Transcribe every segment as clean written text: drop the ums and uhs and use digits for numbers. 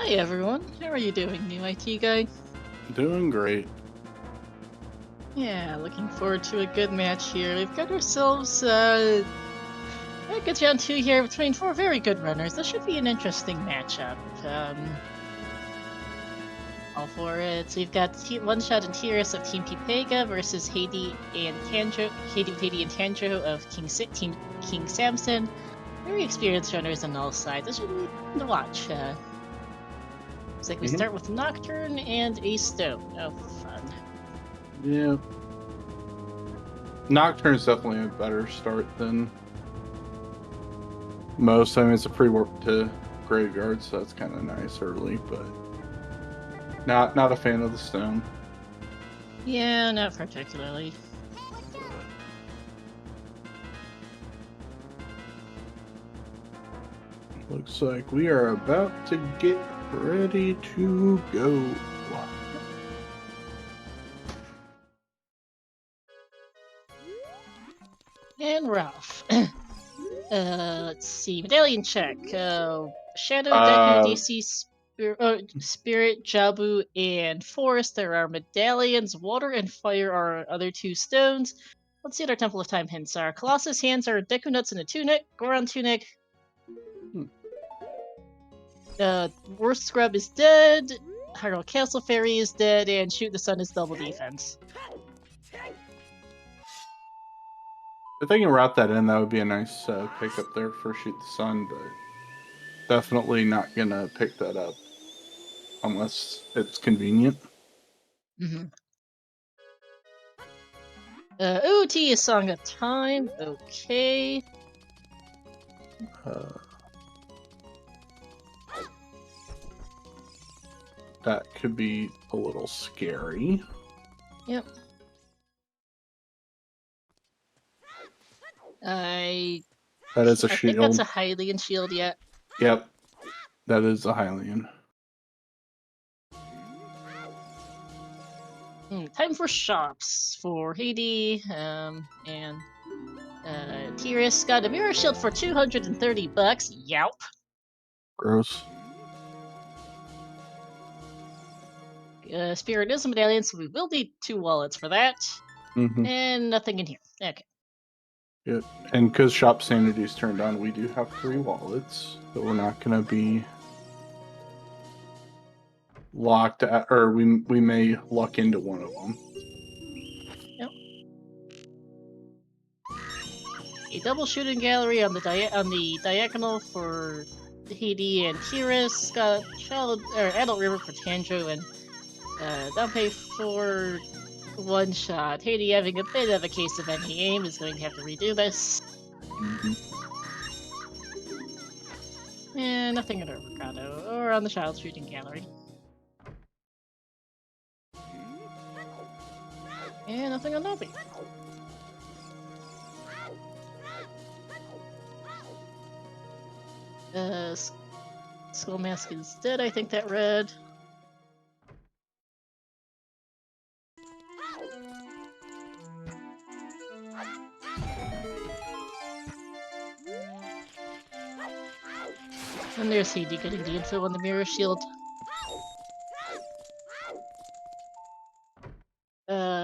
Hi everyone, how are you doing, NewITGuy? Doing great. Yeah, looking forward to a good match here. We've got ourselves a good round 2 here between 4 very good runners. This should be an interesting matchup. All for it. So we've got One Shot and Tiras of Team P-PEGA versus HaydeyPatatey and Tanjo of Team KINGsamps0n. Very experienced runners on all sides. This should be fun to watch. Looks like we start with Nocturne and a Stone. Oh, fun. Yeah. Nocturne's definitely a better start than most. I mean, it's a pre-warp to graveyard, so that's kind of nice early, but not a fan of the Stone. Yeah, not particularly. Looks like we are about to get ready to go. And Ralph. Let's see. Medallion check. Shadow, Deku, DC, Spirit, Jabu, and Forest. There are medallions. Water and Fire are our other 2 stones. Let's see what our Temple of Time hints are. Colossus hands are Deku Nuts and a tunic. Goron tunic. Worst Scrub is dead. Hyrule Castle Fairy is dead, and Shoot the Sun is double defense. If they can route that in, that would be a nice pick up there for Shoot the Sun, but definitely not gonna pick that up unless it's convenient. OT is Song of Time. Okay. That could be a little scary. Yep. That is a I shield. think that's a Hylian shield yet. Yep. That is a Hylian. Time for shops for Haydey, and Tiras got a mirror shield for $230. Yowp. Gross. Spirit is a medallion, so we will need 2 wallets for that. And nothing in here. Okay. Yep. And because shop sanity is turned on, we do have 3 wallets, so we're not going to be locked at, or we may luck into one of them. Yep. A double shooting gallery on the diagonal for Haydey and Tiras. Got adult river for Tanjo, and down pay for One Shot. Haydey, having a bit of a case of any aim, is going to have to redo this. And nothing at Avocado or on the child shooting gallery. And nothing on Nobby. Skull Mask is dead, I think that read. And there's Haydey getting the info on the mirror shield.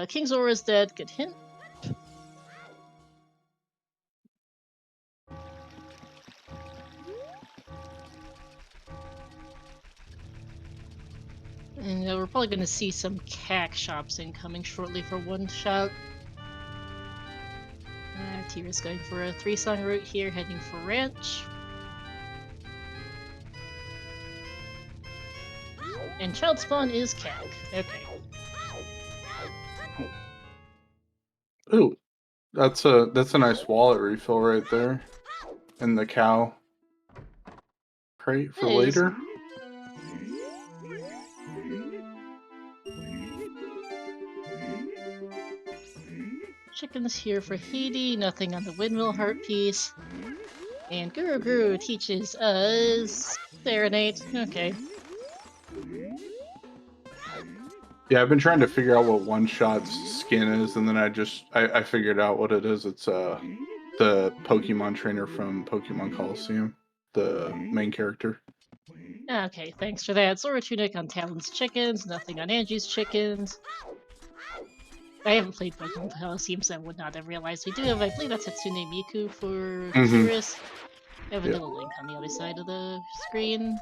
King's Aura is dead, good hint. And we're probably going to see some CAC shops incoming shortly for One Shot. Tira's going for a 3-song route here, heading for Ranch. And Child Spawn is CAC. Okay. Ooh, that's a nice wallet refill right there, and the cow crate for later. Chickens here for Haydey, nothing on the windmill heart piece. And Guru teaches us Serenade. Okay. Yeah, I've been trying to figure out what One Shot's skin is, and then I figured out what it is. It's the Pokemon trainer from Pokemon Coliseum, the main character. Okay, thanks for that. Zora Tunic on Talon's chickens, nothing on Angie's chickens. I haven't played Pokemon Colosseum, so I would not have realized we do have, I believe that's Hatsune Miku for Tiras. I have another link on the other side of the screen.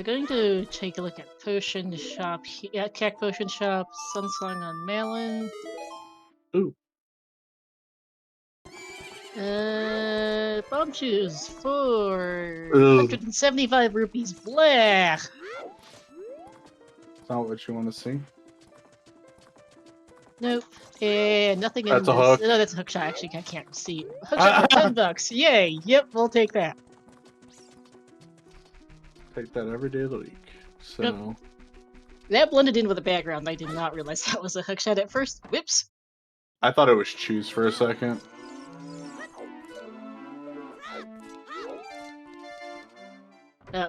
Going to take a look at Potion Shop, Keck Potion Shop, Sunsong on Malin. Ooh. Bomb Shoes for 175 rupees. Blah! It's not what you want to see. Nope. And nothing in That's this. a hook. No, that's a hook shot. Actually, I can't see. Hook shot for $10. Yay! Yep, we'll take that. Take that every day of the week. So Yep. That blended in with the background. I did not realize that was a hook shot at first. Whoops. I thought it was Choose for a second.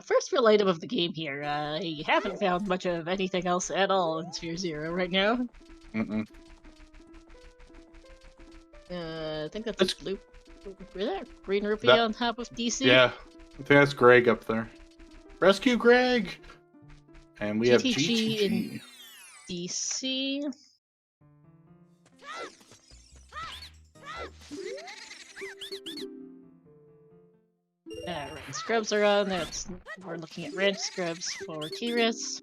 First real item of the game here. I haven't found much of anything else at all in Sphere Zero right now. I think that's blue. Is that green rupee on top of DC? Yeah, I think that's Greg up there. Rescue Greg! And we have GTG in DC. Ranch Scrubs are on. We're looking at Ranch Scrubs for Tiras,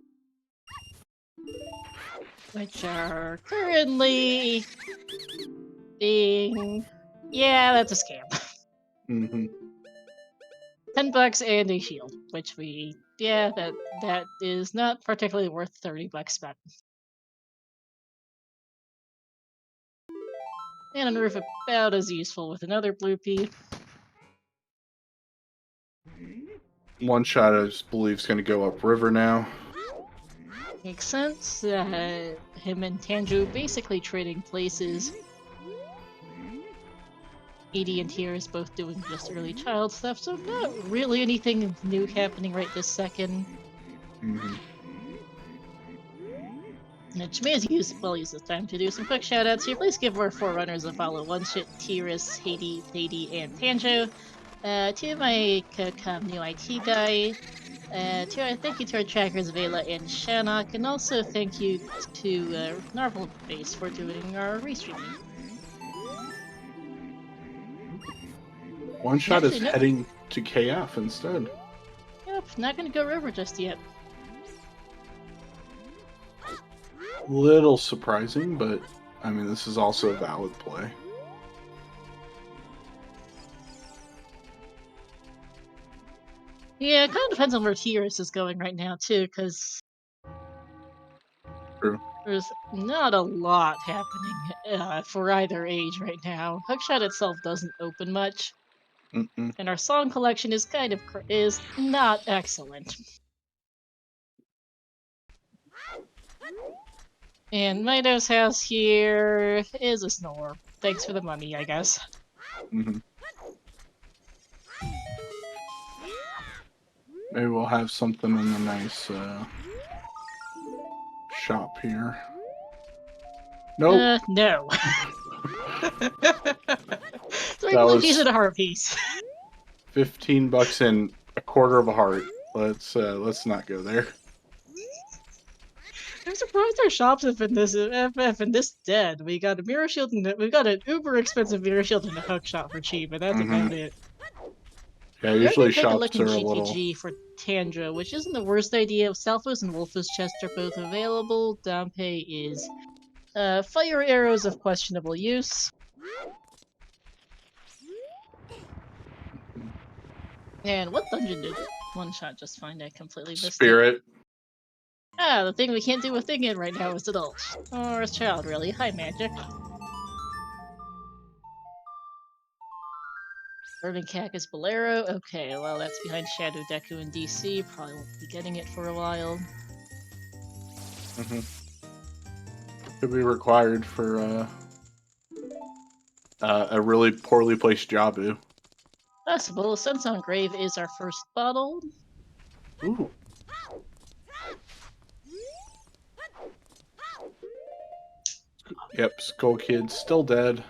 which are currently being... Yeah, that's a scam. $10 and a shield, which that is not particularly worth $30 spent. And on roof about as useful with another blue pea. One shot I just believe is going to go upriver now. Makes sense. Him and Tanju basically trading places. Haydey and Tiras both doing just early child stuff, so not really anything new happening right this second. Which may as use this time to do some quick shoutouts here. Please give our forerunners a follow. One shit, Tiras, Haydey, and Tanjo. To my NewITGuy. Thank you to our trackers Vela and Shannock, and also thank you to Narvel Base for doing our restreaming. One shot is heading to KF instead. Yep, not gonna go river just yet. Little surprising, but I mean, this is also a valid play. Yeah, it kind of depends on where Tiras is going right now, too, because there's not a lot happening for either age right now. Hookshot itself doesn't open much, and our song collection is is not excellent. And Mido's house here is a snore. Thanks for the money, I guess. Maybe we'll have something in the nice shop here. Nope. No. 3 blue peas and a heart piece. $15 and a quarter of a heart. Let's not go there. I'm surprised our shops have been this dead. We got a mirror shield and we've got an uber expensive mirror shield and a hook shot for cheap, but that's about it. Yeah, usually shops are a GTG for Tandra, which isn't the worst idea. Salphos and Wolf's chest are both available. Dampe is fire arrows of questionable use. And what dungeon did one shot just find? I completely missed Spirit. it. Ah, the thing we can't do a thing in right now is adults. Or as child, really. Hi, Magic. Burning Cactus Bolero. Okay, well, that's behind Shadow Deku in DC. Probably won't be getting it for a while. Could be required for a really poorly placed Jabu. Possible. Sunsong Grave is our first bottle. Ooh. Yep, Skull Kid's still dead.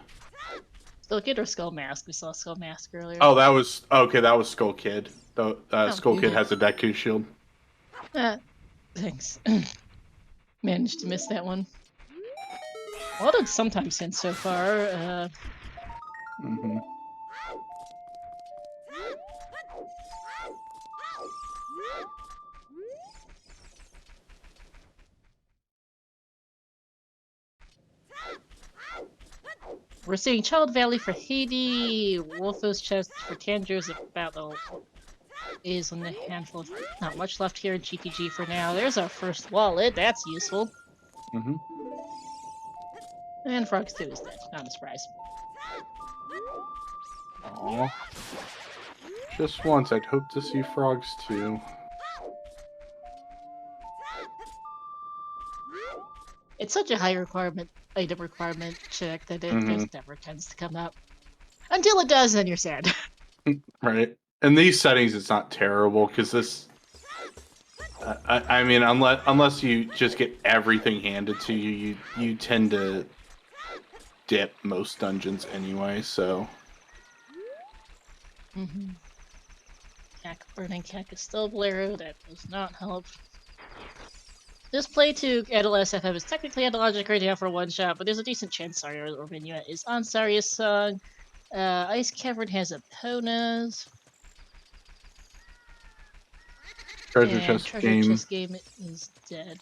Skull Kid or Skull Mask? We saw Skull Mask earlier. Oh, that was okay. That was Skull Kid. The Skull Kid muted. has a Deku shield. Thanks. Managed to miss that one. A lot of sometimes since so far. We're seeing Child Valley for Haydey, Wolfo's Chest for Tangiers, about is on the handful of not much left here in GTG for now. There's our first wallet, that's useful. And Frogs 2 is dead, not a surprise. Aww. Just once, I'd hope to see Frogs too. It's such a high item requirement check that it just never tends to come up. Until it does, then you're sad. Right. In these settings, it's not terrible, because this... I mean, unless you just get everything handed to you, you tend to dip most dungeons anyway, so... Burning Cacastolblero, that does not help. This play to Adolescent FF is technically analogic right now for one shot, but there's a decent chance Saria or Minuet is on Saria's song. Ice Cavern has Eponas. Treasure Chest Game is dead.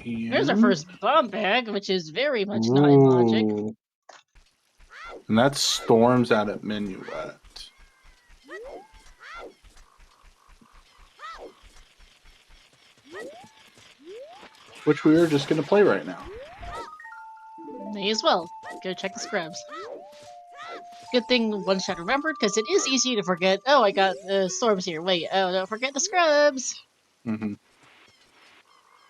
There's our first bomb bag, which is very much not in logic. And that storms out at Minuet. Which we are just going to play right now. May as well. Go check the scrubs. Good thing one shot remembered, because it is easy to forget. Oh, I got storms here. Wait, oh, don't forget the scrubs.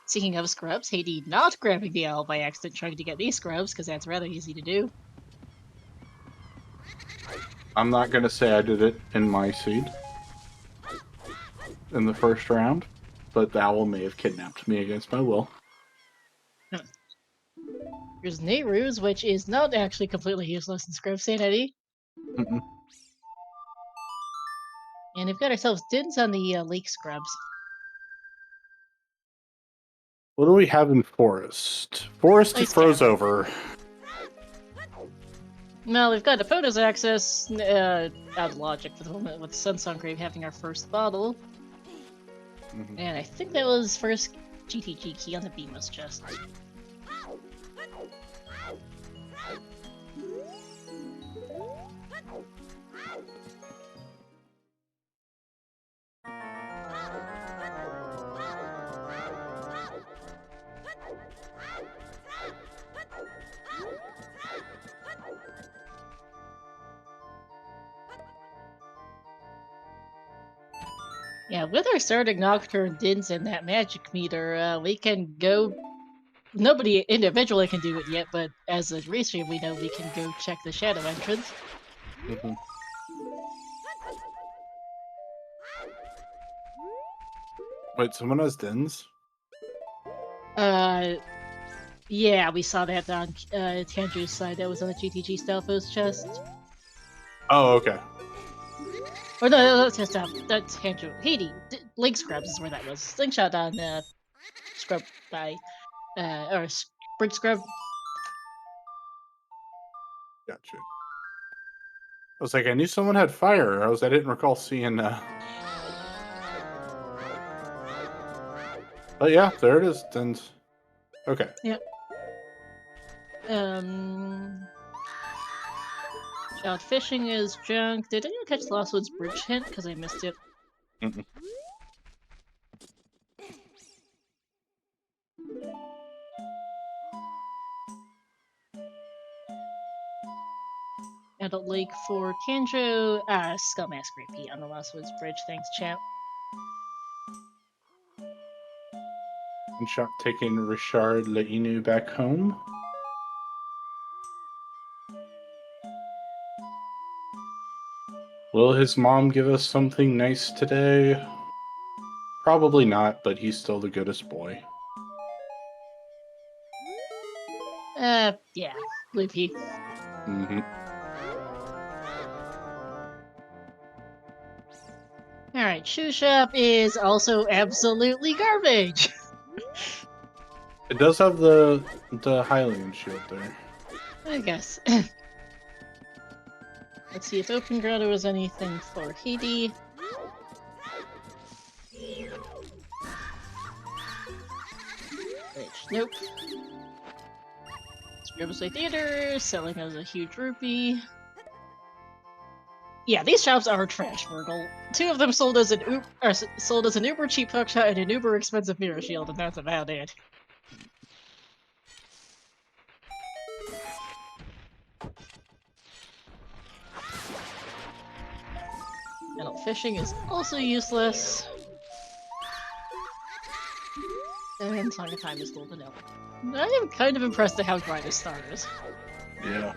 Speaking of scrubs, Haydey not grabbing the owl by accident trying to get these scrubs, because that's rather easy to do. I'm not going to say I did it in my seed in the first round, but the owl may have kidnapped me against my will. There's Nehru's, which is not actually completely useless in Scrub Sanity. And we've got ourselves Dins on the Lake Scrubs. What do we have in Forest? Forest froze over. No, we've got Epona's access, out of logic for the moment, with Sunsong Grave having our first bottle. And I think that was first GTG key on the Beamos chest. Yeah, with our starting Nocturne Dins and that magic meter, we can go... Nobody individually can do it yet, but as a restream we know we can go check the shadow entrance. Wait, someone has Dins? Yeah, we saw that on Tanju's side. That was on the GTG Stalfos chest. Oh, okay. Or no, that's Tanju. Haydey, Lake Scrubs is where that was. Slingshot on Scrub by or Sprig Scrub. Gotcha. I was like, I knew someone had fire. I didn't recall seeing. But yeah, there it is. Dins. Okay. Yeah. Out fishing is junk. Did anyone catch Lost Woods bridge hint? Because I missed it. Adult Lake for Tanjo. Skull Mask repeat on the Lost Woods bridge. Thanks, chat. One shot taking Richard Leinu back home. Will his mom give us something nice today? Probably not, but he's still the goodest boy. Yeah, Loopy. Mm-hmm. Alright, Shoe Shop is also absolutely garbage. It does have the Hylian shield there. I guess. Let's see if Open Grotto is anything for Haydey. Which, nope. Scribblesley Theater, selling as a huge rupee. Yeah, these shops are trash, Virgil. Two of them sold as an uber cheap hookshot and an uber expensive mirror shield, and that's about it. Metal fishing is also useless. And Song of Time is still vanilla. I am kind of impressed at how dry this star is. Yeah.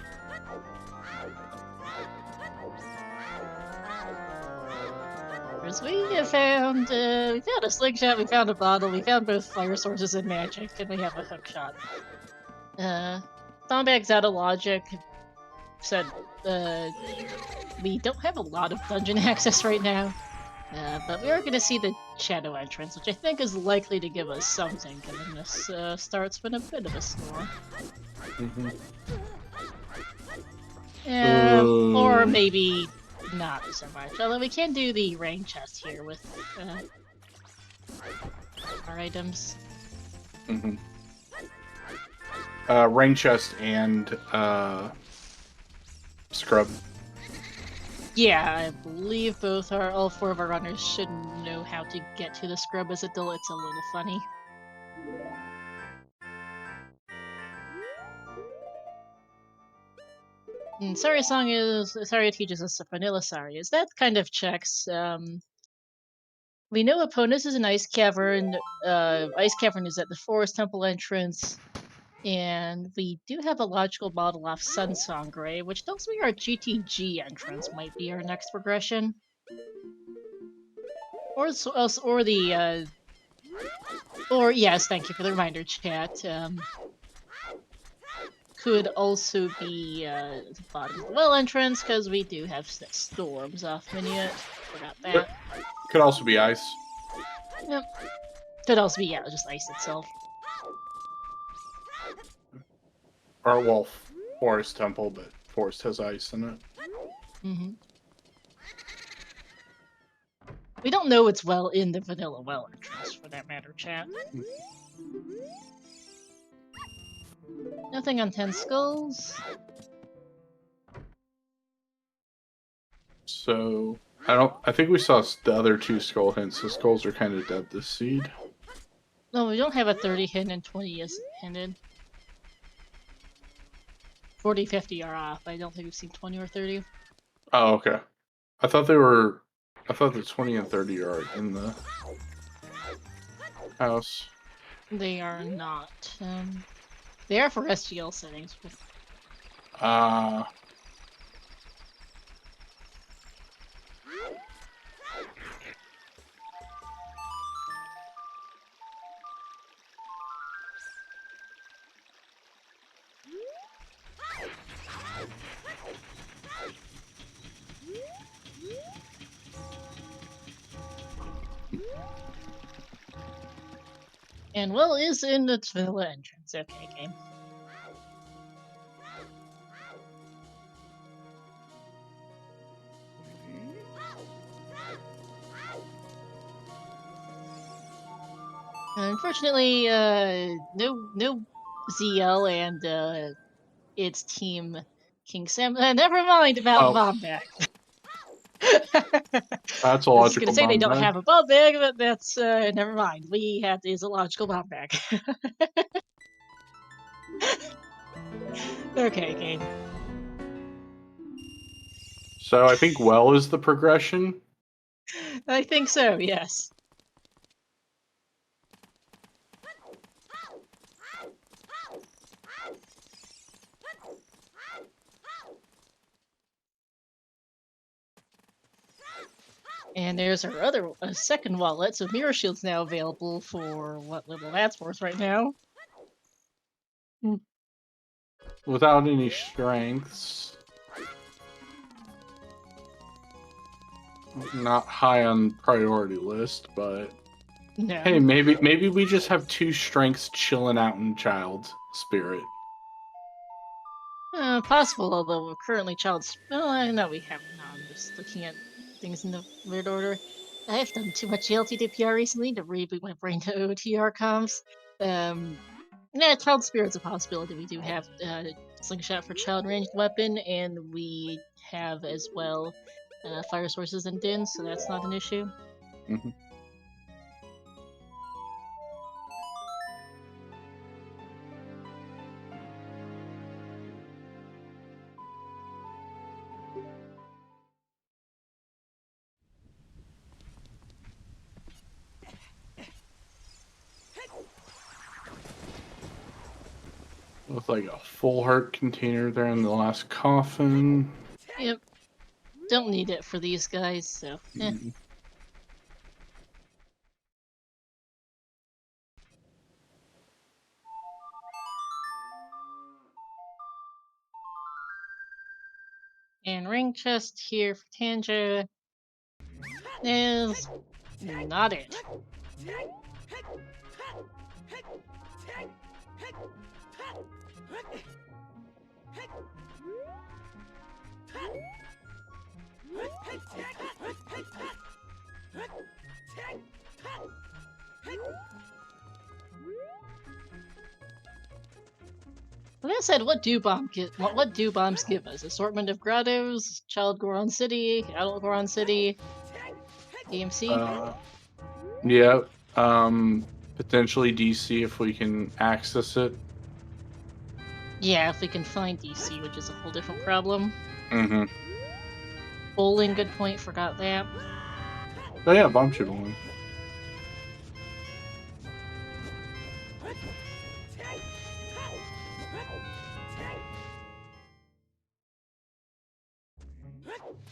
We found a slingshot, we found a bottle, we found both fire sources and magic, and we have a hookshot. Thomback's out of logic. Said we don't have a lot of dungeon access right now, but we are going to see the shadow entrance, which I think is likely to give us something, given this start's been a bit of a snore. Mm-hmm. Or maybe not so much. Although we can do the rain chest here with our items. Mm-hmm. Rain chest and scrub. Yeah, I believe all four of our runners should know how to get to the scrub, as it's a little funny. And Saria teaches us Vanilla Saria. That kind of checks. We know Eponus is an ice cavern. Ice cavern is at the forest temple entrance. And we do have a logical model off Sunsong Gray, which tells me our GTG entrance might be our next progression. Or yes, thank you for the reminder, chat. Could also be the bottom of the well entrance, because we do have storms off Minuet. Forgot that. Could also be ice. Yep. Could also be, just ice itself. Or, well, forest temple, but forest has ice in it. Mm-hmm. We don't know what's well in the vanilla well entrance, for that matter, chat. Nothing on 10 Skulls. So, I think we saw the other two skull hints. The skulls are kind of dead this seed. No, we don't have a 30 hidden and 20 is hinted. 40, 50 are off. I don't think we've seen 20 or 30. Oh, okay. I thought the 20 and 30 are in the house. They are not. They are for SGL settings. And well is in the vanilla entrance. Okay, game. Unfortunately, no ZL and its team KINGsamps0n. Never mind about bomb bag. That's a I was logical gonna say they bomb don't bag. have a bomb bag, but that's never mind. Is a logical bomb bag. Okay, game. So I think well is the progression. I think so. Yes. And there's our other second wallet, so Mirror Shield's now available for what level that's worth right now. Without any strengths. Not high on priority list, but No. hey, maybe we just have 2 strengths chilling out in Child Spirit. Possible, although we're currently well, I know we have. No, I'm just looking at things in the weird order. I've done too much LTDPR recently to reboot my brain to OOTR comms. Yeah, Child Spirit's a possibility. We do have Slingshot for child ranged weapon, and we have as well fire sources and Din, so that's not an issue. Mm-hmm. With like a full heart container there in the last coffin. Yep. Don't need it for these guys, so Mm-hmm. And ring chest here for Tanja is not it. Like I said, what do bombs give us? Assortment of grottos, child Goron City, adult Goron City, DMC. Yeah. Potentially DC if we can access it. Yeah, if we can find DC, which is a whole different problem. Mm-hmm. Bowling, good point. Forgot that. Oh yeah, bomb shoot bowling.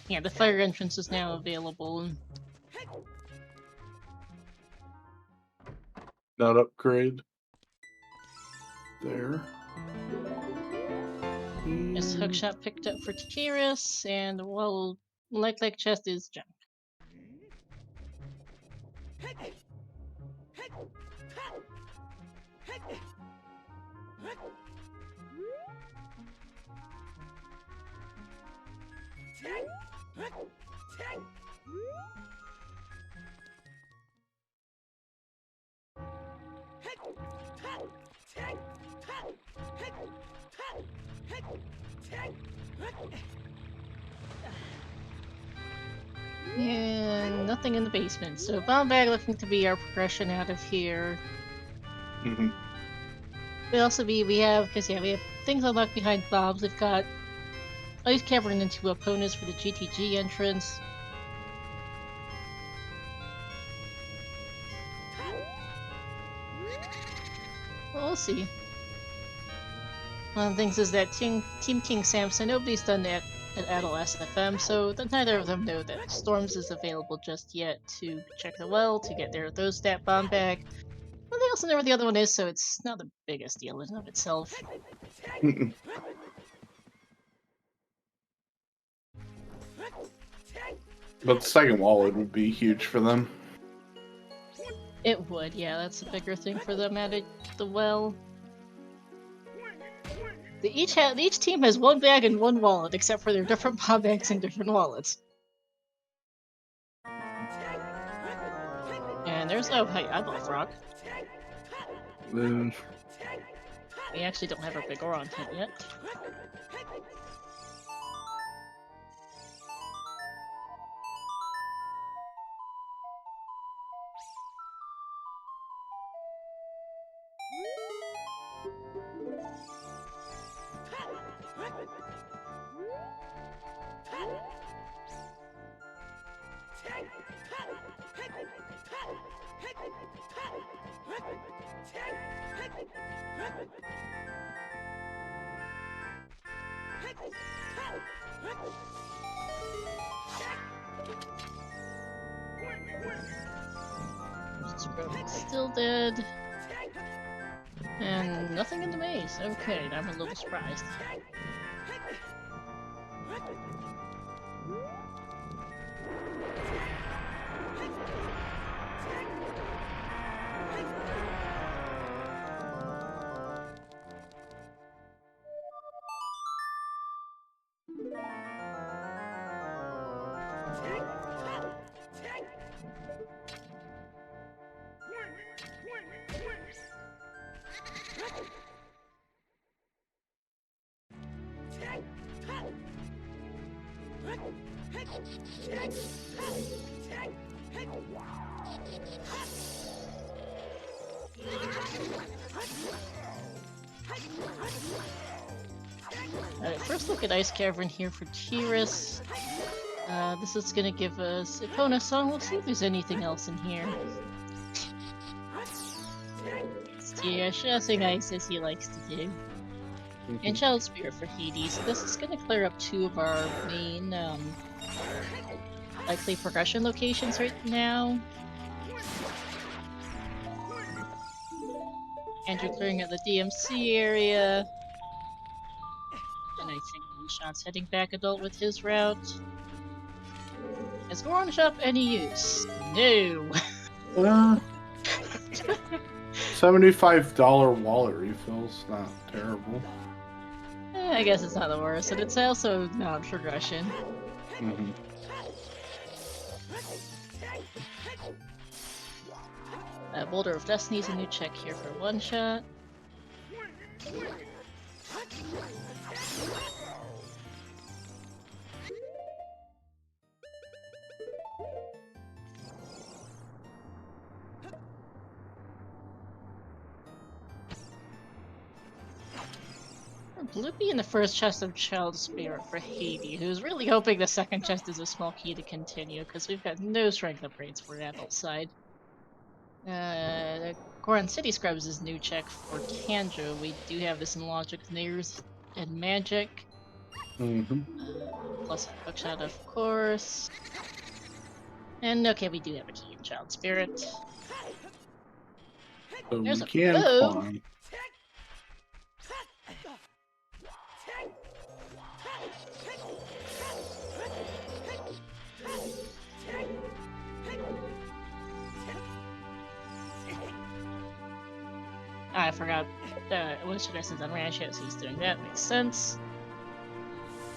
Yeah, the fire entrance is now available. That upgrade. There. This hookshot picked up for Tiras, and well, like chest is junk. And nothing in the basement. So bomb bag looking to be our progression out of here. Mm-hmm. We have things unlocked behind bombs. We've got Ice Cavern into opponents for the GTG entrance. Well, we'll see. One of the things is that Team KINGsamps0n, nobody's done that at Adel SFM, so neither of them know that Storms is available just yet to check the well, to get those stat bomb back. Well, they also know where the other one is, so it's not the biggest deal in and of itself. But the second wallet would be huge for them. It would, yeah, that's a bigger thing for them at the well. Each team has one bag and one wallet, except for their different bomb bags and different wallets. And there's hey, I bought Rock. We actually don't have our big Goron tent yet. Still dead. And nothing in the maze. Okay, I'm a little surprised. Alright, first look at Ice Cavern here for Tiras. This is gonna give us Epona song. We'll see if there's anything else in here. Shouting ice as he likes to do. And Child Spirit for Hades. So this is gonna clear up 2 of our main, likely progression locations right now. Andrew clearing out the DMC area. And I think One-Shot's heading back adult with his route. Is Goron Shop any use? No! $75 wallet refills, not terrible. I guess it's not the worst, and it's also not progression. Boulder of Destiny's a new check here for One-Shot. Bloopy in the first chest of Child Spirit for Hades, who's really hoping the second chest is a small key to continue, because we've got no strength upgrades for adult side. Goron City Scrubs is new check for Tanjo. We do have this in Logic, Nares, and Magic. Plus a hookshot, of course. And okay, we do have a key in Child Spirit. So There's we a can bow. climb. I forgot. What should I say on Ranch? Yes, he's doing that. Makes sense.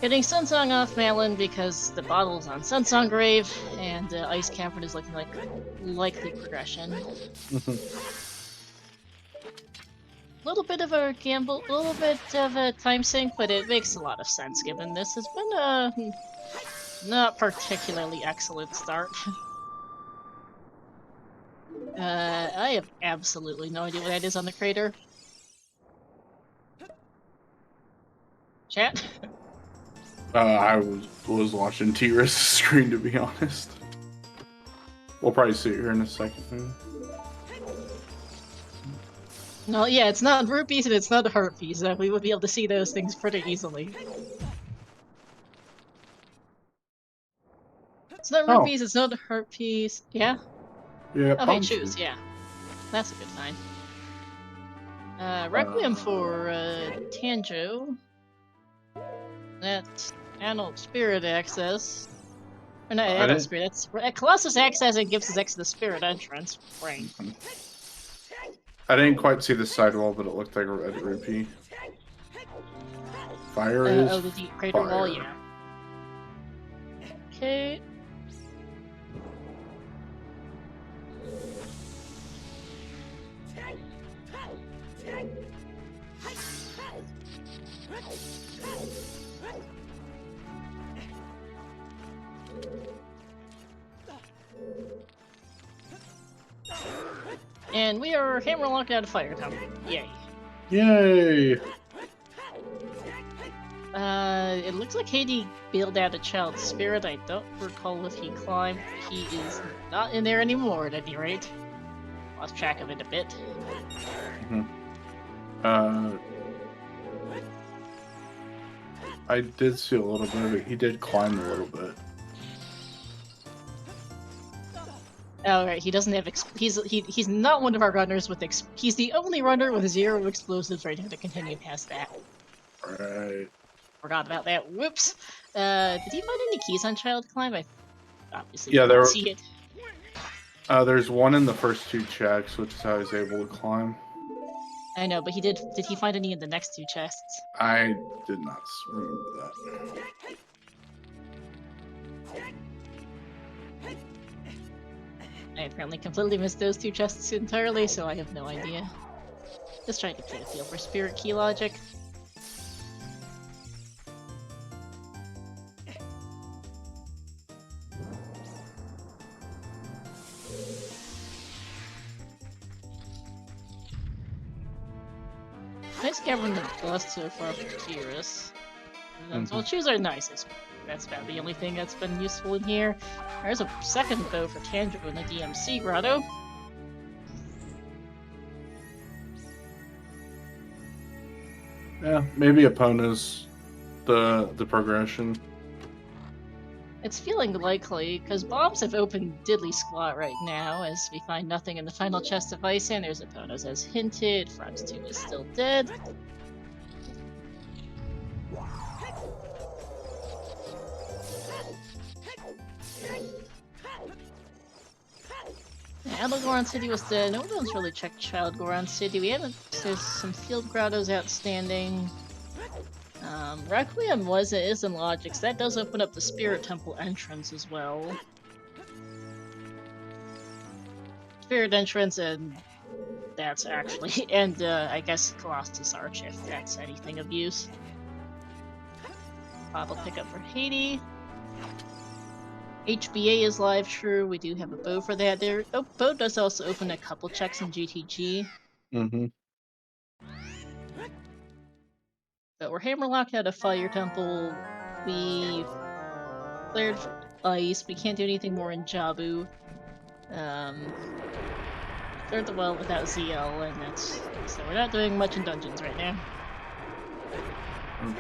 Getting Sunsong off Malin because the bottle's on Sunsong Grave, and Ice Cavern is looking like likely progression. Little bit of a gamble, a little bit of a time sink, but it makes a lot of sense given this has been a not particularly excellent start. I have absolutely no idea what that is on the crater. Chat? I was watching T-Risk's screen, to be honest. We'll probably see it here in a second. No, yeah, it's not rupees and it's not heartpiece. We would be able to see those things pretty easily. It's not rupees, it's not a heartpiece. Yeah? Yeah, Oh, hey, shoes, yeah. That's a good find. Requiem for Tanjo. That's Adult Spirit Access. Or not Adult Spirit, that's Colossus Access and gives us Exodus Spirit entrance. Right. I didn't quite see the sidewall, but it looked like a red rupee. Fire is oh, the deep crater fire. wall, yeah. Okay. And we are hammer locked out of Fire Tower. Yay. Yay! It looks like Hades bailed out a Child Spirit. I don't recall if he climbed. He is not in there anymore, at any rate. Lost track of it a bit. I did see a little bit of it. He did climb a little bit. Oh right, he doesn't have he's not one of our runners with he's the only runner with 0 explosives right now to continue past that. Right. Forgot about that. Whoops. Did he find any keys on Child Climb? I obviously Yeah, didn't see it. There's one in the first 2 checks, which is how he's able to climb. I know, but did he find any in the next 2 chests? I did not remember that. I apparently completely missed those 2 chests entirely, so I have no idea. Just trying to get a feel for spirit key logic. Nice covering the dust so far from Tiras. Well, shoes are nice. That's about the only thing that's been useful in here. There's a second bow for Tanjiro in the DMC grotto. Yeah, maybe Epona's the progression. It's feeling likely, because bombs have opened diddly squat right now, as we find nothing in the final chest of ice, and there's Epona's as hinted. Franz 2 is still dead. Goron City was dead. No one's really checked Child Goron City. There's some field grottos outstanding. Requiem is in Logics. That does open up the Spirit Temple entrance as well. Spirit entrance, and that's actually, and I guess Colossus Arch if that's anything of use. Bob will pick up for Haydey. HBA is live, true. We do have a bow for that. Bow does also open a couple checks in GTG. But we're hammerlocked out of Fire Temple. We cleared ice. We can't do anything more in Jabu. Cleared the well without ZL, and that's so we're not doing much in dungeons right now.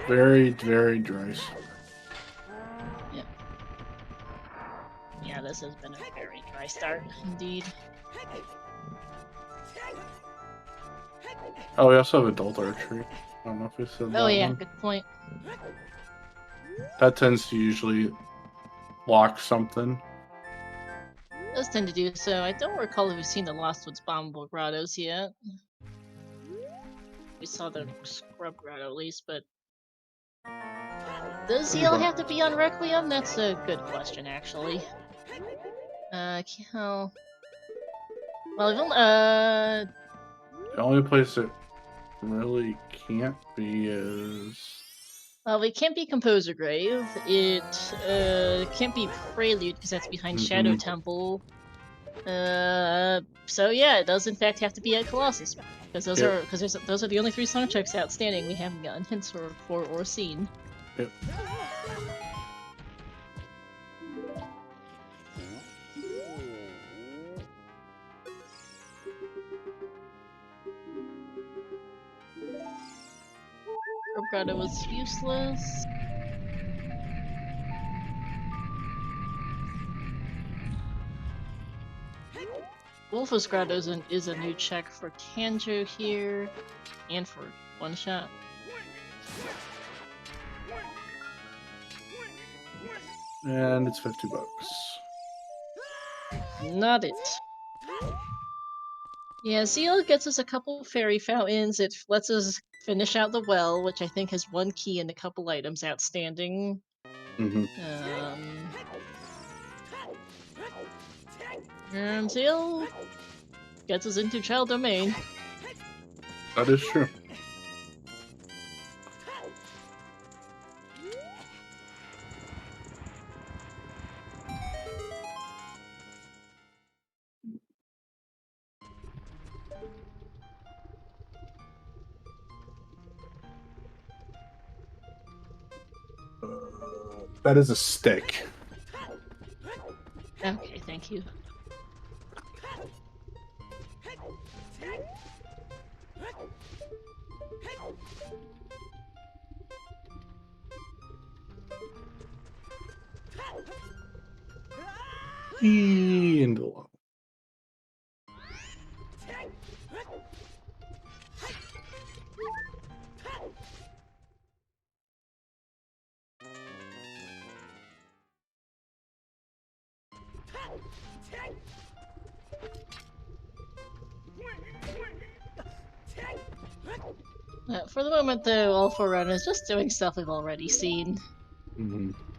Very, very dry. Yep. Yeah, this has been a very dry start, indeed. Oh, we also have adult archery. I don't know if we said that. Oh yeah, one. good point. That tends to usually lock something. It does tend to do so. I don't recall if we've seen the Lost Woods Bombable Grottos yet. We saw the Scrub Grotto at least, but does ZL have to be on Requiem? That's a good question, actually. Well, the only place it really can't be is... Well, it can't be Composer Grave. It can't be Prelude because that's behind Shadow Temple. So yeah, it does in fact have to be at Colossus because those are the only 3 song checks outstanding we haven't gotten hints for or seen. Yep. Grotto was useless. Wolf's Grotto is a new check for Tanjo here, and for one shot. And it's $50. Not it. Yeah, Zeal gets us a couple fairy fountains. It lets us finish out the well, which I think has 1 key and a couple items outstanding. And Zeal gets us into Child Domain. That is true. That is a stick. Okay, thank you. And For the moment, though, all 4 runners just doing stuff we've already seen.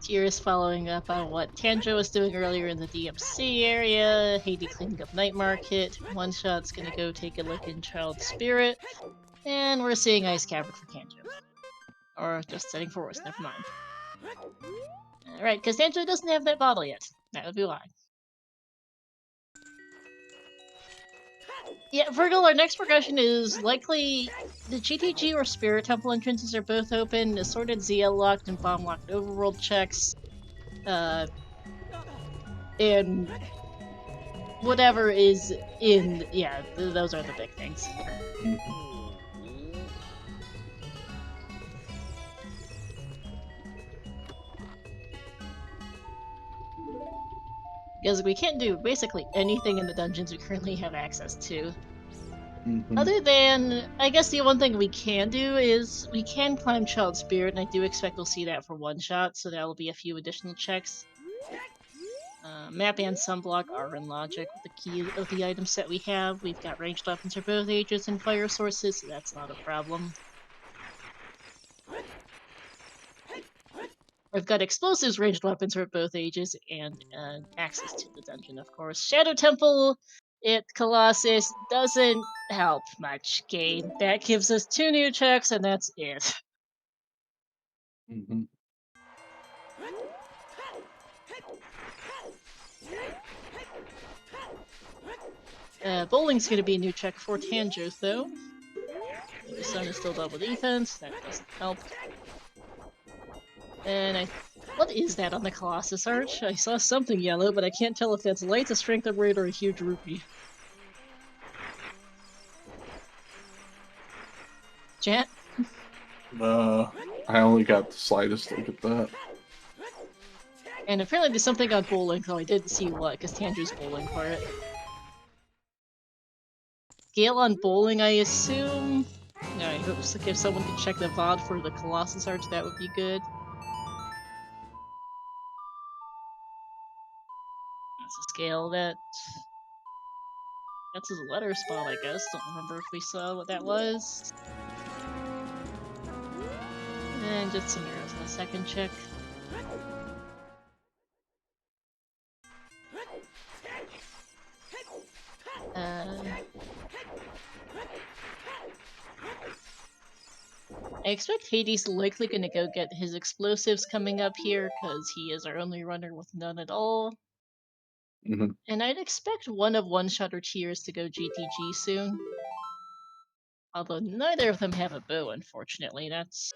Tears following up on what Tanjo was doing earlier in the DMC area, Haydey cleaning up Night Market, One Shot's gonna go take a look in Child Spirit, and we're seeing Ice Cavern for Tanjo. Or just setting forest, never mind. Alright, because Tanjo doesn't have that bottle yet. That would be why. Yeah, Virgil, our next progression is likely the GTG or Spirit Temple entrances are both open, assorted ZL locked and bomb locked overworld checks, and whatever is in, yeah, those are the big things. Because we can't do basically anything in the dungeons we currently have access to. Other than, I guess the one thing we can do is we can climb Child Spirit, and I do expect we'll see that for One Shot, so that will be a few additional checks. Map and Sunblock are in logic with the key of the item set we have. We've got ranged weapons for both ages and fire sources, so that's not a problem. We've got explosives, ranged weapons for both ages, and access to the dungeon, of course. Shadow Temple at Colossus doesn't help much, game. That gives us 2 new checks, and that's it. Bowling's gonna be a new check for Tanjos, though. The sun is still double defense, that doesn't help. And what is that on the Colossus Arch? I saw something yellow, but I can't tell if that's light, a strength upgrade, or a huge rupee. Chat? I only got the slightest look at that. And apparently there's something on bowling, though I didn't see what, because Tanju's bowling for it. Scale on bowling, I assume? No, I hope if someone could check the VOD for the Colossus Arch, that would be good. That's a scale that... That's his letter spot, I guess. Don't remember if we saw what that was. And just some arrows in the second check. I expect Hades likely gonna go get his explosives coming up here, because he is our only runner with none at all. And I'd expect one of One Shot or Tears to go GTG soon. Although neither of them have a bow, unfortunately. That's,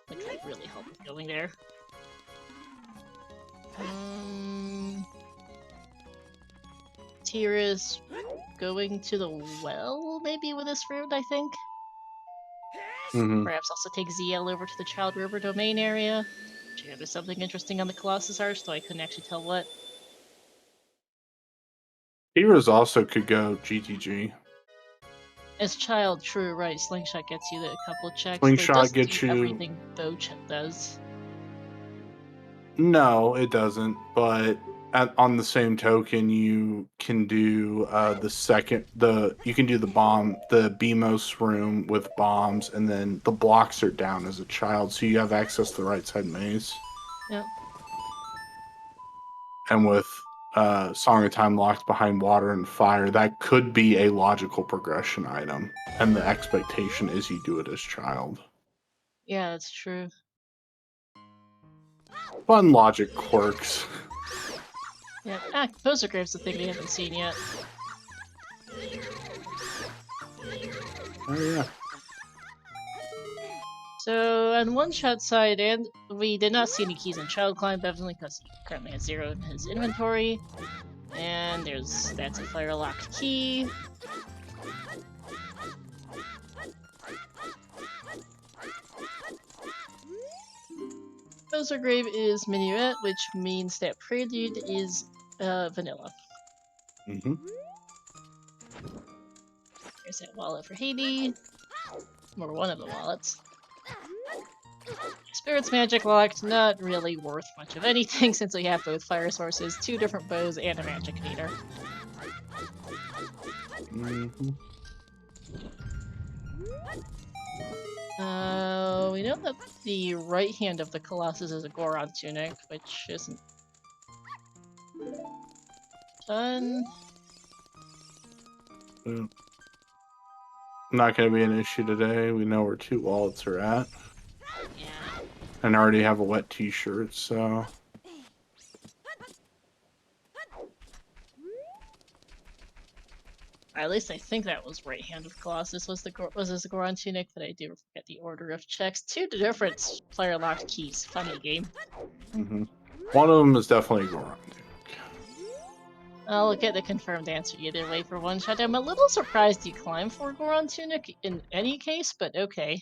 which would really help with going there. Tyr is going to the well, maybe, with this route, I think? Perhaps also take ZL over to the Child River Domain area. Check there's something interesting on the Colossus Arch, though I couldn't actually tell what. Heroes also could go GTG. As Child, true, right. Slingshot gets you a couple of checks. Slingshot gets you everything Bow does. No, it doesn't. But on the same token, you can do you can do the bomb, the BMOS room with bombs, and then the blocks are down as a child, so you have access to the right side maze. Yep. And with Song of Time locked behind water and fire, that could be a logical progression item. And the expectation is you do it as child. Yeah, that's true. Fun logic quirks. Yeah, Poser Grave's the thing we haven't seen yet. Oh yeah. So on One Shot side, and we did not see any keys in Child Climb, definitely because he currently has 0 in his inventory. And that's a fire locked key. Poser Grave is Minuet, which means that Prelude is vanilla. There's that wallet for Haydey. Or one of the wallets. Yes, Spirit's magic locked, not really worth much of anything since we have both fire sources, 2 different bows, and a magic meter. We know that the right hand of the Colossus is a Goron tunic, which isn't fun. Not going to be an issue today. We know where 2 wallets are at. Yeah. And I already have a wet t-shirt, so... At least I think that was right hand of Colossus was this a Goron tunic, but I do forget the order of checks. 2 different player locked keys. Funny game. One of them is definitely Goron. I'll get the confirmed answer either way for one shot. I'm a little surprised you climbed for Goron tunic in any case, but okay.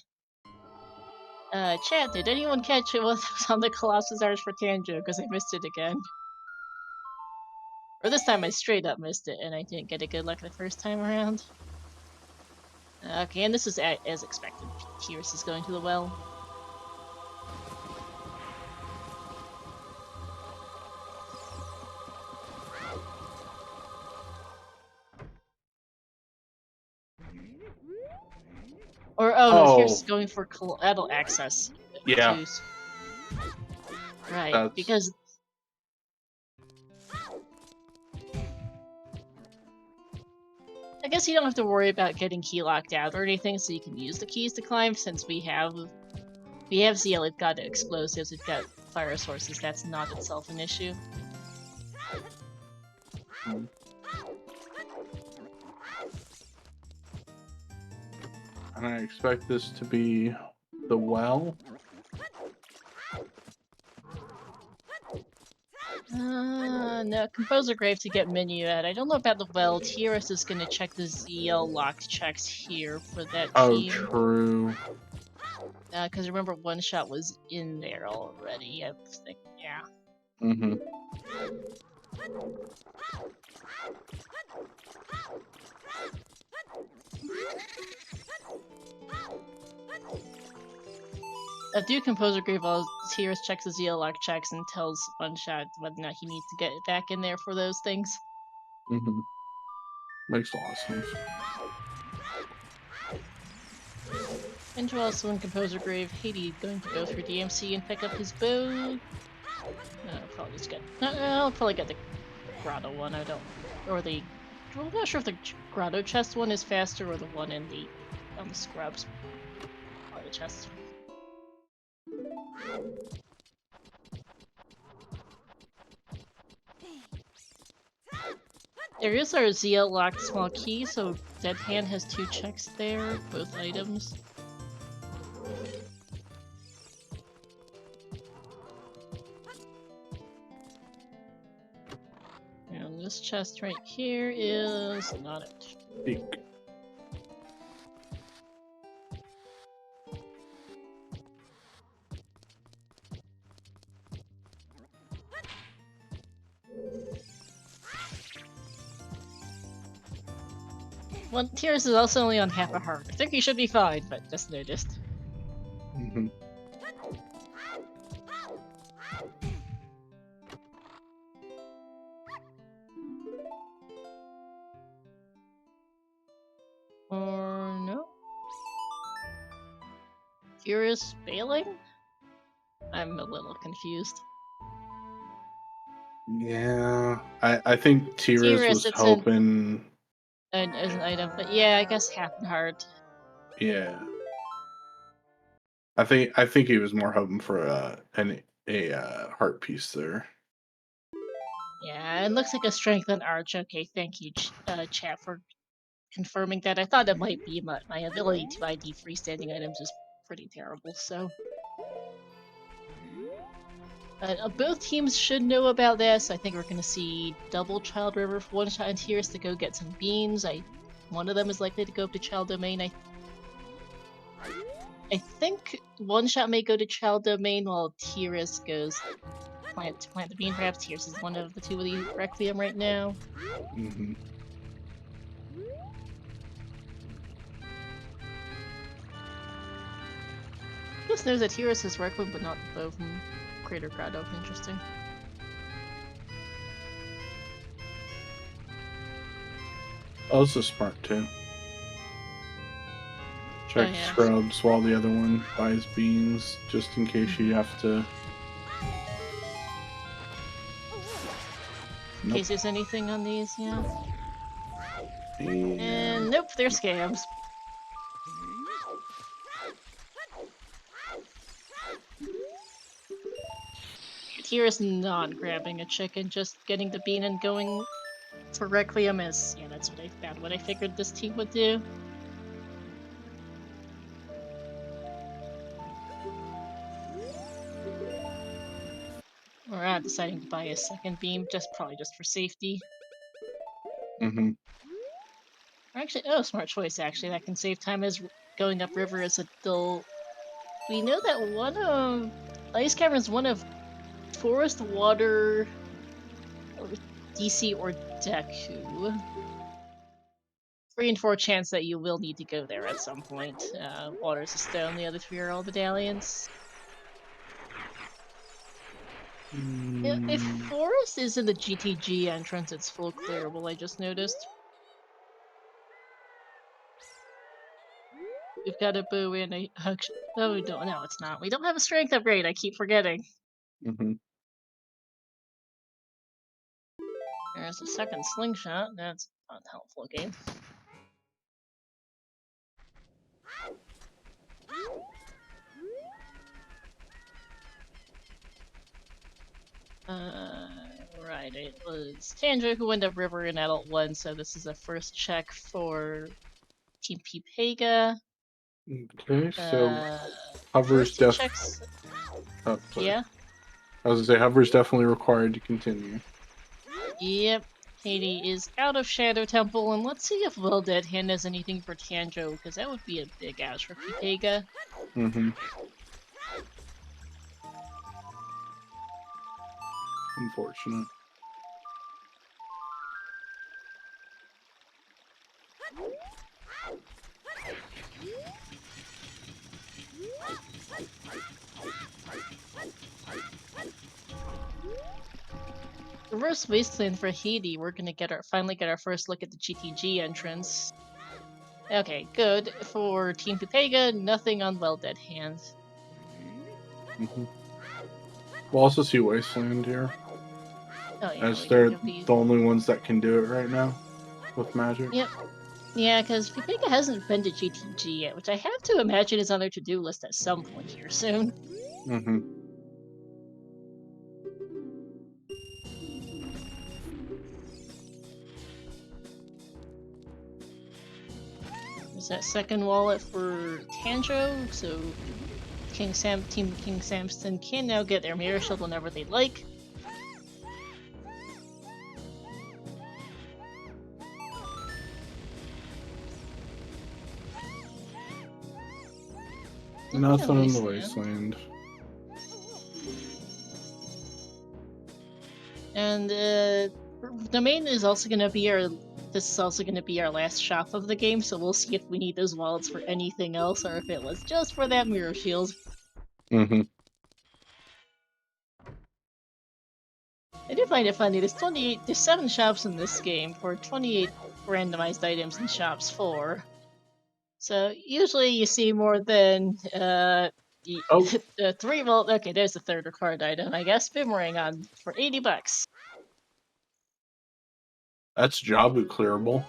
Chat, did anyone catch it was on the Colossus Arch for Tanjo? Because I missed it again. Or this time I straight up missed it, and I didn't get a good luck the first time around. Okay, and this is as expected. Tyrus is going to the well. Or, no, Tyrus is going for adult access. Yeah. Right, because... I guess you don't have to worry about getting key locked out or anything, so you can use the keys to climb, since we have ZL, we've got explosives, we've got fire sources, that's not itself an issue. And I expect this to be the well. No, Composer Grave to get Minuet. I don't know about the well. Tyrus is gonna check the ZL locked checks here for that team. Oh, true. Because remember, one shot was in there already, I think, yeah. Do Composer Grave while Tyrus checks the ZL lock checks and tells one shot whether or not he needs to get back in there for those things. Makes a lot of sense. And also in Composer Grave, Haydey going to go through DMC and pick up his bow. I'll probably get the Grotto one. I'm not sure if the Grotto chest one is faster or the one in on the scrubs part of the chest. There is our ZL locked small key, so Deadhand has 2 checks there, both items. And this chest right here is not it. Eek. Well, Tyrus is also only on half a heart. I think he should be fine, but just noticed. Or no? Tyrus bailing? I'm a little confused. Yeah, I think Tyrus was hoping as an item, but yeah, I guess half and heart. Yeah, I think he was more hoping for a heart piece there. Yeah, it looks like a strength on Arch. Okay, thank you, chat, for confirming that. I thought it might be, but my ability to ID freestanding items is pretty terrible, so... both teams should know about this. I think we're going to see double Child River for one shot and Tyrus to go get some beans. One of them is likely to go up to Child Domain. I think one shot may go to Child Domain while Tyrus goes to plant the bean. Perhaps Tyrus is one of the 2 with the Requiem right now. just knows that Heroes has Requiem, but not the bow from Crater Grotto. Interesting. Also smart too. Check Oh, yeah. scrubs while the other one buys beans, just in case you have to. In case there's anything on these, yeah. And nope, they're scams. Here is not grabbing a chicken, just getting the bean and going for Requiem is, yeah, that's what I figured this team would do. We're deciding to buy a second beam, probably just for safety. Mm-hmm. Or actually, oh, smart choice, actually. That can save time as going upriver as a dull. We know that one of Ice Cavern is one of Forest, Water, DC, or Deku. 3 and 4 chance that you will need to go there at some point. Water's a stone, the other 3 are all medallions. Yeah, if Forest is in the GTG entrance, it's full clearable, I just noticed. We've got a bow and a hug. Oh, no, it's not. We don't have a strength upgrade, I keep forgetting. Mm-hmm. There's a second slingshot. That's unhelpful game. Right, it was Tanjiro who went up river in Adult 1, so this is a first check for Team P-PEGA. Okay, so hover's First two checks. Oh, sorry. Yeah? I was gonna say hover's definitely required to continue. Yep. Haydey is out of Shadow Temple, and let's see if Well Dead Hand has anything for Tanjo, because that would be a big ouch for P-PEGA. Mm-hmm. Unfortunate. Reverse Wasteland for Haydey, we're gonna finally get our first look at the GTG entrance. Okay, good. For Team P-PEGA, nothing on Well Dead Hand. Mm-hmm. We'll also see Wasteland here. Oh yeah, As we they're can be... the only ones that can do it right now with magic. Yep. Yeah, because P-PEGA hasn't been to GTG yet, which I have to imagine is on their to-do list at some point here soon. Mm-hmm. There's that second wallet for Tanjo, so Team KINGsamps0n can now get their Mirror Shield whenever they like. Nothing in the Wasteland. And Domain is also going to be this is also going to be our last shop of the game, so we'll see if we need those wallets for anything else or if it was just for that Mirror Shield. Mm-hmm. I do find it funny, there's 7 shops in this game for 28 randomized items in shops 4. So usually you see more than 3. Well, okay, there's the third required item, I guess. Boomerang on for $80. That's Jabu clearable.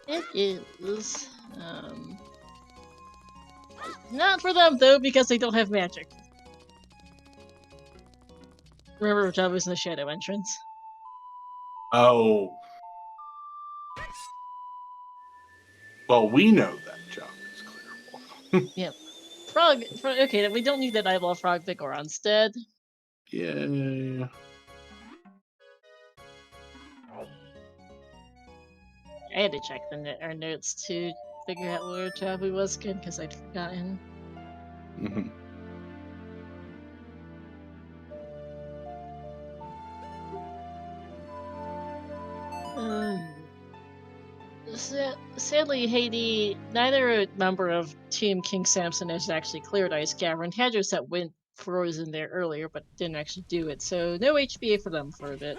It is. Not for them though, because they don't have magic. Remember, Jabu's in the shadow entrance. Oh. Well, we know that Jabu is clearable. Yep. Frog. Okay, we don't need that eyeball frog big or instead. Yeah. I had to check our notes to figure out where Jabu was good because I'd forgotten. Mm-hmm. Sadly, Haydey, neither member of Team KINGsamps0n has actually cleared Ice Cavern. Hadros that went frozen there earlier, but didn't actually do it, so no HBA for them for a bit.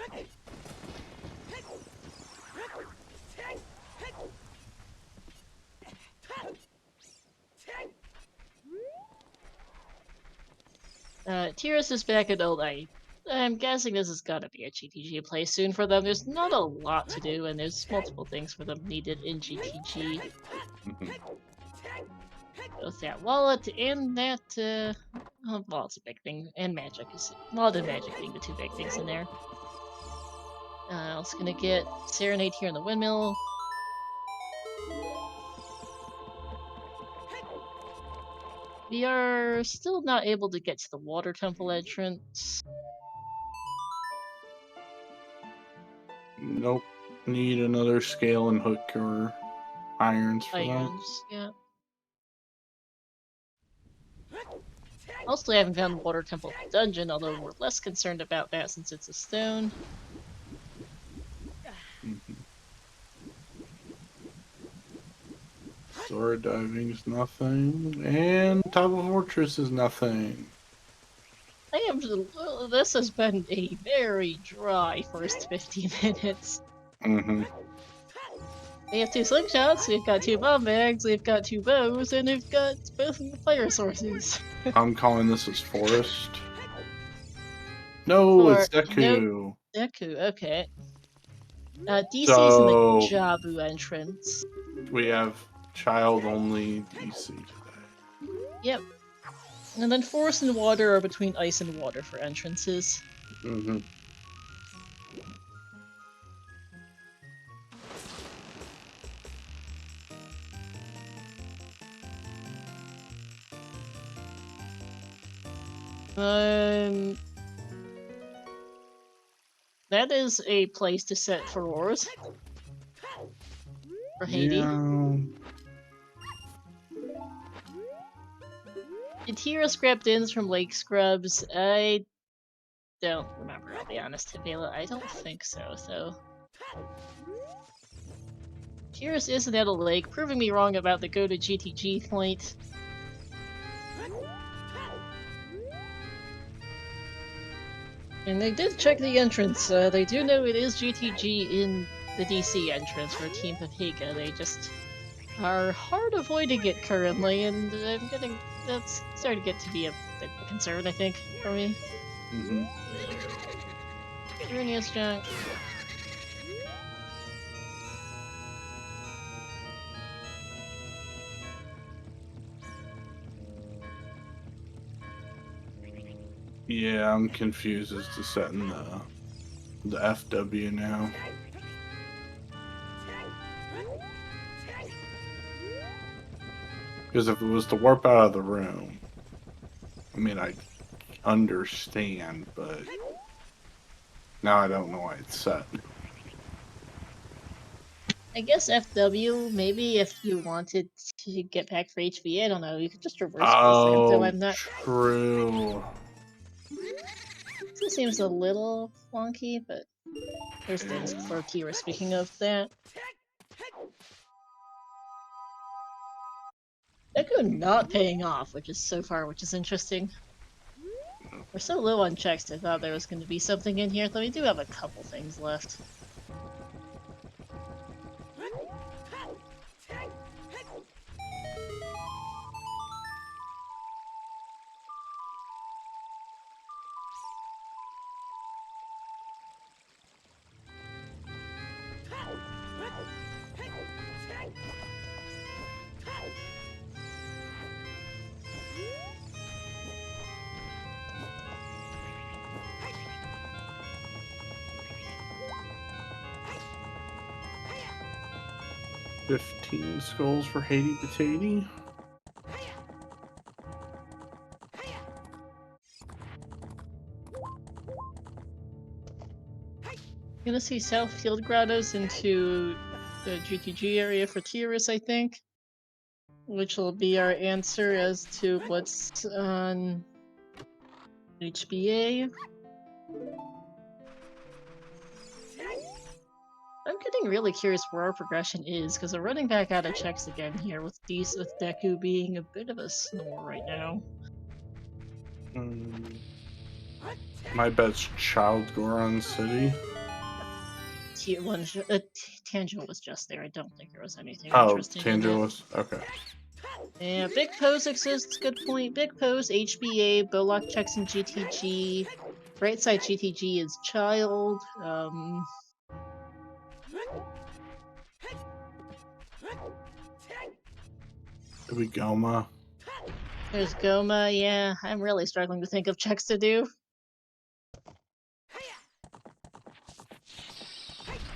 Tiras is back at Old I. I'm guessing this has got to be a GTG play soon for them. There's not a lot to do, and there's multiple things for them needed in GTG. Both that wallet and that, well, it's a big thing, and magic. Wallet and magic being the two big things in there. Also gonna get Serenade here in the windmill. We are still not able to get to the water temple entrance. Nope. Need another scale and hook or irons for that. Yeah. Also, I haven't found the water temple dungeon, although we're less concerned about that since it's a stone. Sword diving is nothing, and top of fortress is nothing. This has been a very dry first 15 minutes. We have 2 slingshots, we've got 2 bomb bags, we've got 2 bows, and we've got both of the fire sources. I'm calling this as forest. No, it's Deku. Nope. Deku, okay. DC's in the Jabu entrance. We have child only DC today. Yep. And then forest and water are between ice and water for entrances. That is a place to set for wars. For Haydey. Yeah. Did Tira scrap dins from Lake Scrubs? I don't remember, I'll be honest, Tavela. I don't think so. Tira's isn't at a lake, proving me wrong about the go to GTG point. And they did check the entrance. They do know it is GTG in the DC entrance for Team P-PEGA. They just are hard avoiding it currently, and that's starting to get to be a bit of a concern, I think, for me. Ernie's junk. Yeah, I'm confused as to setting the FW now. Because if it was to warp out of the room, I mean, I understand, but now I don't know why it's set. I guess FW, maybe if you wanted to get back for HV, I don't know, you could just reverse that, though I'm not... True. This seems a little wonky, but there's things for Kira speaking of that. Deku not paying off, which is interesting. We're so low on checks, I thought there was going to be something in here, though we do have a couple things left. $15 skulls for HaydeyPatatey. Gonna see South Field Grottos into the GTG area for Tiras, I think. Which will be our answer as to what's on HBA. I'm getting really curious where our progression is, because we're running back out of checks again here with Deku being a bit of a snore right now. My bet's Child Goron City. Tier 1 Tangent was just there. I don't think there was anything Oh, interesting in Tangent it. was okay. Yeah, Big Pose exists, good point. Big Pose, HBA, Bowlock checks in GTG. Right side GTG is Child. Maybe Goma. There's Goma, yeah. I'm really struggling to think of checks to do.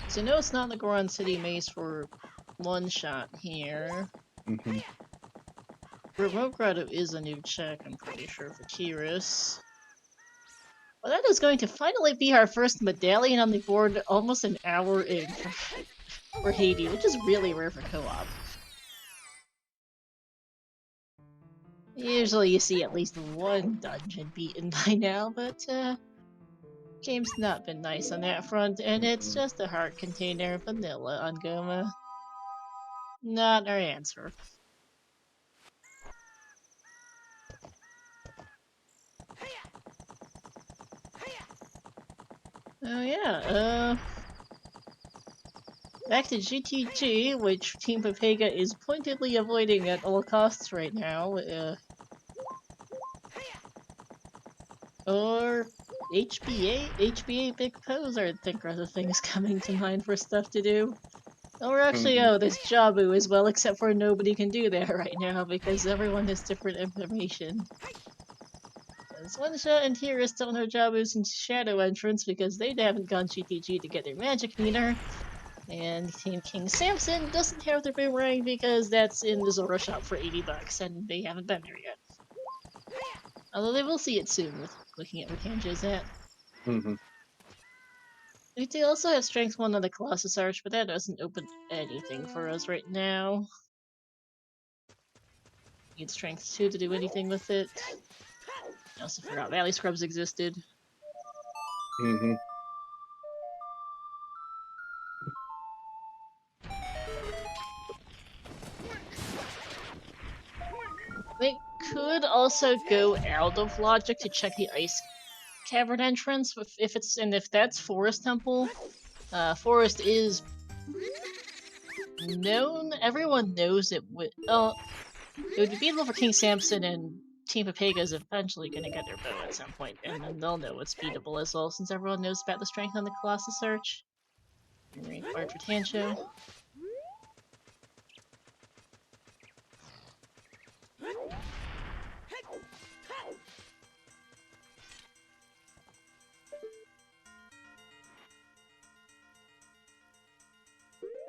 So no, it's not in the Goron City maze for one shot here. Remote Grotto is a new check, I'm pretty sure, for Tiris. Well, that is going to finally be our first medallion on the board almost an hour in for Haydey, which is really rare for co-op. Usually you see at least one dungeon beaten by now, but game's not been nice on that front, and it's just a heart container vanilla on Goma. Not our answer. Oh yeah, back to GTG, which Team P-PEGA is pointedly avoiding at all costs right now. Or HBA Big Pose, I think are the things coming to mind for stuff to do. Or actually, oh, there's Jabu as well, except for nobody can do that right now because everyone has different information. There's One Shot and Tiris still know Jabu's in Shadow Entrance because they haven't gone GTG to get their magic meter. And Team KINGsamps0n doesn't have their boomerang because that's in the Zora shop for $80 and they haven't been there yet. Although they will see it soon with looking at where Tanja's at. They also have Strength 1 on the Colossus Arch, but that doesn't open anything for us right now. Need Strength 2 to do anything with it. I also forgot Valley Scrubs existed. They could also go out of logic to check the Ice Cavern entrance if that's Forest Temple. Forest is known. Everyone knows it would. It would be beatable for KINGsamps0n, and Team P-PEGA is eventually going to get their bow at some point, and then they'll know it's beatable as well, since everyone knows about the strength on the Colossus Arch. Required for Tancho.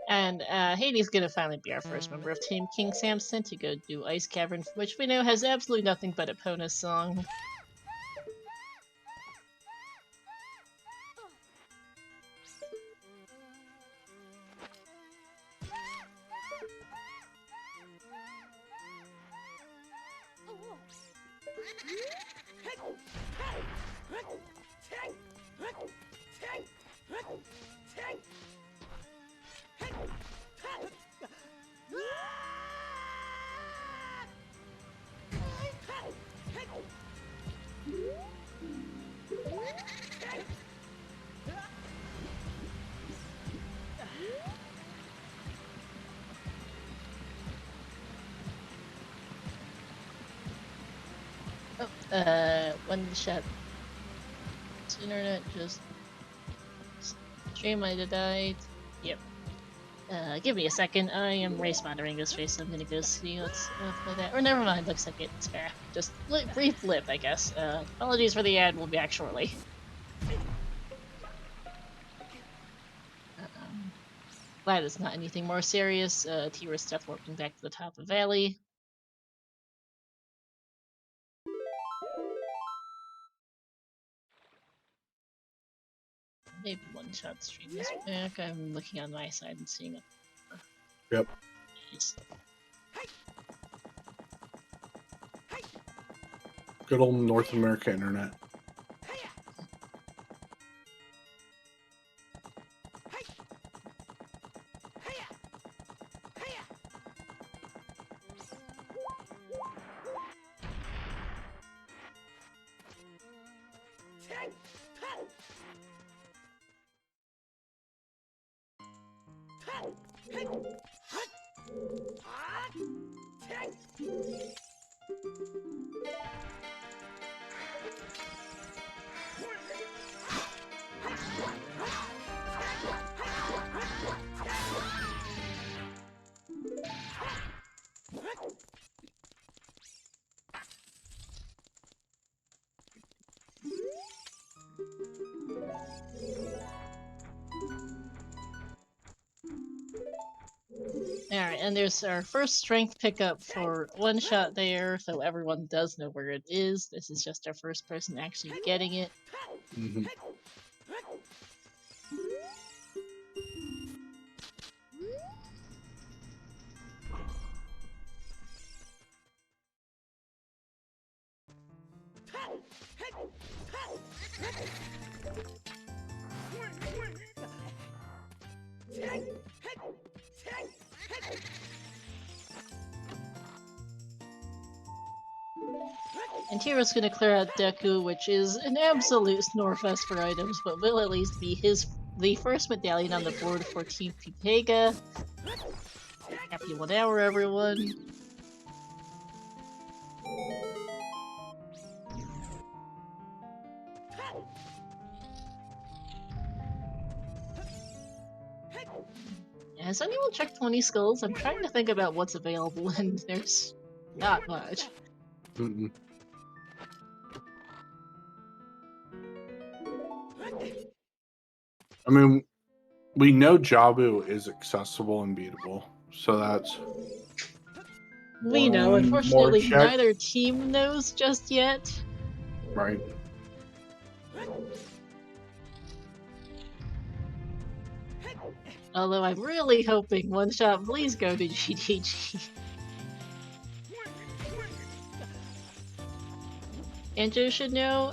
And Haydey's gonna finally be our first member of Team KINGsamps0n to go do Ice Cavern, which we know has absolutely nothing but Epona's song. One shot. Internet just stream might have died. Yep. Give me a second. I am race monitoring this race. I'm gonna go see what's up with that. Or never mind. Looks like it's back. Just brief blip, I guess. Apologies for the ad. We'll be back shortly. Glad it's not anything more serious. Tiris stuff working back to the top of Valley. Maybe One Shot stream is back. I'm looking on my side and seeing it. Yep. Nice. Good old North America internet. Alright, and there's our first strength pickup for one shot there, so everyone does know where it is. This is just our first person actually getting it. Mm-hmm. And Tira's gonna clear out Deku, which is an absolute snorefest for items, but will at least be the first medallion on the board for Team P-PEGA. Happy 1 hour, everyone. Has anyone checked 20 skulls? I'm trying to think about what's available, and there's not much. Mm-mm. I mean, we know Jabu is accessible and beatable, so that's We know, one more unfortunately, check. neither team knows just yet. Right. Although I'm really hoping one shot please go to GTG. Andrew should know.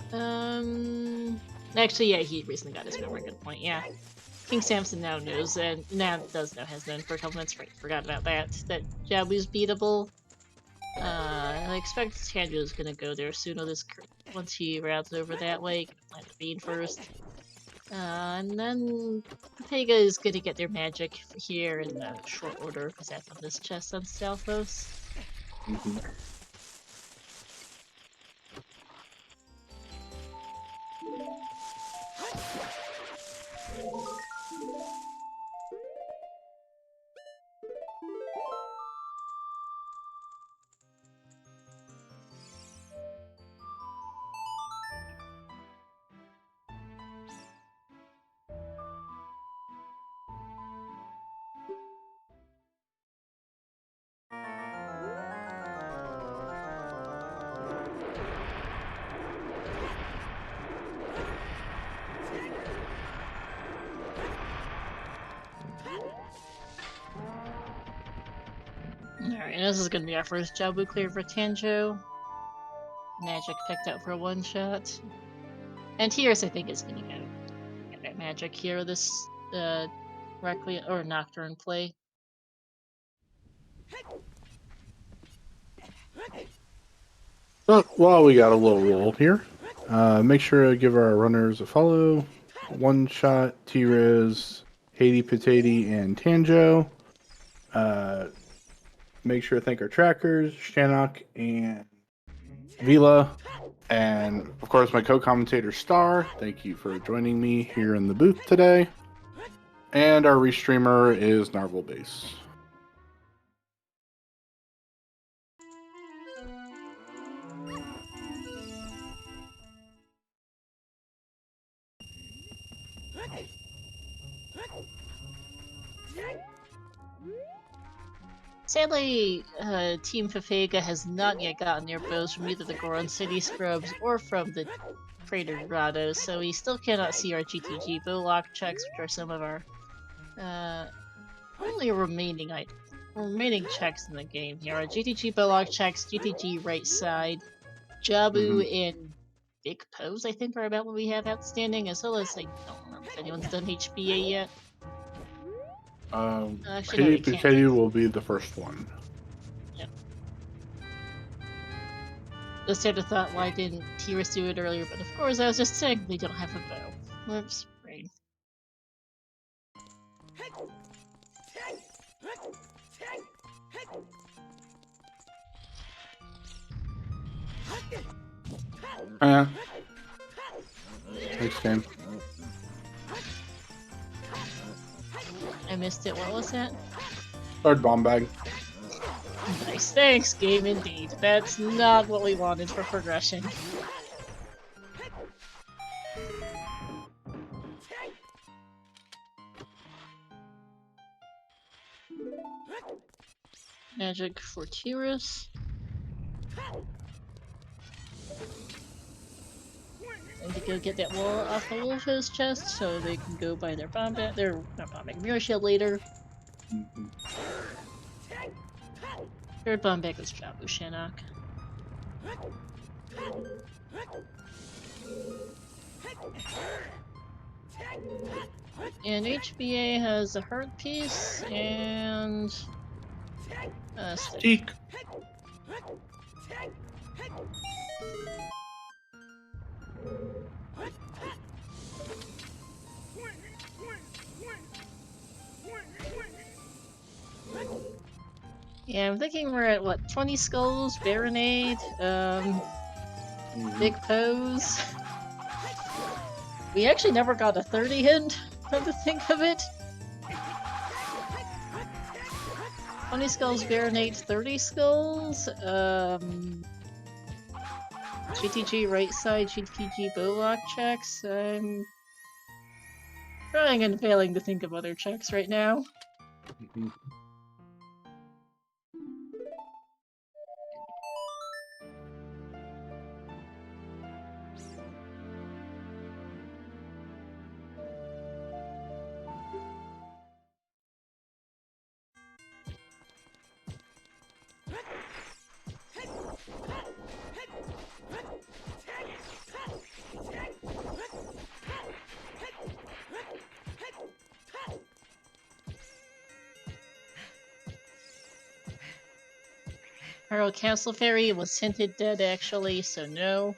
Actually, yeah, he recently got his memory. Good point. Yeah, KINGsamps0n now knows, and now does know, has known for a couple minutes. Right, forgot about that. That Jabu's beatable. I expect Tanjo's gonna go there soon. Once he routes over that way, plant the bean first. And then Pega is gonna get their magic here in short order because that's on this chest on Stalfos. Mm-hmm. Alright, and this is gonna be our first Jabu clear for Tanjo. Magic picked up for a one shot. And Tears, I think, is gonna go get that magic here, this Requiem or Nocturne play. So, while we got a little roll here, make sure to give our runners a follow. One Shot, T-Riz, HaydeyPatatey, and Tanjo. Make sure to thank our trackers, Shannock and Vila. And, of course, my co-commentator, Star. Thank you for joining me here in the booth today. And our restreamer is Narvel Base. Sadly, Team P-PEGA has not yet gotten their bows from either the Goron City Scrubs or from the Crater Grotto, so we still cannot see our GTG bow lock checks, which are some of our only remaining checks in the game here. Our GTG bow lock checks, GTG right side, Jabu and Big Pose, I think, are about what we have outstanding, as well as I don't remember if anyone's done HBA yet. Actually, no, they can't. HaydeyPatatey will be the first one. Yep. Just had a thought, why didn't Tiras do it earlier? But of course, I was just saying they don't have a bow. Whoops, brain. Next game. I missed it. What was that? Third bomb bag. Nice. Thanks, game indeed. That's not what we wanted for progression. Magic for Tyrus. And to go get that wall off the Wolf's chest so they can go buy their bomb bag, their not bomb bag, mirror shield later. Third bomb bag was Jabu Shinnok. And HBA has a heart piece and a stick. Eek. Yeah, I'm thinking we're at what, 20 skulls, Baronade, Big Pose. We actually never got a 30 hint, come to think of it. 20 skulls, Baronade, 30 skulls, GTG right side, GTG bowlock checks. I'm trying and failing to think of other checks right now. Hyrule Castle Fairy was hinted dead actually, so no.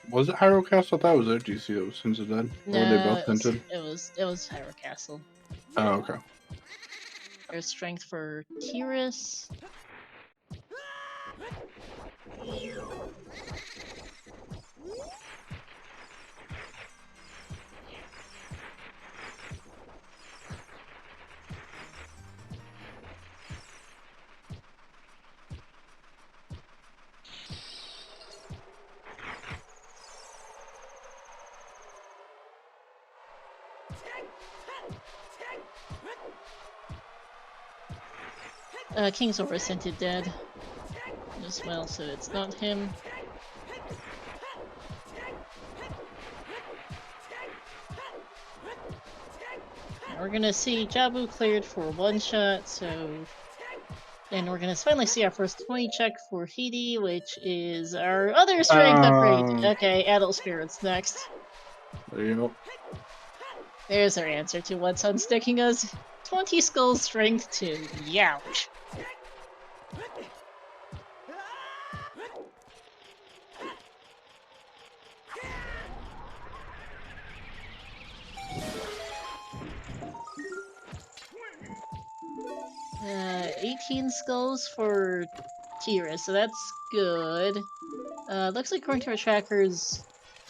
Was it Hyrule Castle? I thought it was OGC that was hinted dead. No, Or were they both hinted? it was Hyrule Castle. Oh, okay. There's strength for Tyrus. King's over hinted dead as well, so it's not him. We're gonna see Jabu cleared for one shot, so... And we're gonna finally see our first 20 check for Haydey, which is our other strength upgrade. Okay, Adult Spirit's next. There you go. There's our answer to what's unsticking us. 20 skulls strength 2. Youch. Uh, 18 skulls for Tira, so that's good. Looks like according to our trackers,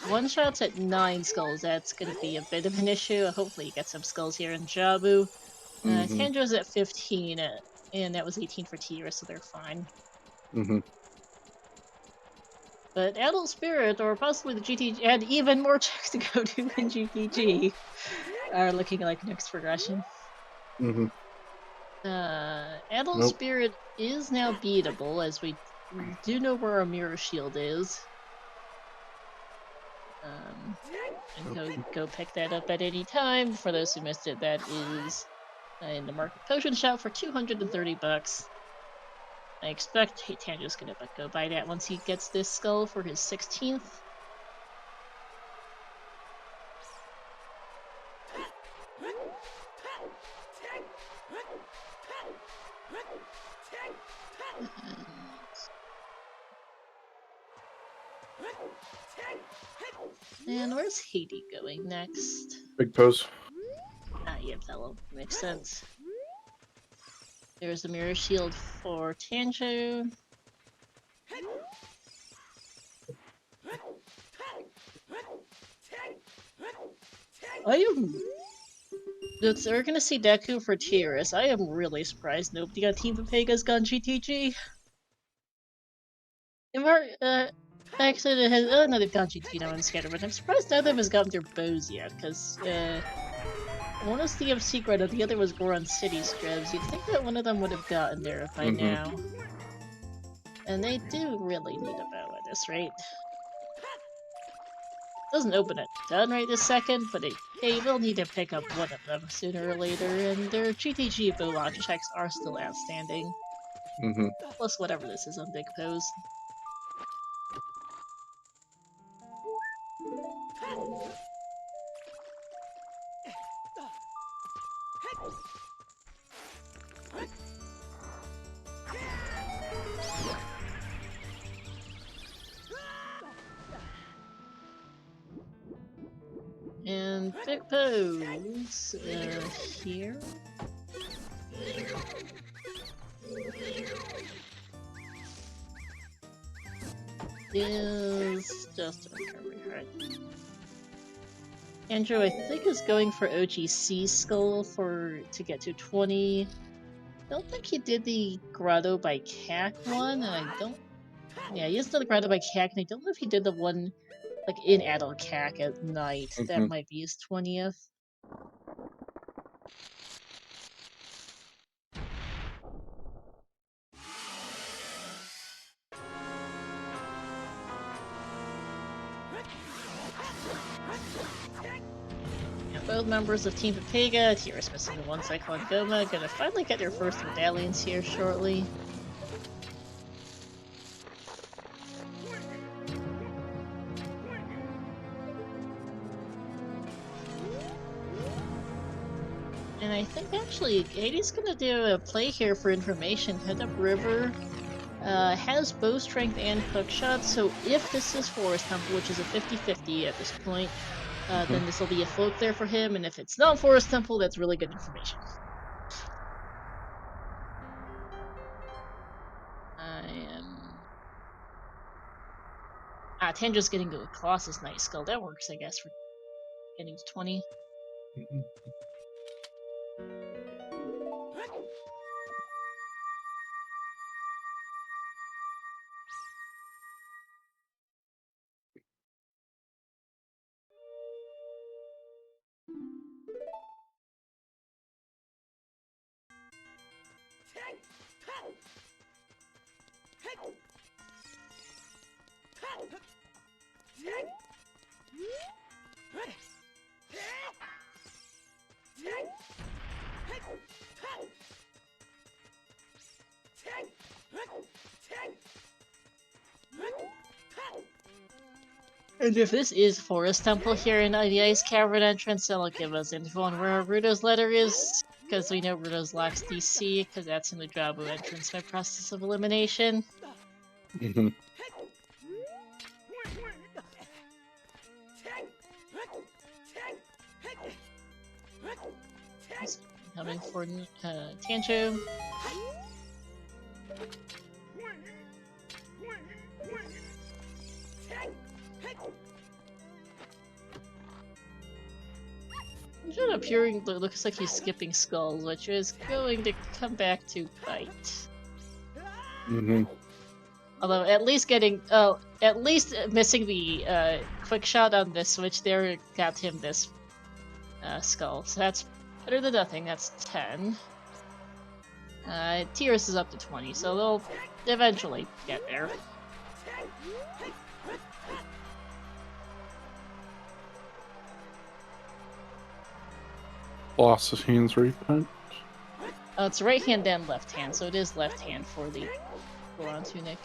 one shot's at 9 skulls. That's gonna be a bit of an issue. Hopefully you get some skulls here in Jabu. Tanjo's at 15, and that was 18 for Tira, so they're fine. But Adult Spirit, or possibly the GTG, and even more checks to go to in GTG, are looking like next progression. Adult Spirit is now beatable, as we do know where our Mirror Shield is. And go pick that up at any time. For those who missed it, that is in the Market Potion Shop for 230 bucks. I expect Tanjo's gonna go buy that once he gets this skull for his 16th. And where's Haydey going next? Big Pose. Ah, yeah, fellow. Makes sense. There's the Mirror Shield for Tanjo. I am. Looks, we're gonna see Deku for Tiras. I am really surprised nobody on Team P-PEGA's gone GTG. Actually, it has. Oh no, they've gone GTG now on Scatter, but I'm surprised none of them has gotten their bows yet, because one was the secret and the other was Goron City Scrubs. You'd think that one of them would have gotten there by now. And they do really need a bow at this rate. Doesn't open a ton right this second, but they will need to pick up one of them sooner or later, and their GTG bow launch checks are still outstanding. Plus whatever this is on Big Pose. And Big Pose here. Is just a recovery heart. Andrew, I think, is going for OGC Skull to get to 20. I don't think he did the Grotto by Cac one, and I don't. Yeah, he has done the Grotto by Cac, and I don't know if he did the one like in Adult Cac at night. That might be his 20th. Both members of Team P-PEGA, Tiras missing the one Cyclone Goma, gonna finally get their first medallions here shortly. And I think actually Haydey's gonna do a play here for information. Head up river. Has bow strength and hook shot, so if this is Forest Temple, which is a 50-50 at this point, then this will be a float there for him, and if it's not Forest Temple, that's really good information. I am... Tandra's getting to a Colossus Night Skull. That works, I guess, for getting to 20. And if this is Forest Temple here in the Ice Cavern entrance, that'll give us info on where Rudo's letter is, because we know Rudo's lacks DC, because that's in the Jabu entrance by process of elimination. Coming for Tanjo. Tanjo appearing looks like he's skipping skulls, which is going to come back to bite. Although at least missing the quick shot on this switch there got him this skull, so that's better than nothing. That's 10. Tiras is up to 20, so they'll eventually get there. Colossus hands repent. It's right hand and left hand, so it is left hand for the Goron tunic.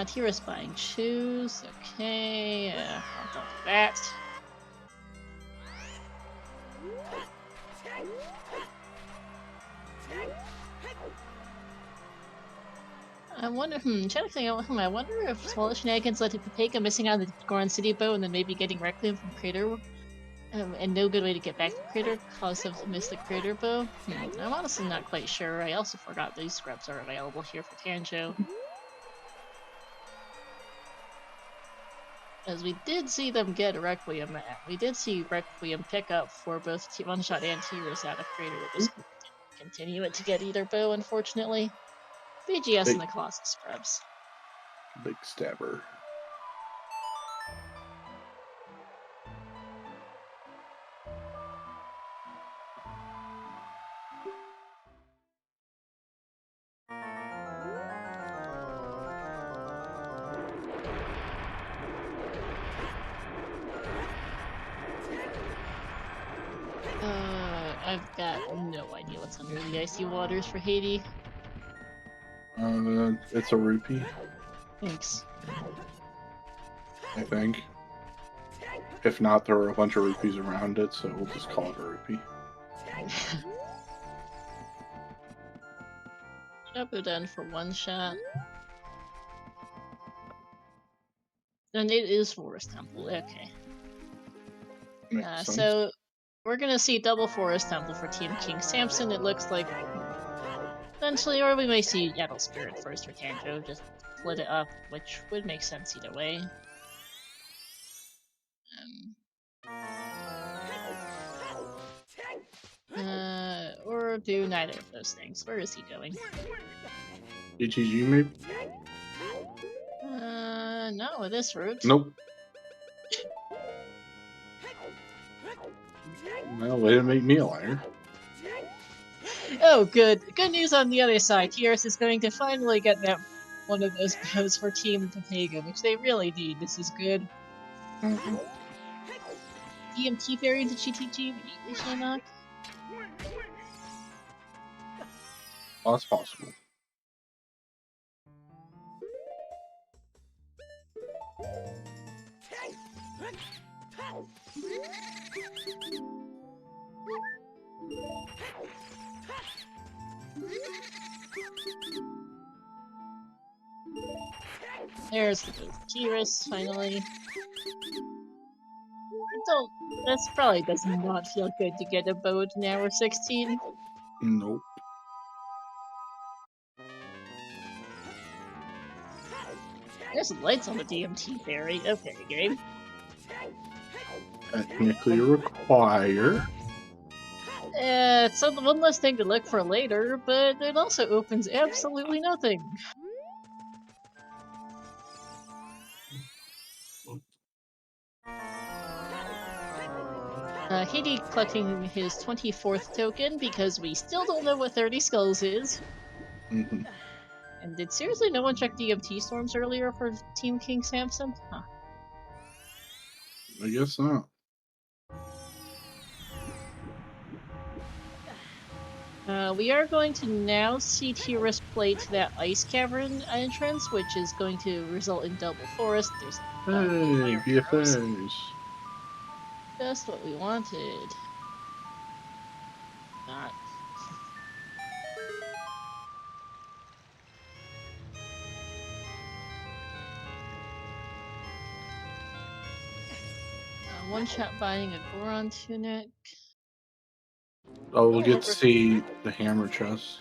Tiras buying shoes. Okay, I'll dump that. I wonder, I wonder if small shenanigans led to P-PEGA missing out on the Goron City bow and then maybe getting Requiem from Crater, and no good way to get back to Crater because of missed the Crater bow. I'm honestly not quite sure. I also forgot these scrubs are available here for Tanjo. As we did see them get Requiem, we did see Requiem pick up for both One-Shot and T-Rus out of Crater. It just didn't continue it to get either bow, unfortunately. BGS and the Colossus Scrubs. Big stabber. I've got no idea what's under the icy waters for Haydey. It's a rupee. Thanks. I think. If not, there are a bunch of rupees around it, so we'll just call it a rupee. Shabudan for one shot. And it is Forest Temple, okay. So we're gonna see double Forest Temple for Team KINGsamps0n, it looks like. Eventually, or we may see Adult Spirit first for Tanjo, just split it up, which would make sense either way. Or do neither of those things. Where is he going? HGG maybe? Not with this route. Nope. Well, way to make me a liar. Oh, good. Good news on the other side. T-Rus is going to finally get that one of those bows for Team P-PEGA, which they really need. This is good. DMT variant to GTG, we shall not. Well, that's possible. There's the bow for T-Rus, finally. This probably does not feel good to get a bow at an hour 16. Nope. There's some lights on the DMT fairy. Okay, game. Technically require. It's one less thing to look for later, but it also opens absolutely nothing. Haydey collecting his 24th token because we still don't know what 30 Skulls is. Mm-hmm. And did seriously no one check DMT storms earlier for Team KINGsamps0n? Huh. I guess not. We are going to now see T-Rus play to that ice cavern entrance, which is going to result in double forest. There's Hey, BFAs. Just what we wanted. Not. One shot buying a Goron tunic. Oh, we'll get to see the hammer chest.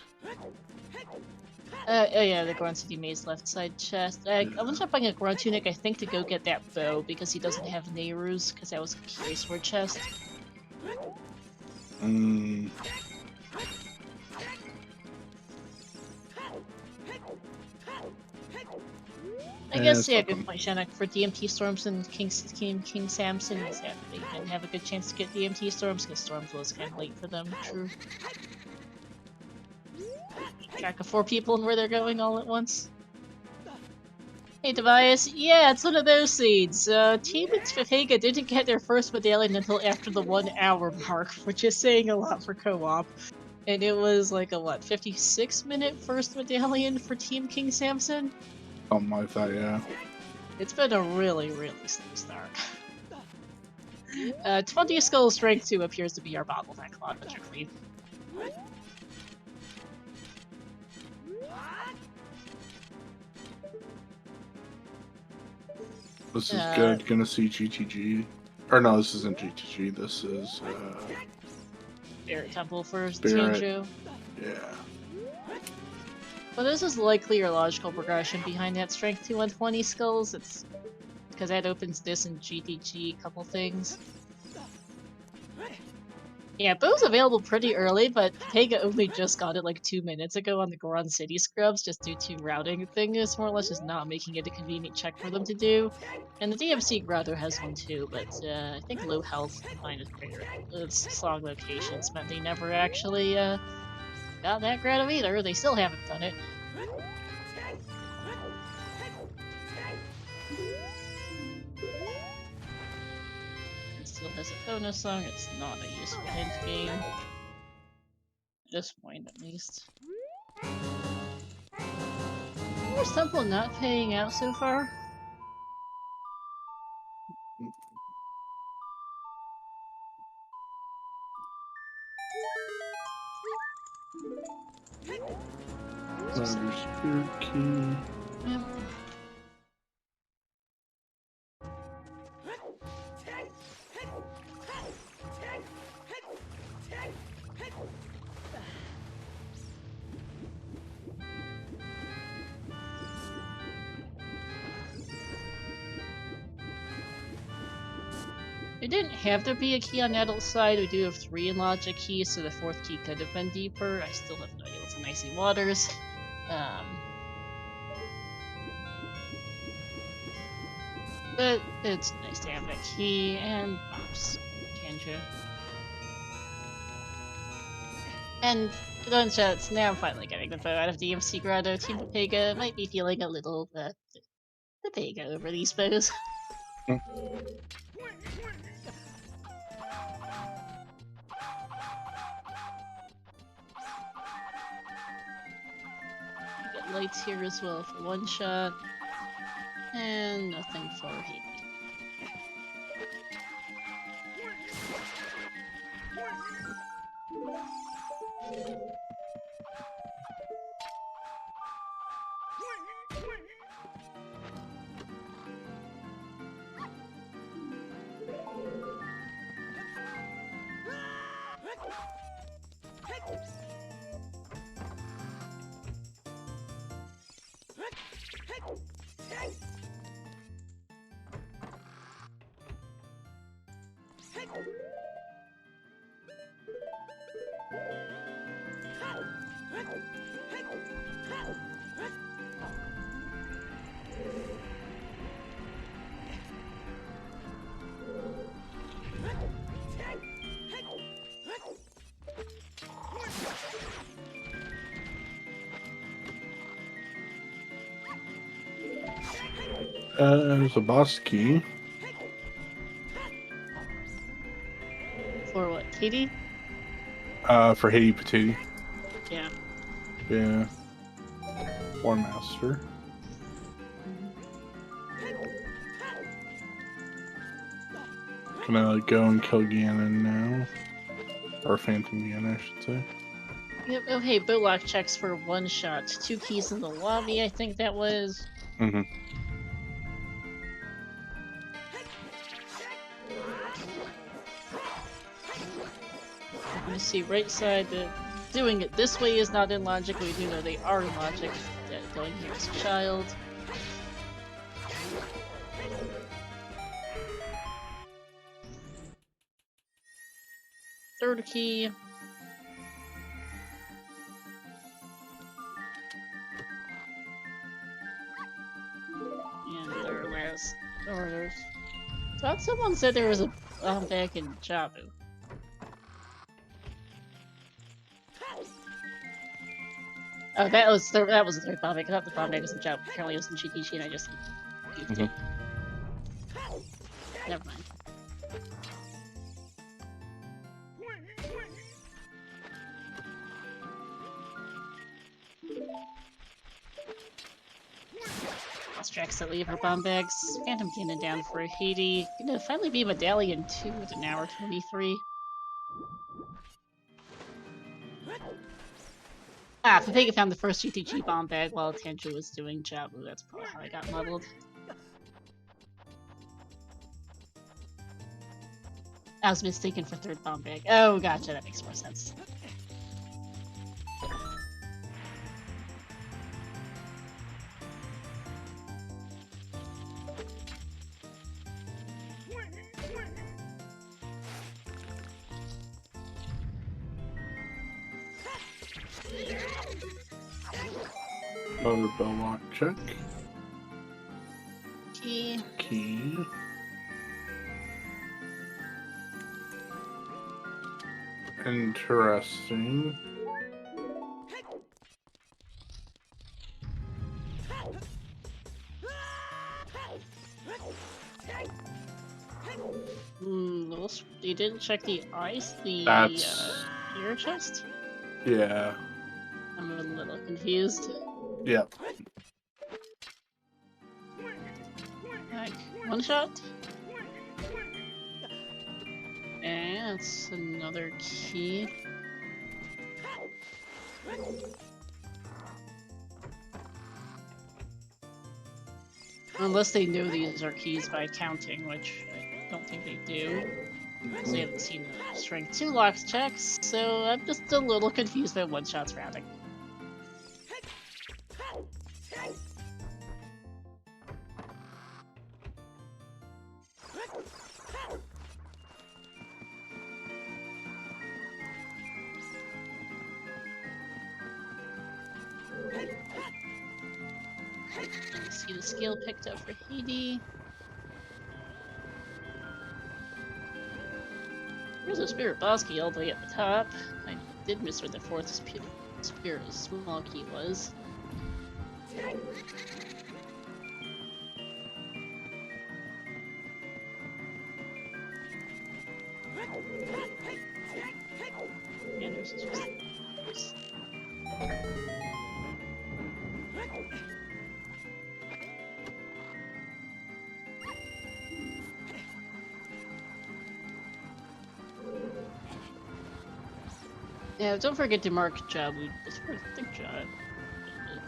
Oh yeah, the Goron City Maze left side chest. One shot buying a Goron tunic, I think, to go get that bow because he doesn't have Nehru's, because that was a Kiri sword chest. I guess, yeah, good point, Shannock. For DMT Storms and KINGsamps0n, is that they didn't have a good chance to get DMT Storms, because Storms was kind of late for them. True. Track of 4 people and where they're going all at once. Hey Tobias, yeah, it's one of those seeds. Team P-PEGA didn't get their first medallion until after the 1 hour mark, which is saying a lot for co-op. And it was like a, what, 56-minute first medallion for Team KINGsamps0n? Something like that, yeah. It's been a really, really slow start. 20 Skull Strength 2 appears to be our bottleneck, logically. This is good. Gonna see GTG. Or no, this isn't GTG. This is Spirit Temple for Spirit. Tanjo. Yeah. Well, this is likely your logical progression behind that Strength 2 on 20 skulls. It's because that opens this and GTG couple things. Yeah, Bow's available pretty early, but P-PEGA only just got it like 2 minutes ago on the Goron City Scrubs just due to routing thing is more or less just not making it a convenient check for them to do. And the DMC Grotto has one too, but I think low health combined with greater slog locations meant they never actually got that Grotto either. They still haven't done it. It still has a bonus song, it's not a useful hint game. At this point, at least. Where's Temple not paying out so far? Spirit key. Yep. We didn't have there be a key on the adult side. We do have 3 in logic keys, so the 4th key could have been deeper. I still have no idea what's in Icy Waters. But it's nice to have that key, and oops, Tanja. And gunshots, now I'm finally getting the bow out of DMC Grotto. Team P-PEGA might be feeling a little the P-PEGA over these bows. Get lights here as well for one shot. And nothing for Haydey. There's a boss key. For what, Haydey? For HaydeyPatatey. Yeah. Yeah. War Master. Can I go and kill Ganon now? Or Phantom Ganon, I should say. Yep. Oh, hey, Bowlock checks for one shot. 2 keys in the lobby, I think that was. Mm-hmm. You see, right side, doing it this way is not in logic, but we do know they are in logic. Going here as a child. Third key. And their last orders. Thought someone said there was a back in Jabu. Oh, that was the third bombing. I thought the bombing was in Jabu. Apparently it was in GTG and I just goofed it. Never mind. Tracks that leave her bomb bags. Phantom Cannon down for Haydey. Gonna finally be Medallion 2 at an hour 23. Ah, P-PEGA found the first GTG bomb bag while Tanja was doing Jabu. That's probably how I got muddled. I was mistaken for third bomb bag. Oh, gotcha. That makes more sense. Color bell lock check. Key. Key. Interesting. You didn't check the ice, That's ear chest? yeah. I'm a little confused. Yep. Like, one shot? And that's another key. Unless they know these are keys by counting, which I don't think they do. Because they haven't seen the strength 2 locks checks, so I'm just a little confused by one shots routing. See the skill picked up for Haydey. There's a Spirit Boss key all the way at the top. I did miss where the 4th Spirit small key was. Yeah, there's just... Yeah, don't forget to mark Jabu before the job.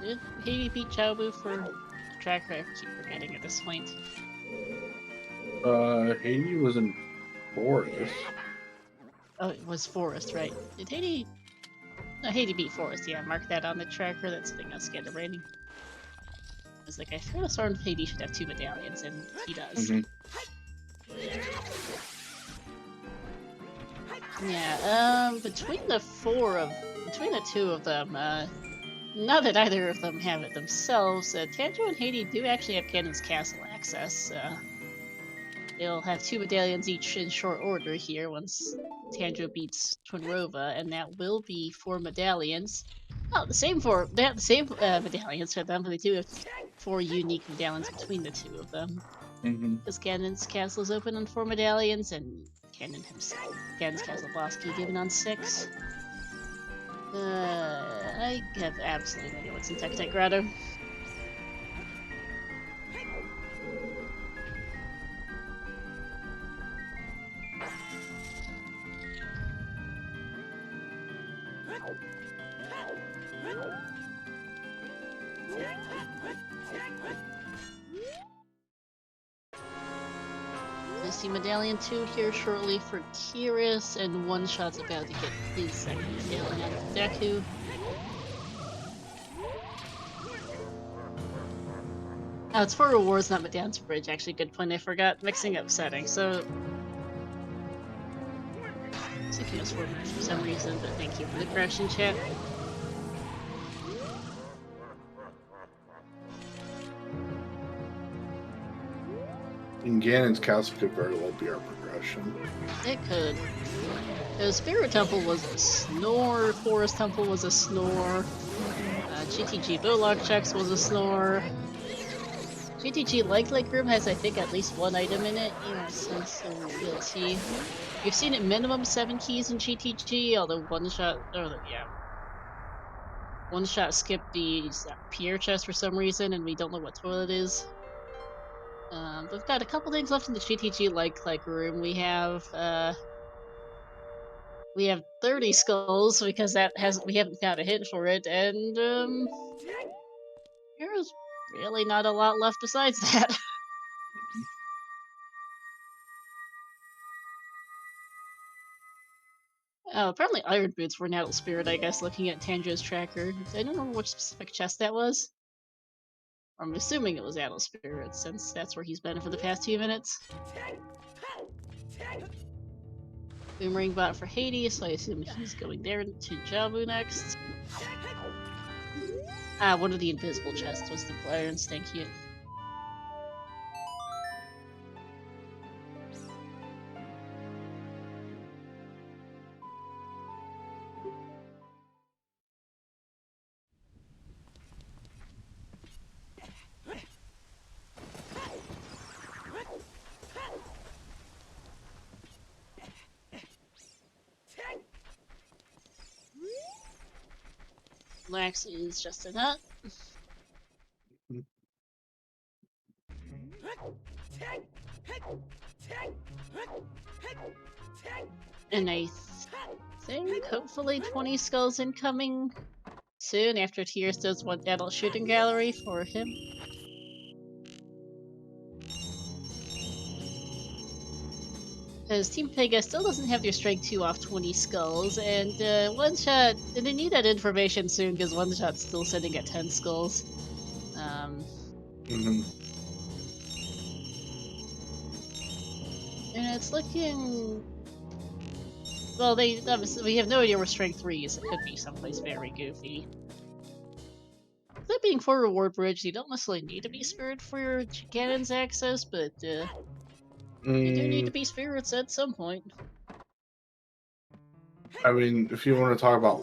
Did Haydey beat Jabu for the tracker? I keep forgetting at this point. Haydey was in Forest. Oh, it was Forest, right? Did Haydey... No, Haydey beat Forest, yeah, mark that on the tracker, that's something else get a rating. I was like, I could have sworn Haydey should have 2 medallions, and he does. Yeah, between the 2 of them, not that either of them have it themselves, Tanjiro and Haydey do actually have Ganon's Castle access. They'll have 2 medallions each in short order here once Tanjiro beats Twinrova, and that will be 4 medallions. Oh, they have the same medallions for them, but they do have 4 unique medallions between the 2 of them. Because Ganon's Castle is open on 4 medallions, and Ganon's Castle boss key given on 6. I have absolutely no idea what's in Tectite Grotto. I see Medallion 2 here shortly for Kiris, and One Shot's about to get his second medallion out of Deku. Oh, it's for rewards, not Medallion's Bridge. Actually, good point. I forgot mixing up settings. So, I was thinking it was for some reason, but thank you for the correction, chat. And Ganon's Castle could very well be our progression. It could. The Spirit Temple was a snore, Forest Temple was a snore, GTG Bullock checks was a snore. GTG Like Room has, I think, at least 1 item in it. Yeah, so we'll see. We've seen at minimum 7 keys in GTG, although One Shot skipped the Pierre chest for some reason, and we don't know what toilet is. We've got a couple things left in the GTG Like Room. We have 30 skulls because we haven't found a hint for it, and there's really not a lot left besides that. Oh, apparently Iron Boots were Natal Spirit, I guess, looking at Tanjiro's tracker. I don't remember which specific chest that was. I'm assuming it was Natal Spirit, since that's where he's been for the past 2 minutes. Boomerang bot for Haydey, so I assume he's going there to Jabu next. Ah, one of the invisible chests was the Iron's, thank you. Lax is just a nut. And I think hopefully 20 skulls incoming soon after Tears does one adult shooting gallery for him. Because Team Pega still doesn't have their strength 2 off 20 skulls, and One Shot, and they need that information soon because One Shot's still sitting at 10 skulls. And it's looking. Well, they obviously we have no idea where strength 3 is. It could be someplace very goofy. That being for Reward Bridge, you don't necessarily need to be Spirit for your Cannon's access, but you do need to be Spirits at some point. I mean, if you want to talk about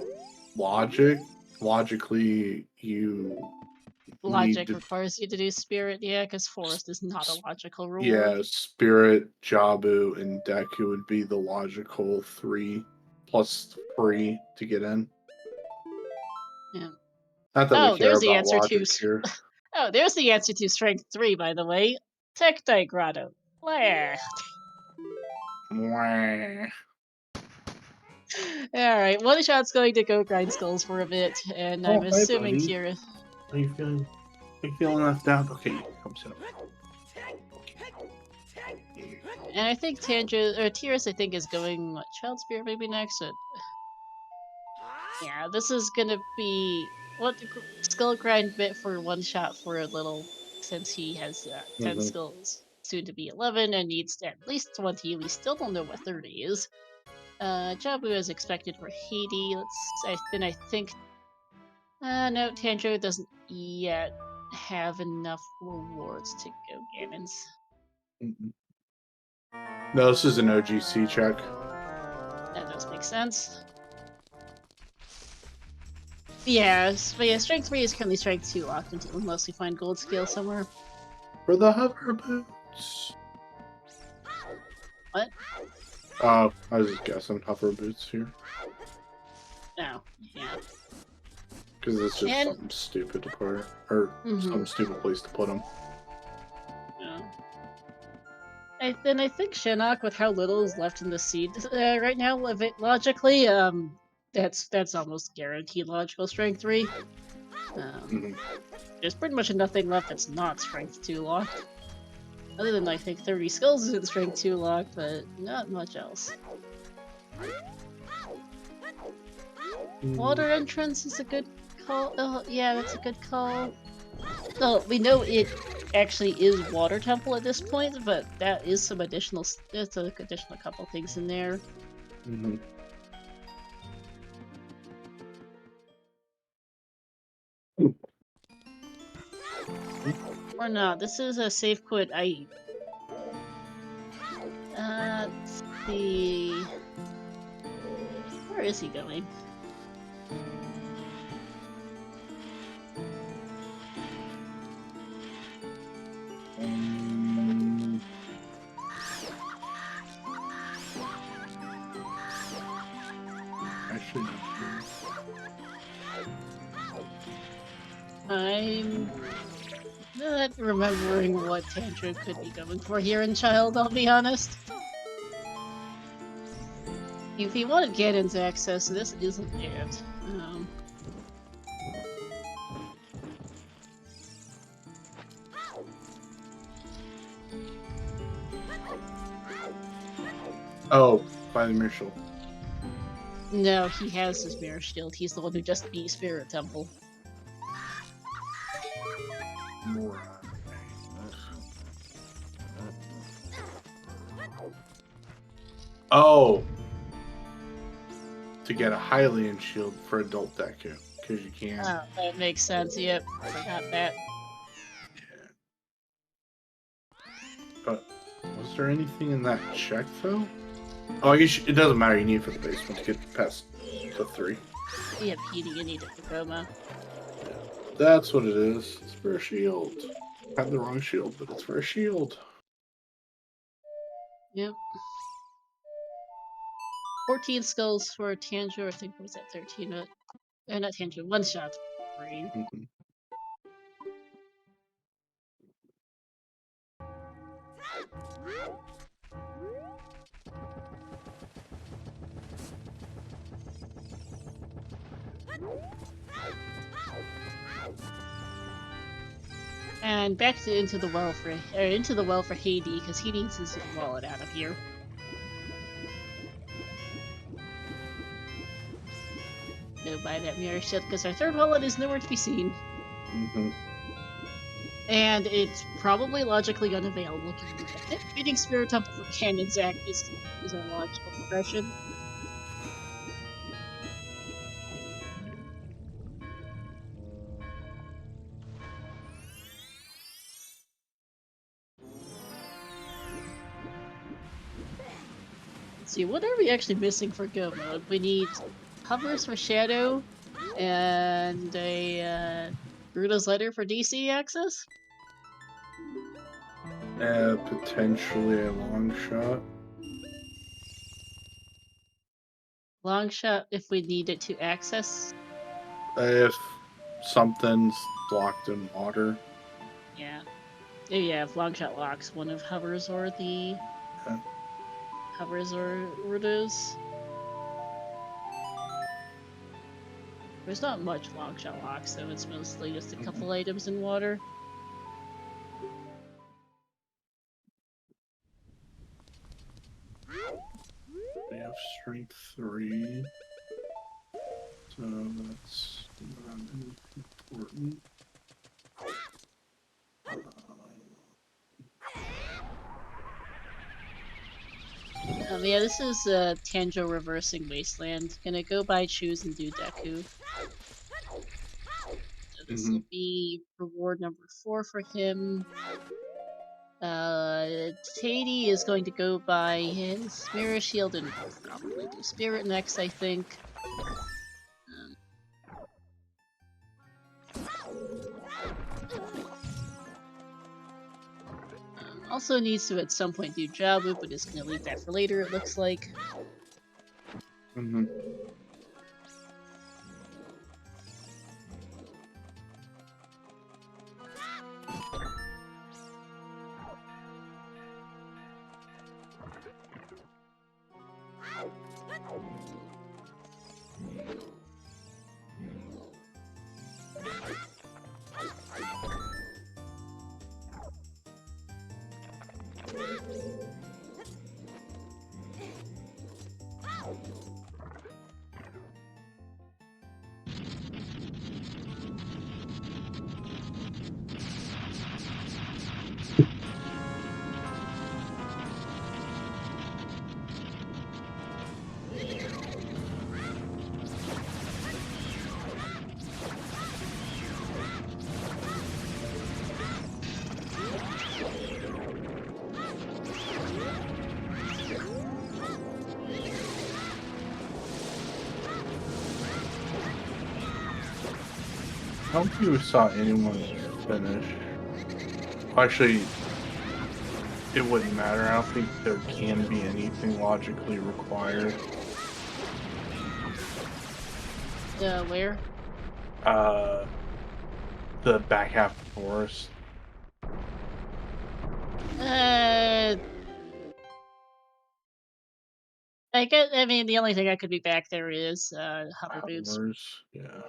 logically, you Logic to, requires you to do Spirit, yeah, because Forest is not a logical reward. Yeah, Spirit, Jabu, and Deku would be the logical 3 plus 3 to get in. Yeah. Not that we care there's the about answer logic to. here. Oh, there's the answer to Strength 3, by the way. Tectite Grotto. Where? Alright, One Shot's going to go grind skulls for a bit, and I'm assuming buddy. Kira. Are you feeling left out? Okay, come sit up. And I think Tears, I think, is going Child Spirit maybe next. Yeah, this is gonna be what skull grind bit for One Shot for a little, since he has 10 skulls, soon to be 11, and needs at least 20. We still don't know what 30 is. Jabu is expected for Haydey. I think. No, Tanjo doesn't yet have enough rewards to go Ganon's. No, this is an OGC check. That does make sense. Yeah, but yeah, Strength 3 is currently Strength 2 locked unless we find Gold Scale somewhere. For the hover boots. What? I was just guessing hover boots here. Oh, yeah. Because it's just something stupid to put, or some stupid place to put them. Yeah. Then I think Shinnok, with how little is left in the seed right now, logically, that's almost guaranteed logical Strength 3. There's pretty much nothing left that's not Strength 2 locked. Other than, I think, 30 skulls is in Strength 2 locked, but not much else. Water entrance is a good call. Oh, yeah, that's a good call. Well, we know it actually is Water Temple at this point, but that is some additional. There's an additional couple things in there. Or not. This is a safe quit. Let's see. Where is he going? Actually, I'm not remembering what Tantra could be going for here in Child, I'll be honest. If he wanted Ganon's access, this isn't it. Oh, by the mirror shield. No, he has his mirror shield. He's the one who just beat Spirit Temple. Oh! To get a Hylian shield for adult Deku. because you can. Oh, that makes sense. Yep, forgot that. But was there anything in that check though? Oh, it doesn't matter. You need it for the basement to get past the 3. Yep, you need it for Goma. That's what it is. It's for a shield. I have the wrong shield, but it's for a shield. Yep. 14 skulls for Tanjiro. I think what was that 13? Not Tanjiro. One shot. Brain. Mm-hmm. And back to into the well for Haydey because he needs his wallet out of here. Go buy that mirror shield because our third wallet is nowhere to be seen. Mm-hmm. And it's probably logically unavailable. Beating Spirit Temple for Canon Zack is a logical progression. Let's see, what are we actually missing for Go mode? We need hovers for Shadow and a Bruto's Letter for DC access? Potentially a long shot. Long shot if we need it to access. If something's blocked in water. Yeah. Yeah, if long shot locks one of hovers or the hovers or Bruto's. There's not much long shot locks, so it's mostly just a couple items in water. We have strength 3. So that's not important. Yeah, this is Tanjo reversing Wasteland. Gonna go buy shoes and do Deku. So this will be reward number 4 for him. Haydey is going to go buy his Mirror Shield and probably do Spirit next, I think. Also needs to at some point do Jabu, but is going to leave that for later, it looks like. Mm-hmm. I don't think we saw anyone finish. Actually, it wouldn't matter. I don't think there can be anything logically required. Where? The back half of the forest. I mean, the only thing I could be back there is hover boots. Yeah.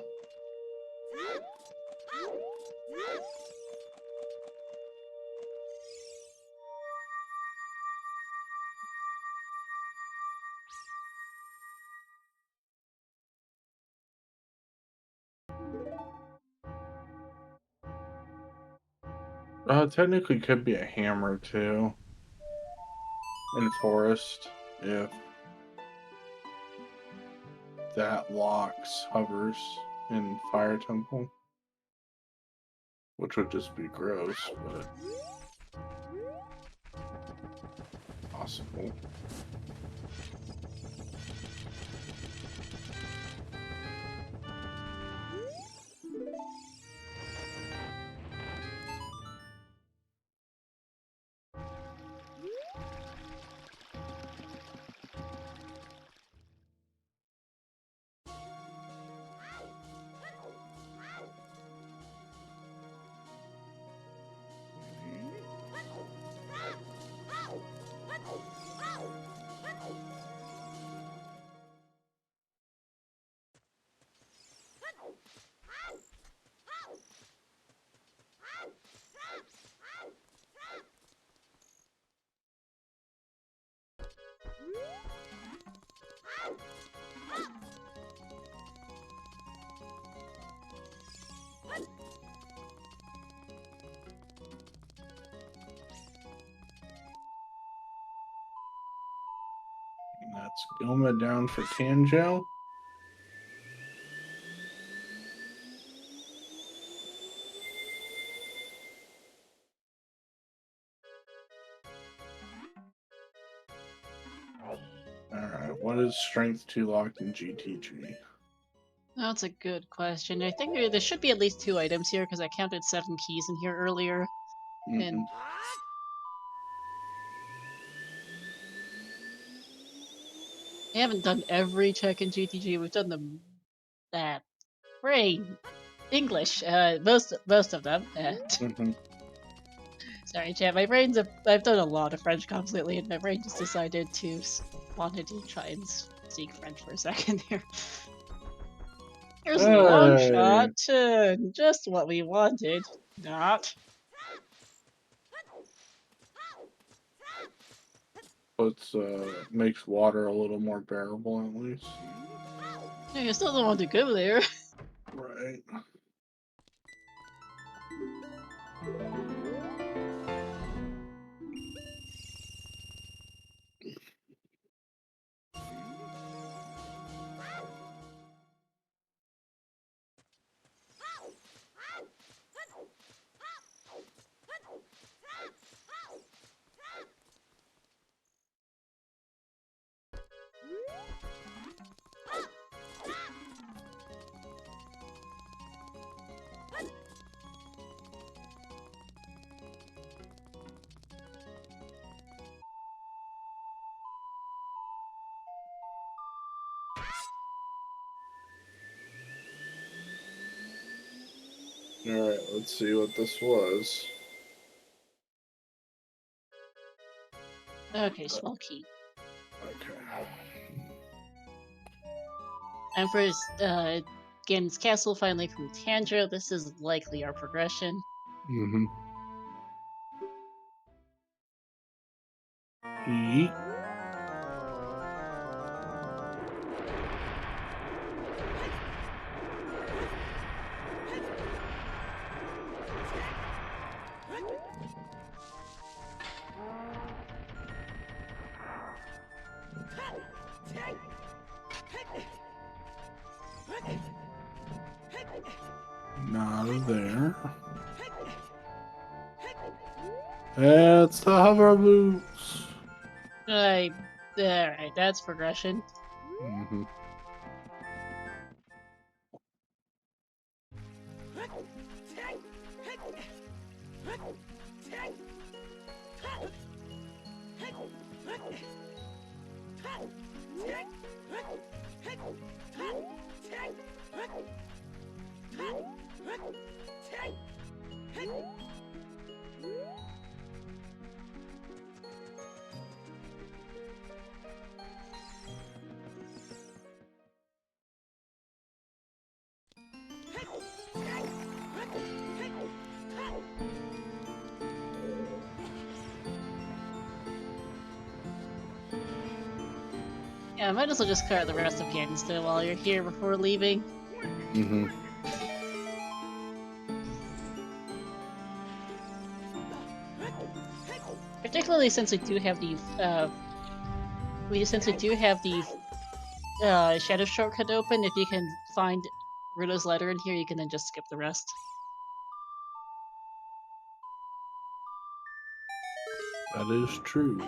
Technically could be a hammer too. In forest, if that locks hovers in Fire Temple, which would just be gross, but possible. That's Goma down for Tanjo. Alright, what is strength 2 locked in GTG? That's a good question. I think there should be at least 2 items here because I counted 7 keys in here earlier. And I haven't done every check in GTG. We've done them brain English. Most of them. Sorry, chat. My brain's I've done a lot of French comps lately, and my brain just decided to wanted to try and speak French for a second here. Here's a long shot, just what we wanted. Not. Puts makes water a little more bearable at least. Yeah, you still don't want to go there. Right. Alright, let's see what this was. Okay, small key. Okay. Emperor's Ganon's Castle finally from Tanjiro. This is likely our progression. Mm-hmm. Yeet. Not there. It's the hover boots. Alright, that's progression. Mm-hmm. Yeah, I might as well just clear out the rest of Ganon still while you're here before leaving. Mm-hmm. Particularly since we do have the Shadow shortcut open. If you can find Rudo's letter in here, you can then just skip the rest. That is true.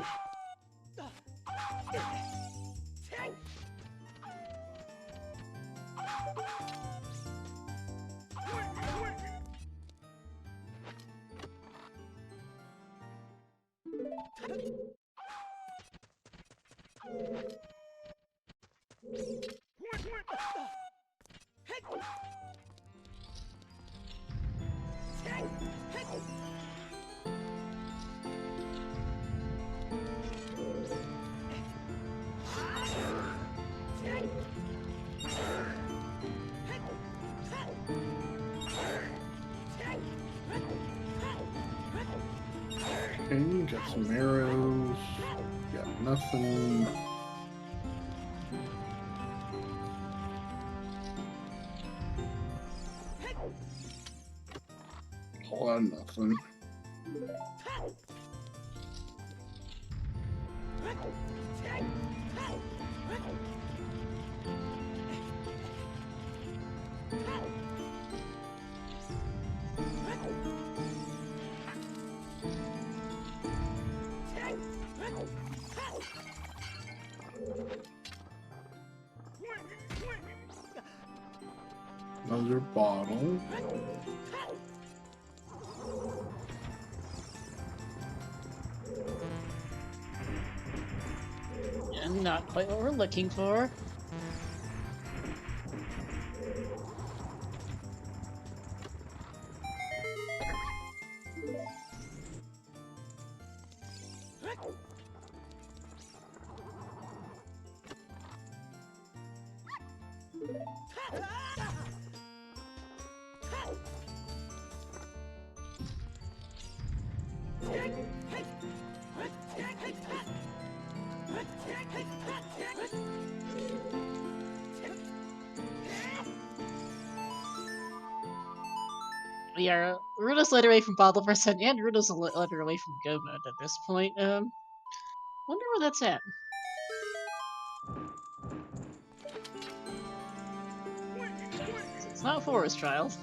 Okay, got some arrows. Got nothing. All out of nothing. Another bottle. And not quite what we're looking for. We are Rudo's letter away from bottle percent and Rudo's letter away from go mode at this point. Wonder where that's at. It's not Forest Trials.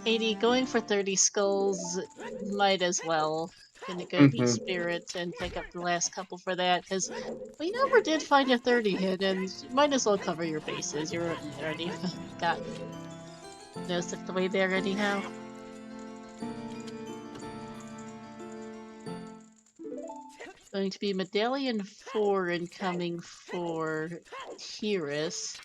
Haydey, going for 30 skulls, might as well. Gonna go beat Spirit and pick up the last couple for that, because we never did find a 30 hit, and might as well cover your bases. You already got most of the way there anyhow. Going to be Medallion 4 incoming for Tiris.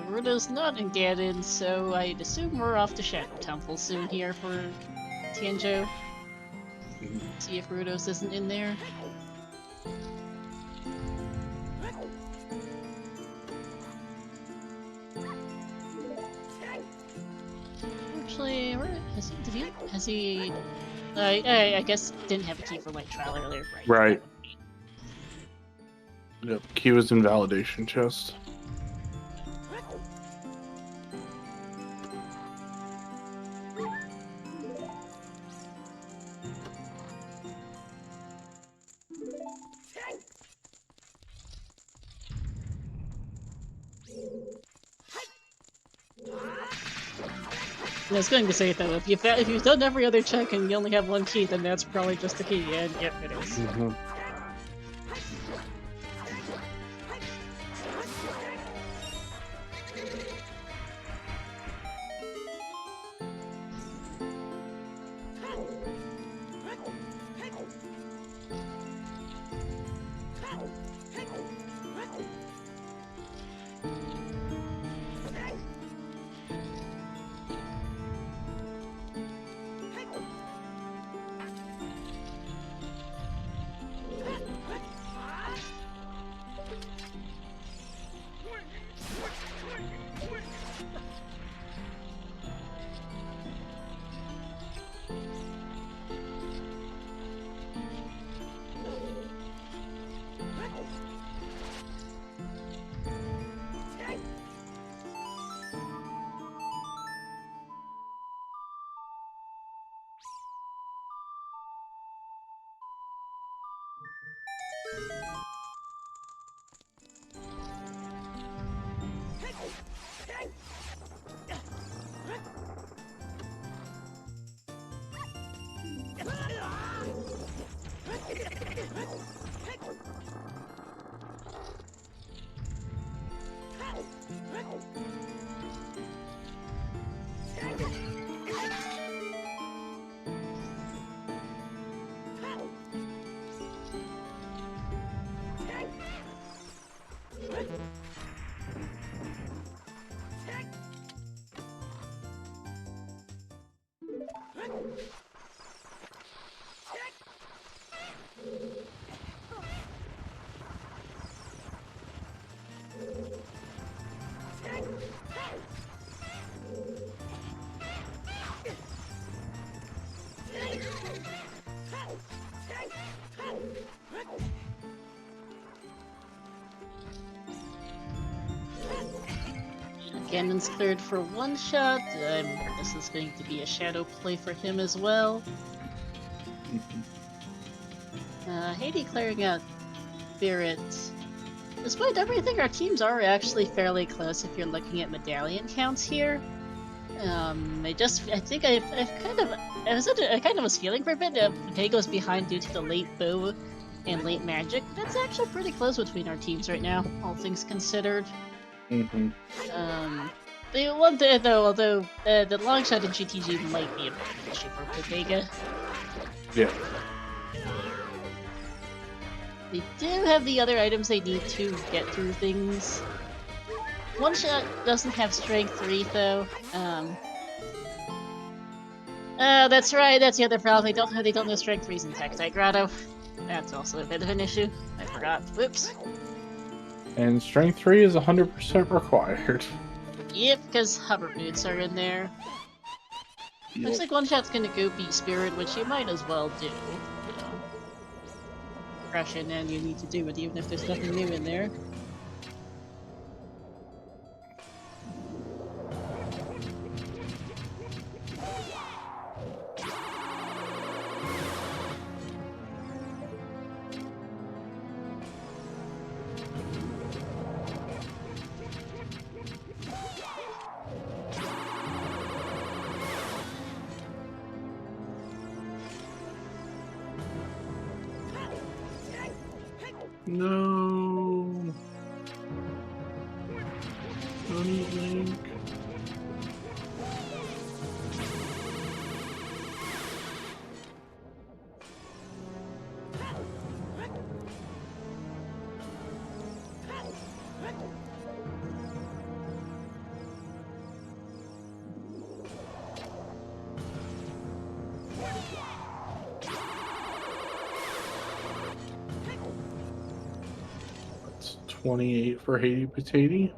Rudo's not in Ganon, so I'd assume we're off to Shadow Temple soon here for Tianzhou. See if Rudo's isn't in there. Actually, where has he? I guess didn't have a key for Light Trial earlier, right? Right. Yep, key was in validation chest. I was going to say though, if you've done every other check and you only have one key, then that's probably just the key. And yep, it is. Mm-hmm. Ganon's cleared for one shot. This is going to be a shadow play for him as well. Haydey clearing out Spirit. Despite everything, our teams are actually fairly close if you're looking at medallion counts here. I kind of was feeling for a bit. P-PEGA was behind due to the late bow and late magic. That's actually pretty close between our teams right now, all things considered. Mm-hmm. The one thing though, although the long shot in GTG might be a bit of an issue for P-PEGA. Yeah. They do have the other items they need to get through things. One shot doesn't have strength 3 though. That's right. That's the other problem. They don't have strength 3s in Tektite Grotto. That's also a bit of an issue. I forgot. Whoops. And strength 3 is 100% required. Yep, because hover boots are in there. Yep. Looks like one shot's gonna go beat Spirit, which you might as well do. You know, rush in and you need to do it, even if there's nothing new in there. No. Don't eat Link. That's 28 for HaydeyPatatey.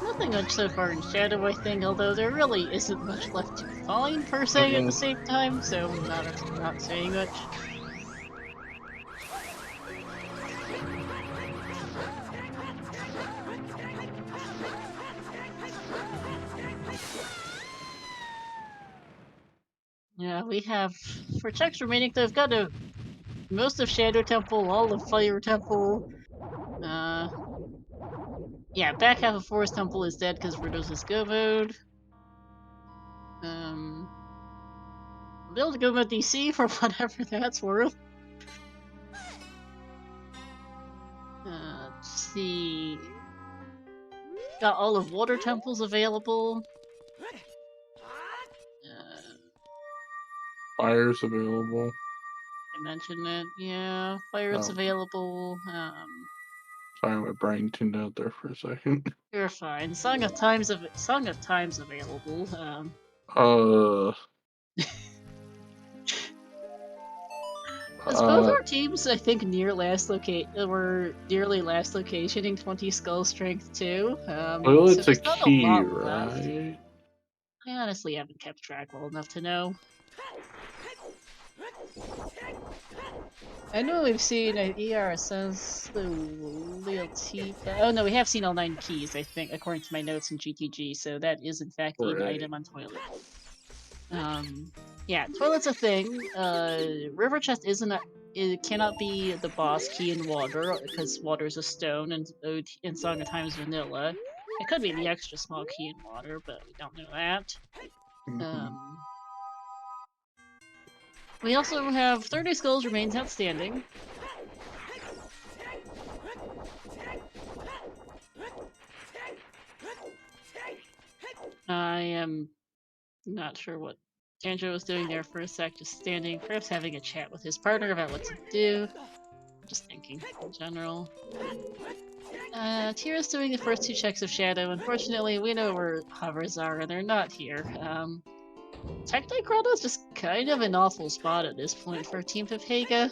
Nothing much so far in Shadow, I think, although there really isn't much left to find per se at the same time, so I'm not saying much. Yeah, we have for checks remaining. They've got most of Shadow Temple, all of Fire Temple. Yeah, back half of Forest Temple is dead because Riddles is go mode. I'll be able to go mode DC for whatever that's worth. Let's see. Got all of Water Temples available. Fire's available. I mentioned it. Yeah, Fire's available. Sorry, my brain tuned out there for a second. You're fine. Song of Time's available. As both our teams, I think, were nearly last locationing 20 skull strength too. Well, So it's a there's not a key, lot left. right? I honestly haven't kept track well enough to know. I know we've seen an ER says the loyalty. Oh no, we have seen all 9 keys, I think, according to my notes in GTG. So that is in fact an item on toilet. Yeah, toilet's a thing. River chest it cannot be the boss key in water because water is a stone, and in Song of Time is vanilla. It could be the extra small key in water, but we don't know that. We also have 30 skulls remains outstanding. I am not sure what Tanjo was doing there for a sec, just standing, perhaps having a chat with his partner about what to do. Just thinking in general. Tira's doing the first 2 checks of Shadow. Unfortunately, we know where hovers are, and they're not here. Technically, Grotto's just kind of an awful spot at this point for Team P-PEGA.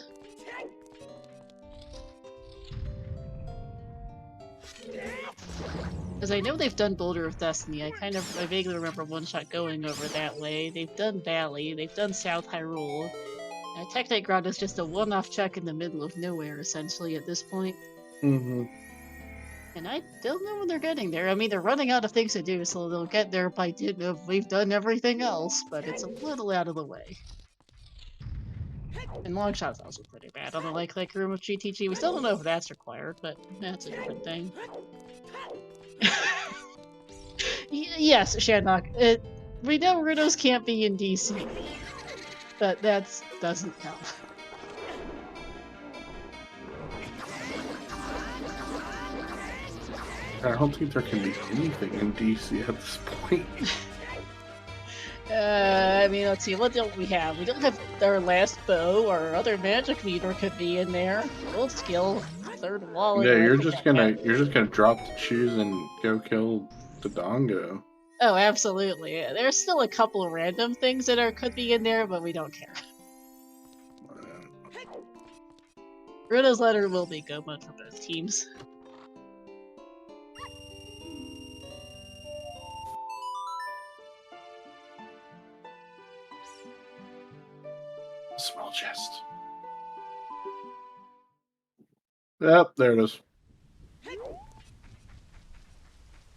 Because I know they've done Boulder of Destiny. I vaguely remember One Shot going over that way. They've done Valley, they've done South Hyrule. Tectite Ground is just a one-off check in the middle of nowhere, essentially, at this point. And I don't know when they're getting there. I mean, they're running out of things to do, so they'll get there by dint of we've done everything else, but it's a little out of the way. And long shot's also pretty bad on the like room of GTG. We still don't know if that's required, but that's a different thing. Yes, Shadnock. We know Riddles can't be in DC, but that doesn't help. I don't think there can be anything in DC at this point. I mean, let's see, what don't we have? We don't have our last bow, our other magic meter could be in there. Gold skill, third wall. Yeah, you're just gonna drop the shoes and go kill the Dongo. Oh, absolutely. There's still a couple of random things that could be in there, but we don't care. Runa's letter will be go mode for both teams. Small chest. Yep, there it is.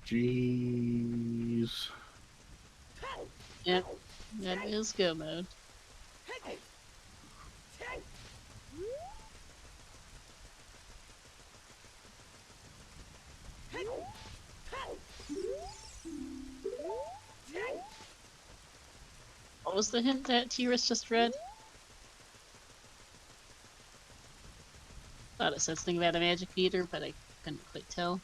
Jeez. Yep, that is go mode. What was the hint that Tiras just read? Thought it said something about a magic meter, but I couldn't quite tell.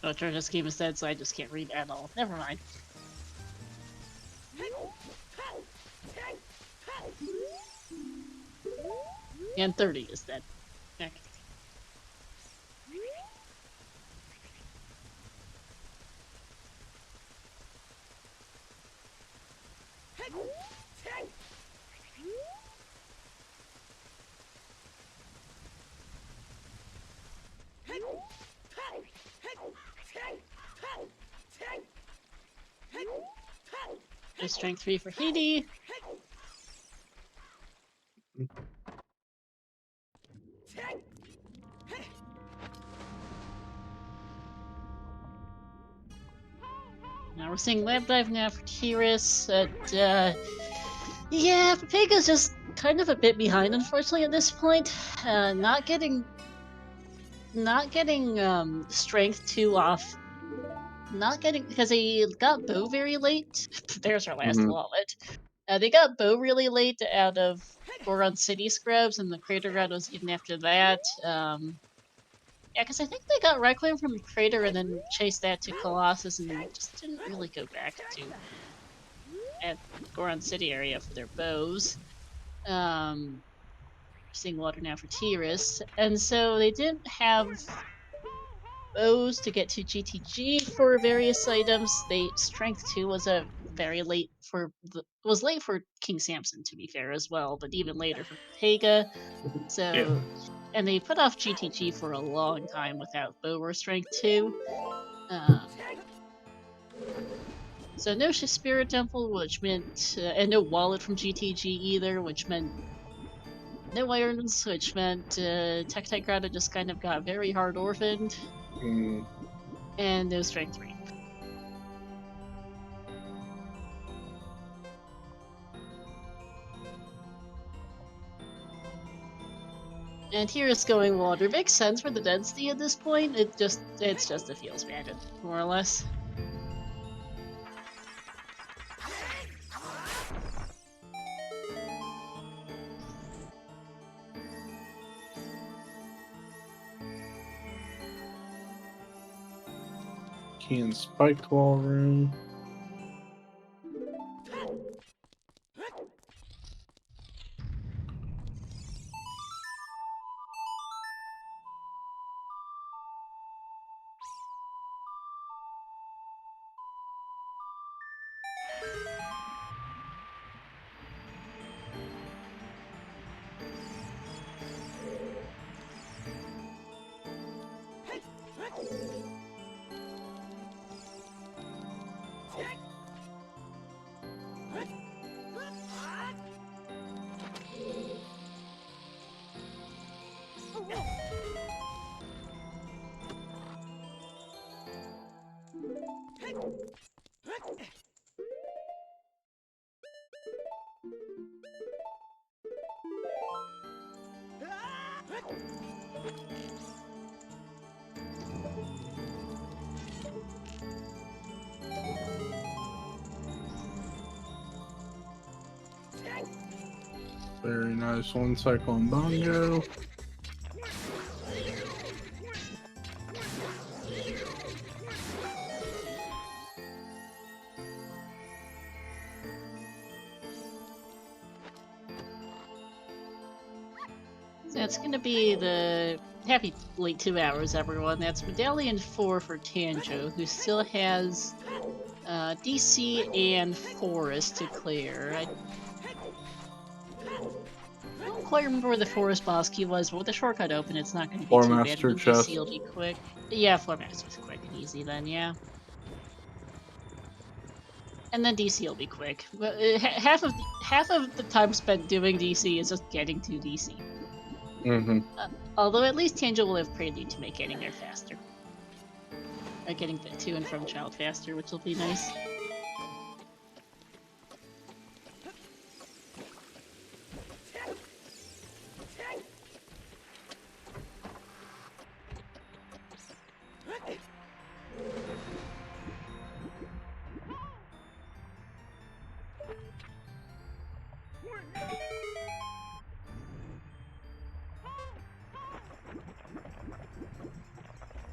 Oh, Treasure Scheme is dead, so I just can't read at all. Never mind. And 30 is dead. Okay. There's strength 3 for Haydey. Now we're seeing Lab Dive now for Tiris. Yeah, P-PEGA's just kind of a bit behind, unfortunately, at this point. Not getting strength 2 off. Not getting, because they got Bow very late. There's our last wallet. They got Bow really late out of Goron City Scrubs, and the Crater Route was even after that. Yeah, because I think they got Requiem from Crater and then chased that to Colossus and just didn't really go back to at Goron City area for their bows. Seeing water now for Tiris, and so they didn't have bows to get to GTG for various items. They Strength 2 was a very late for was late for KINGsamps0n, to be fair, as well, but even later for P-PEGA. So and they put off GTG for a long time without bow or Strength 2. So no Spirit Temple, which meant and no wallet from GTG either, which meant no irons, which meant Tektite Grotto just kind of got very hard orphaned. And no Strength 3. And here is going water. Makes sense for the density at this point. It's just a feels bandit, more or less. Key and Spike Wall Room. Very nice. One Cyclone Bongo. That's gonna be the happy late 2 hours, everyone. That's Medallion 4 for Tanjo, who still has DC and Forest to clear. I don't quite remember where the Forest boss key was, but with the shortcut open, it's not going to be too bad. Floormaster The chest. DC will be quick. Yeah, Floormaster's quick and easy then, yeah. And then DC will be quick. But half of the time spent doing DC is just getting to DC. Although at least Tanjo will have Prelude to make getting there faster. Or getting to and from Child faster, which will be nice.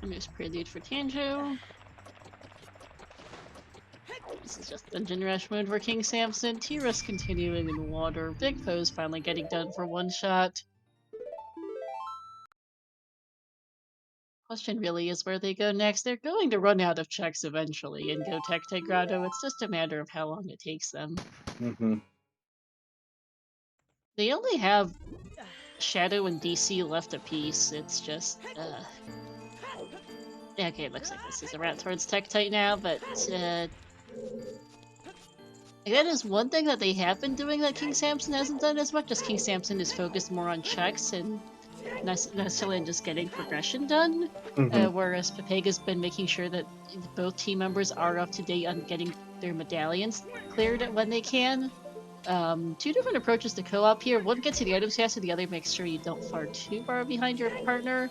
And there's Prelude for Tanjo. This is just Dungeon Rush mode for KINGsamps0n. Tiris continuing in water. Big Pose finally getting done for one shot. Question really is where they go next. They're going to run out of checks eventually and go Tektite Grotto. It's just a matter of how long it takes them. They only have Shadow and DC left apiece. It's just, okay, it looks like this is a route towards Tektite now, but, that is one thing that they have been doing that KINGsamps0n hasn't done as much, as KINGsamps0n is focused more on checks, and necessarily just getting progression done, whereas P-PEGA's been making sure that both team members are up to date on getting their medallions cleared when they can. Two different approaches to co-op here. One gets you the items faster, the other makes sure you don't far too far behind your partner.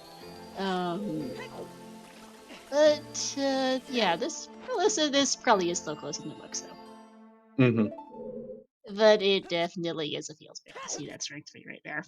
Yeah, this probably is still close in the books though. Mm-hmm. But it definitely is a feels bad to see that strength 3 right there.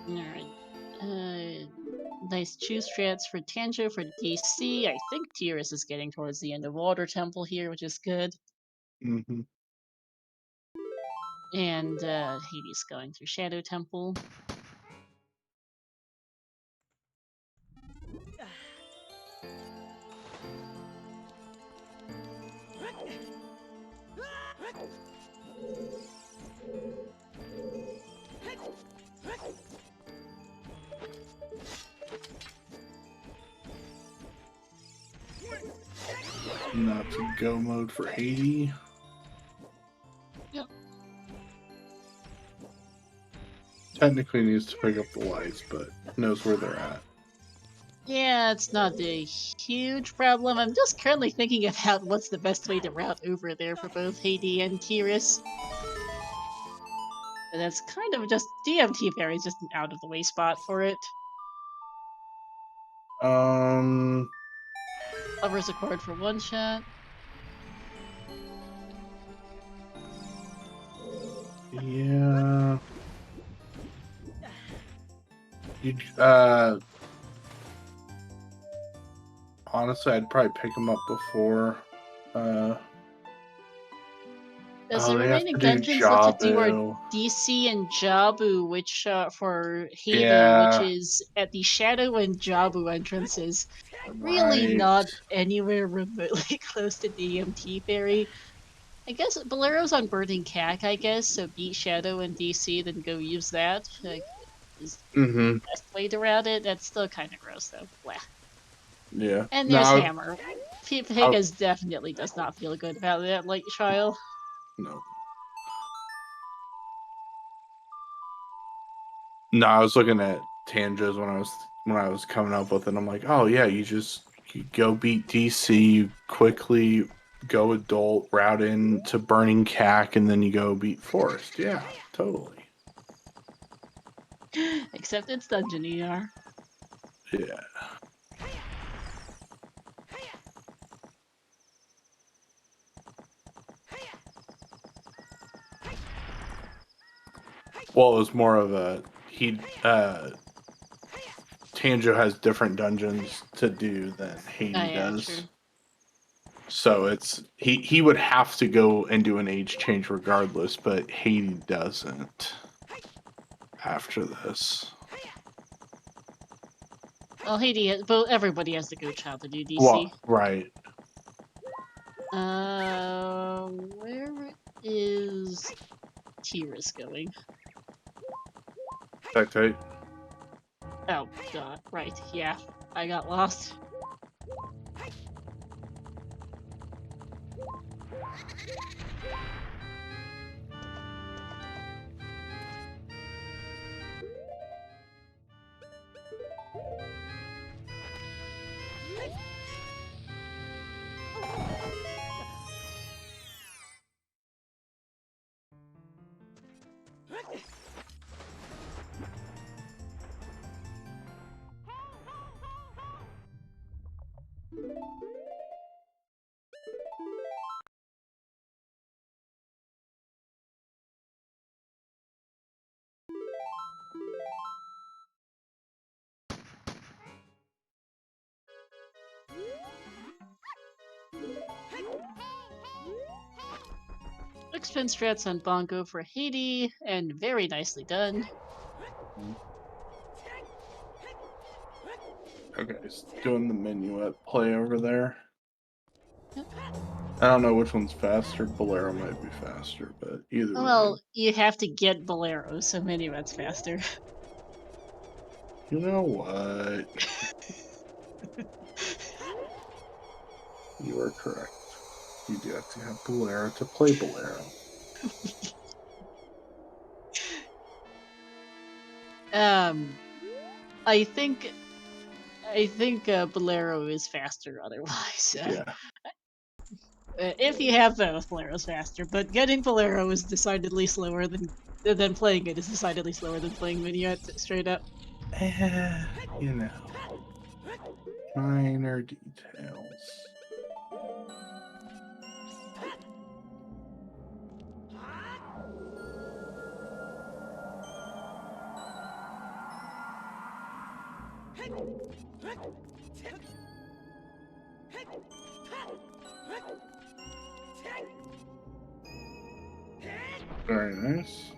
Alright. Nice choose strats for Tanjo for DC. I think Tiras is getting towards the end of Water Temple here, which is good. Mm-hmm. And Hades going through Shadow Temple. Not to go mode for 80. Yep. Technically needs to pick up the lights, but knows where they're at. Yeah, it's not a huge problem. I'm just currently thinking about what's the best way to route over there for both Hades and Tiras. And that's kind of just DMT Fairy is just an out of the way spot for it. Hovers a chord for one shot. Yeah. You honestly, I'd probably pick them up before. As the They have remaining to do dungeons left to do are Jabu. DC and Jabu, which for Hades, Yeah. which is at the Shadow and Jabu entrances, really Right. not anywhere remotely close to DMT Fairy. I guess Bolero's on Burning Cack, I guess, so beat Shadow and DC, then go use that. Is Mm-hmm. the best way to route it. That's still kind of gross, though. Blah. Yeah. And there's No. Hammer. P-PEGA's definitely does not feel good about that light trial. No. No, I was looking at Tanjos when I was coming up with it. I'm like, oh yeah, you go beat DC, you quickly go adult, route into Burning Cack, and then you go beat Forest. Yeah, totally. Except it's Dungeon ER. Yeah. Well, it was more of a Tanjo has different dungeons to do than Hades does. True. So it's he would have to go and do an age change regardless, but Hades doesn't after this. Well, Hades, but everybody has the Go Child to do DC. Well, right. Where is Tiras going? Spectate. Oh, right, yeah. I got lost. Spin strats on Bongo for Haydey, and very nicely done. Okay, it's doing the minuet play over there. Yep. I don't know which one's faster. Bolero might be faster, but either Well, way. you have to get Bolero, so Minuet's faster. You know what? You are correct. You do have to have Bolero to play Bolero. I think Bolero is faster otherwise. Yeah. If you have both, Bolero's faster, but getting Bolero is decidedly slower than playing it is decidedly slower than playing Minuet straight up. You know. Minor details. Very nice.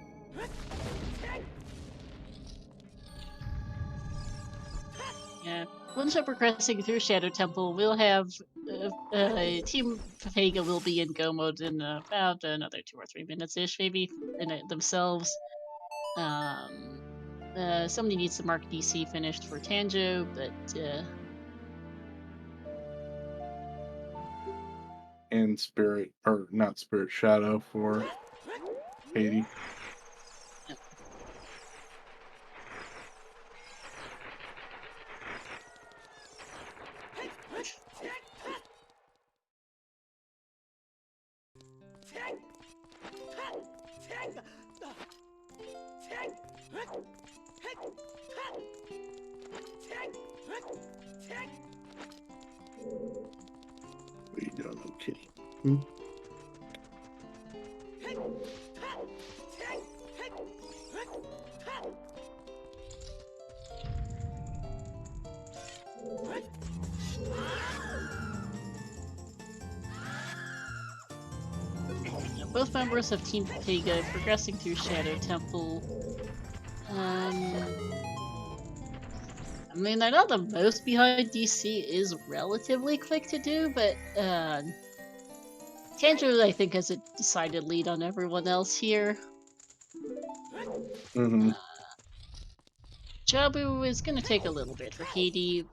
Yeah. Once we're progressing through Shadow Temple, we'll have Team P-PEGA will be in Go mode in about another 2 or 3 minutes ish, maybe, themselves. Somebody needs to mark DC finished for Tanjo, but And Spirit, or not Spirit, Shadow for Haydey. What are you doing, little kitty? both members of Team P-PEGA progressing through Shadow Temple. I mean, I know the most behind DC is relatively quick to do, but Tanjo, I think, has a decided lead on everyone else here. Jabu is going to take a little bit for Haydey,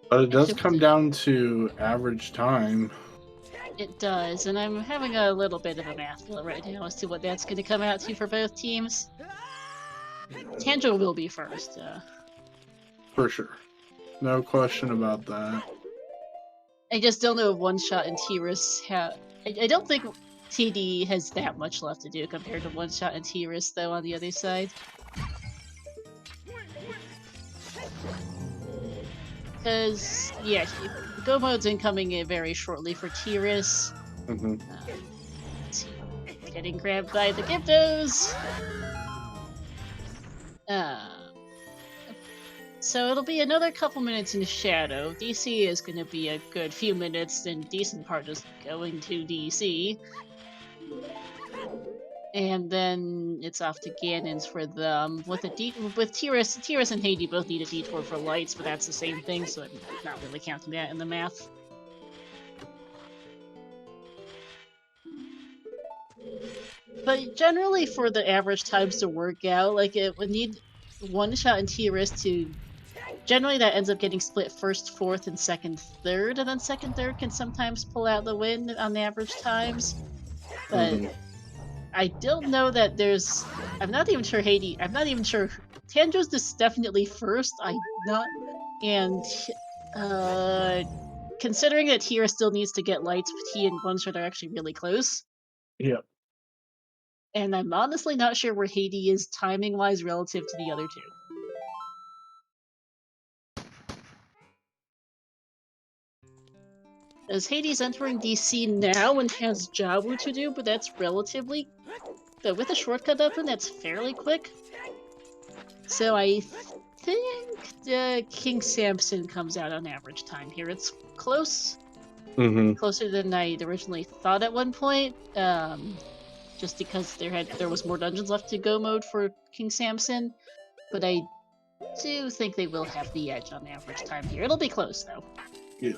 but it does come down to average time. It does, and I'm having a little bit of a math wheel right now as to what that's going to come out to for both teams. Tanjo will be first. For sure. No question about that. I just don't know if One Shot and Tiris have... I don't think TD has that much left to do compared to One Shot and Tiris, though, on the other side. Because, yeah, Go mode's incoming very shortly for Tiris. Getting grabbed by the Gyptos! So it'll be another couple minutes in Shadow. DC is going to be a good few minutes, and decent part is going to DC. And then it's off to Ganon's for them. With Tiris and Haydey both need a detour for lights, but that's the same thing, so I'm not really counting that in the math. But generally, for the average times to work out, like it would need one-shot and T-Risk to... Generally, that ends up getting split first, fourth, and second, third, and then second, third can sometimes pull out the win on the average times. But I don't know that there's... I'm not even sure Haydey... I'm not even sure... Tanjo's is definitely first. I'm not... And... considering that Tira still needs to get lights, he and one-shot are actually really close. Yep. And I'm honestly not sure where Haydey is timing-wise relative to the other two. As Haydey's entering DC now and has Jabu to do, but that's relatively... But with a shortcut open, that's fairly quick. So I think KINGsamps0n comes out on average time here. It's close. Closer than I originally thought at one point. Just because there was more dungeons left to go mode for KINGsamps0n. But I do think they will have the edge on average time here. It'll be close, though. Yeah.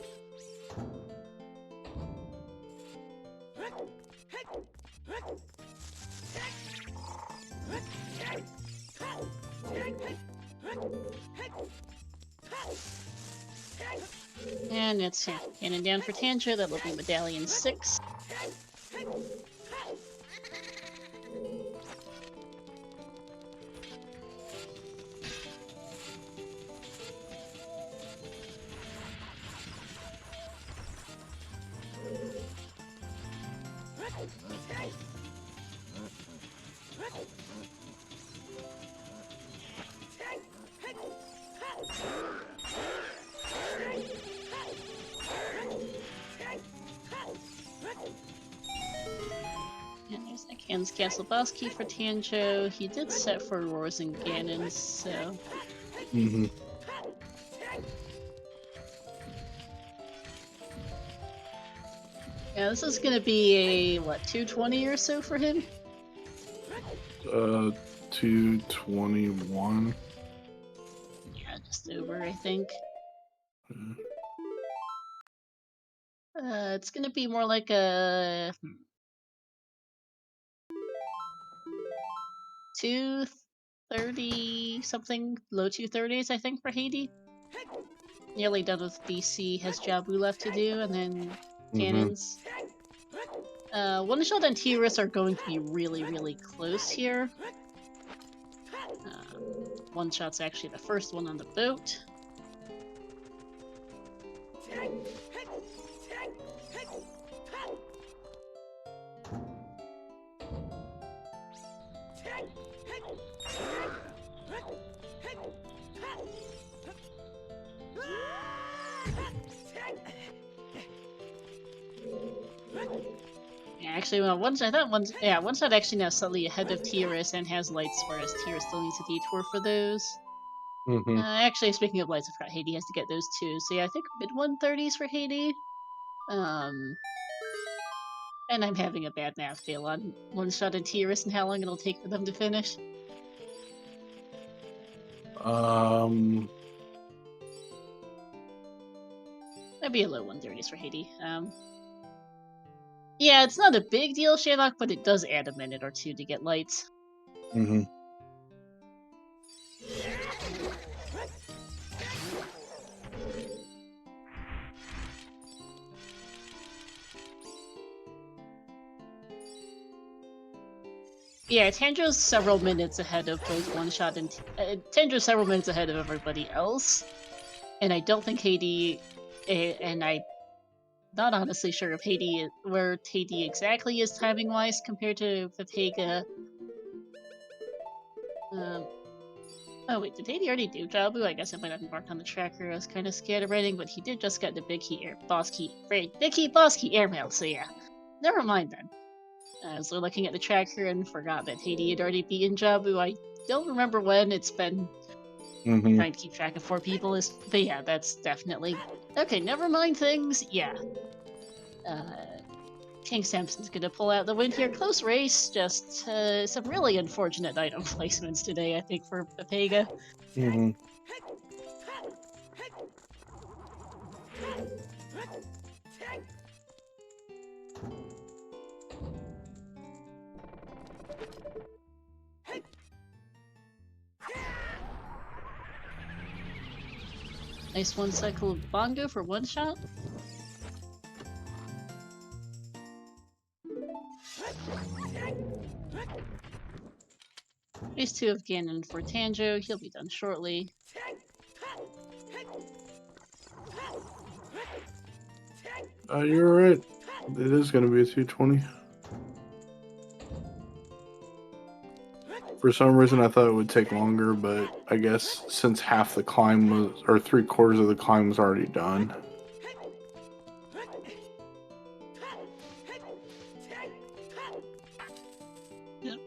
And it's cannon down for Tanjo. That'll be Medallion 6. And there's a Can's Castle boss key for Tanjo. He did set for Roars and Ganons, so... Yeah, this is gonna be a, what, 220 or so for him? 221. Yeah, just over, I think. It's gonna be more like a... 230 something, low 230s, I think, for Haydey. Nearly done with DC, has Jabu left to do, and then cannons. One-shot and T-Risk are going to be really, really close here. One-shot's actually the first one on the boat. Yeah, actually, well, one-shot actually now slightly ahead of T-Risk and has lights, whereas T-Risk still needs a detour for those. Actually, speaking of lights, I forgot Haydey has to get those too. So yeah, I think mid-130s for Haydey. And I'm having a bad math fail on one-shot and T-Risk and how long it'll take for them to finish. Maybe a low 130s for Haydey. Yeah, it's not a big deal, Shannock, but it does add a minute or two to get lights. Yeah, Tanjo's several minutes ahead of both one-shot and... Tanjo's several minutes ahead of everybody else. And I don't think Haydey... and I'm not honestly sure if Haydey... where Haydey exactly is timing-wise compared to P-PEGA. Oh wait, did Haydey already do Jabu? I guess it might not be marked on the tracker. I was kind of scared of writing, but he did just get the big key boss key airmail, so yeah. Never mind then. So looking at the tracker and forgot that Haydey had already beaten Jabu. I don't remember when. It's been trying to keep track of 4 people. But yeah, that's definitely... Okay, never mind things. Yeah. KINGsamps0n's gonna pull out the win here. Close race, just some really unfortunate item placements today, I think, for P-PEGA. Nice one cycle bongo for one shot. Phase 2 of Ganon for Tanjo. He'll be done shortly. You're right. It is going to be a 220. For some reason, I thought it would take longer, but I guess since half the climb was, or 3/4 of the climb was already done. Yep.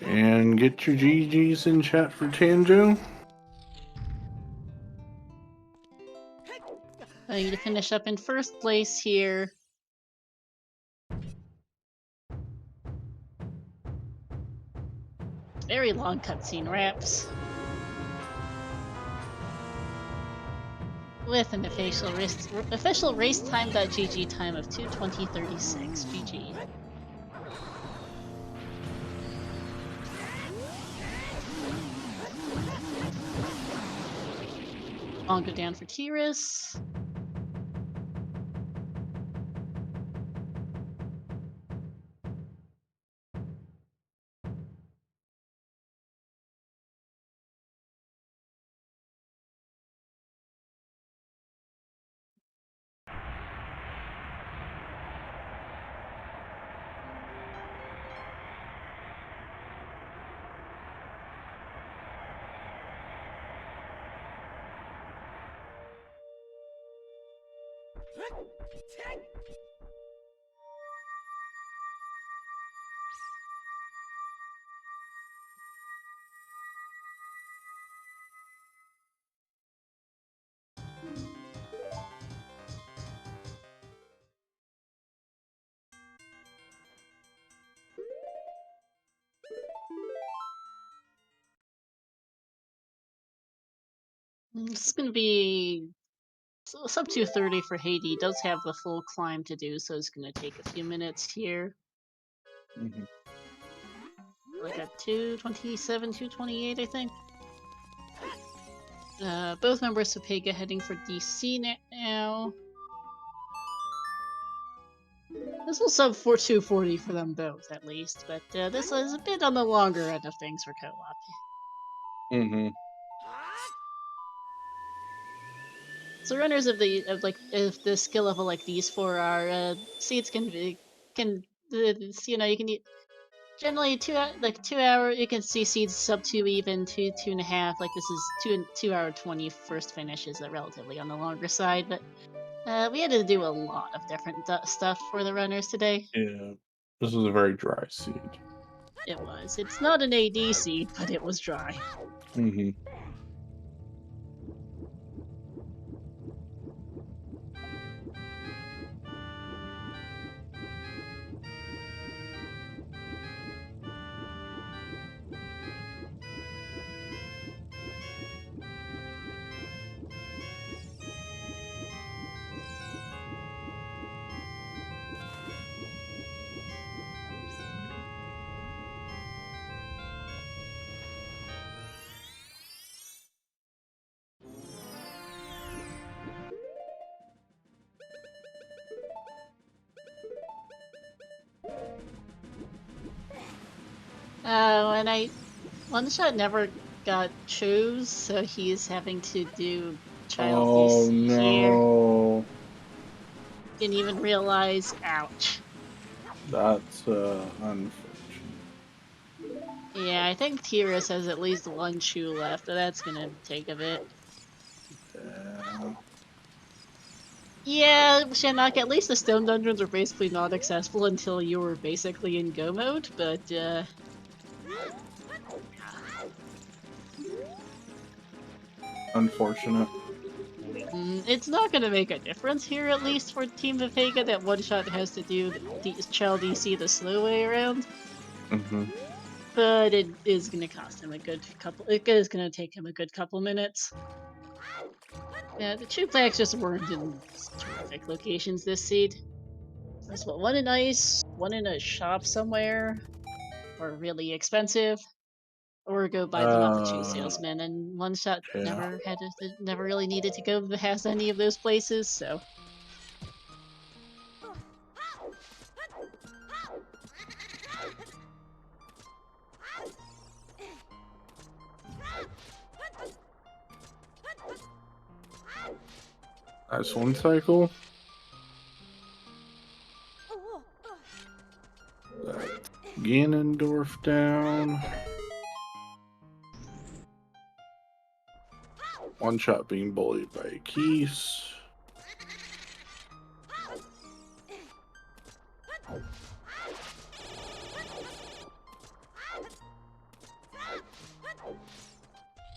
And get your GGs in chat for Tanjo. I need to finish up in first place here. Very long cutscene wraps. With an official racetime.gg time of 2:20:36. GG. Bongo down for Tiris. This is going to be sub 2:30 for Haydey. Does have the full climb to do, so it's going to take a few minutes here. Like a 2:27, 2:28, I think. Both members of P-PEGA heading for DC now. This will sub 2:40 for them both, at least, but this is a bit on the longer end of things for co-op. So runners of the skill level like these four are seeds can you can generally 2 hour you can see seeds sub 2 even 2.5 like this is 2 hour 20 first finish is relatively on the longer side, but we had to do a lot of different stuff for the runners today. Yeah, this was a very dry seed. It was. It's not an AD seed, but it was dry. And One Shot never got chose, so he's having to do child DC here. Didn't even realize. Ouch. That's unfortunate. Yeah, I think Tiris has at least one chew left, but that's gonna take a bit. Yeah, Shanok, at least the stone dungeons are basically not accessible until you were basically in go mode, but unfortunate. It's not gonna make a difference here, at least for Team P-PEGA, that One Shot has to do the child DC the slow way around. But it is gonna cost him a good couple. It is gonna take him a good couple minutes. Yeah, the two packs just weren't in terrific locations this seed. There's one in ice, one in a shop somewhere, or really expensive. or go buy them off the shoe Uh, salesman. And One Shot yeah. never really needed to go past any of those places. So That's one cycle. That's Ganondorf down. One Shot being bullied by Keese.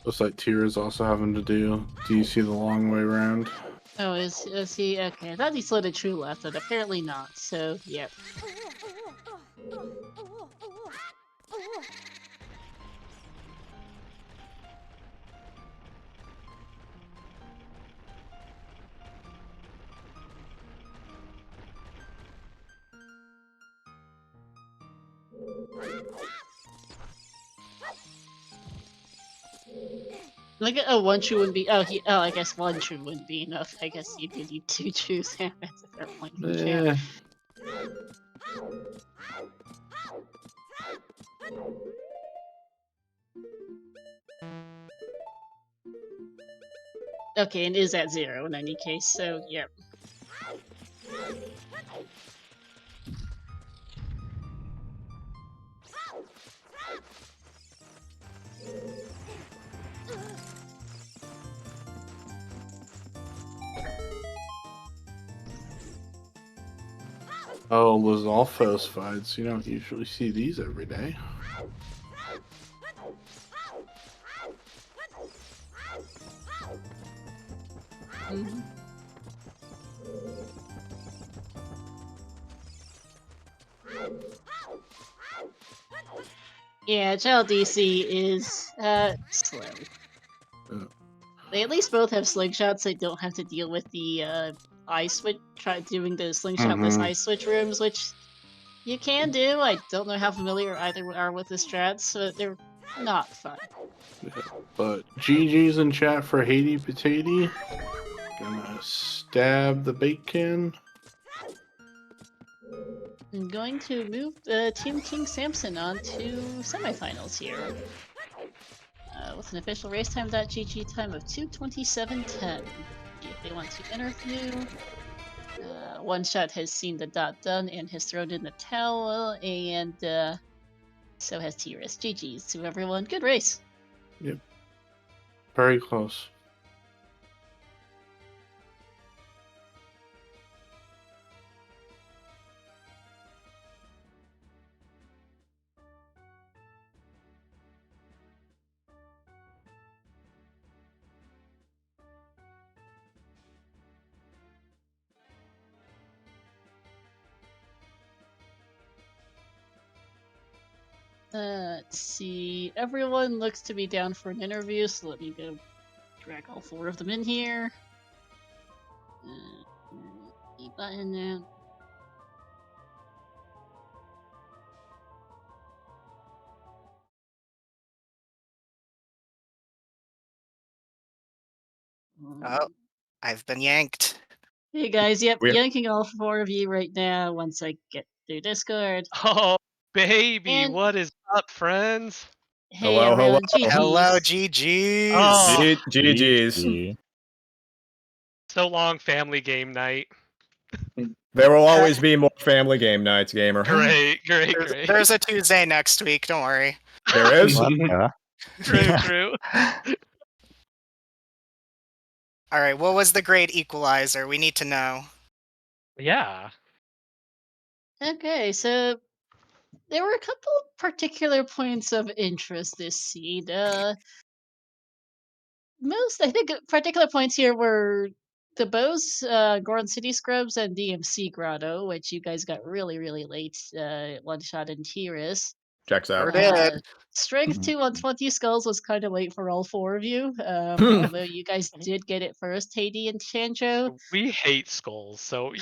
Looks like Tira's also having to do. Do you see the long way around? oh, is he okay? I thought he slid a true left, but apparently not. So yep. Like one true wouldn't be. I guess one true wouldn't be enough. I guess you could need two trues. That's a fair point from chat. Eh. Okay, and is at 0 in any case. So yep. Oh, Lizalfos fights. You don't usually see these every day. Mhm. Yeah, Child DC is slow. They at least both have slingshots. They don't have to deal with the eye switch. Try doing the slingshotless eye switch rooms, which you can do. I don't know how familiar either are with the strats, but they're not fun. But GG's in chat for HaydeyPatatey. Gonna stab the bacon. I'm going to move Team KINGsamps0n on to semifinals here. With an official racetime.gg time of 2:27:10. If they want to interview, One Shot has seen the dot done and has thrown in the towel, and so has T-Risk. GG's to everyone. Good race. Yep. Very close. Let's see. Everyone looks to be down for an interview, so let me go drag all 4 of them in here. E button now. Oh, I've been yanked. Hey guys, yep, We're- yanking all 4 of you right now once I get through Discord. Oh, baby, And what is up, friends? hey Hello, everyone, hello. Hello, GG's. GG's. Oh, GG's. so long, family game night. There will always be more family game nights, gamer. Great. There's a Tuesday next week, don't worry. There is? True. Alright, what was the great equalizer? We need to know. Yeah. Okay, so there were a couple particular points of interest this seed. Most, I think, particular points here were the Bows, Goron City Scrubs, and DMC Grotto, which you guys got really, really late, One Shot and Tiris. Checks out. Sure did. Strength 2 on 20 skulls was kind of late for all 4 of you. Although you guys did get it first, Haydey and Chanjo. We hate skulls, so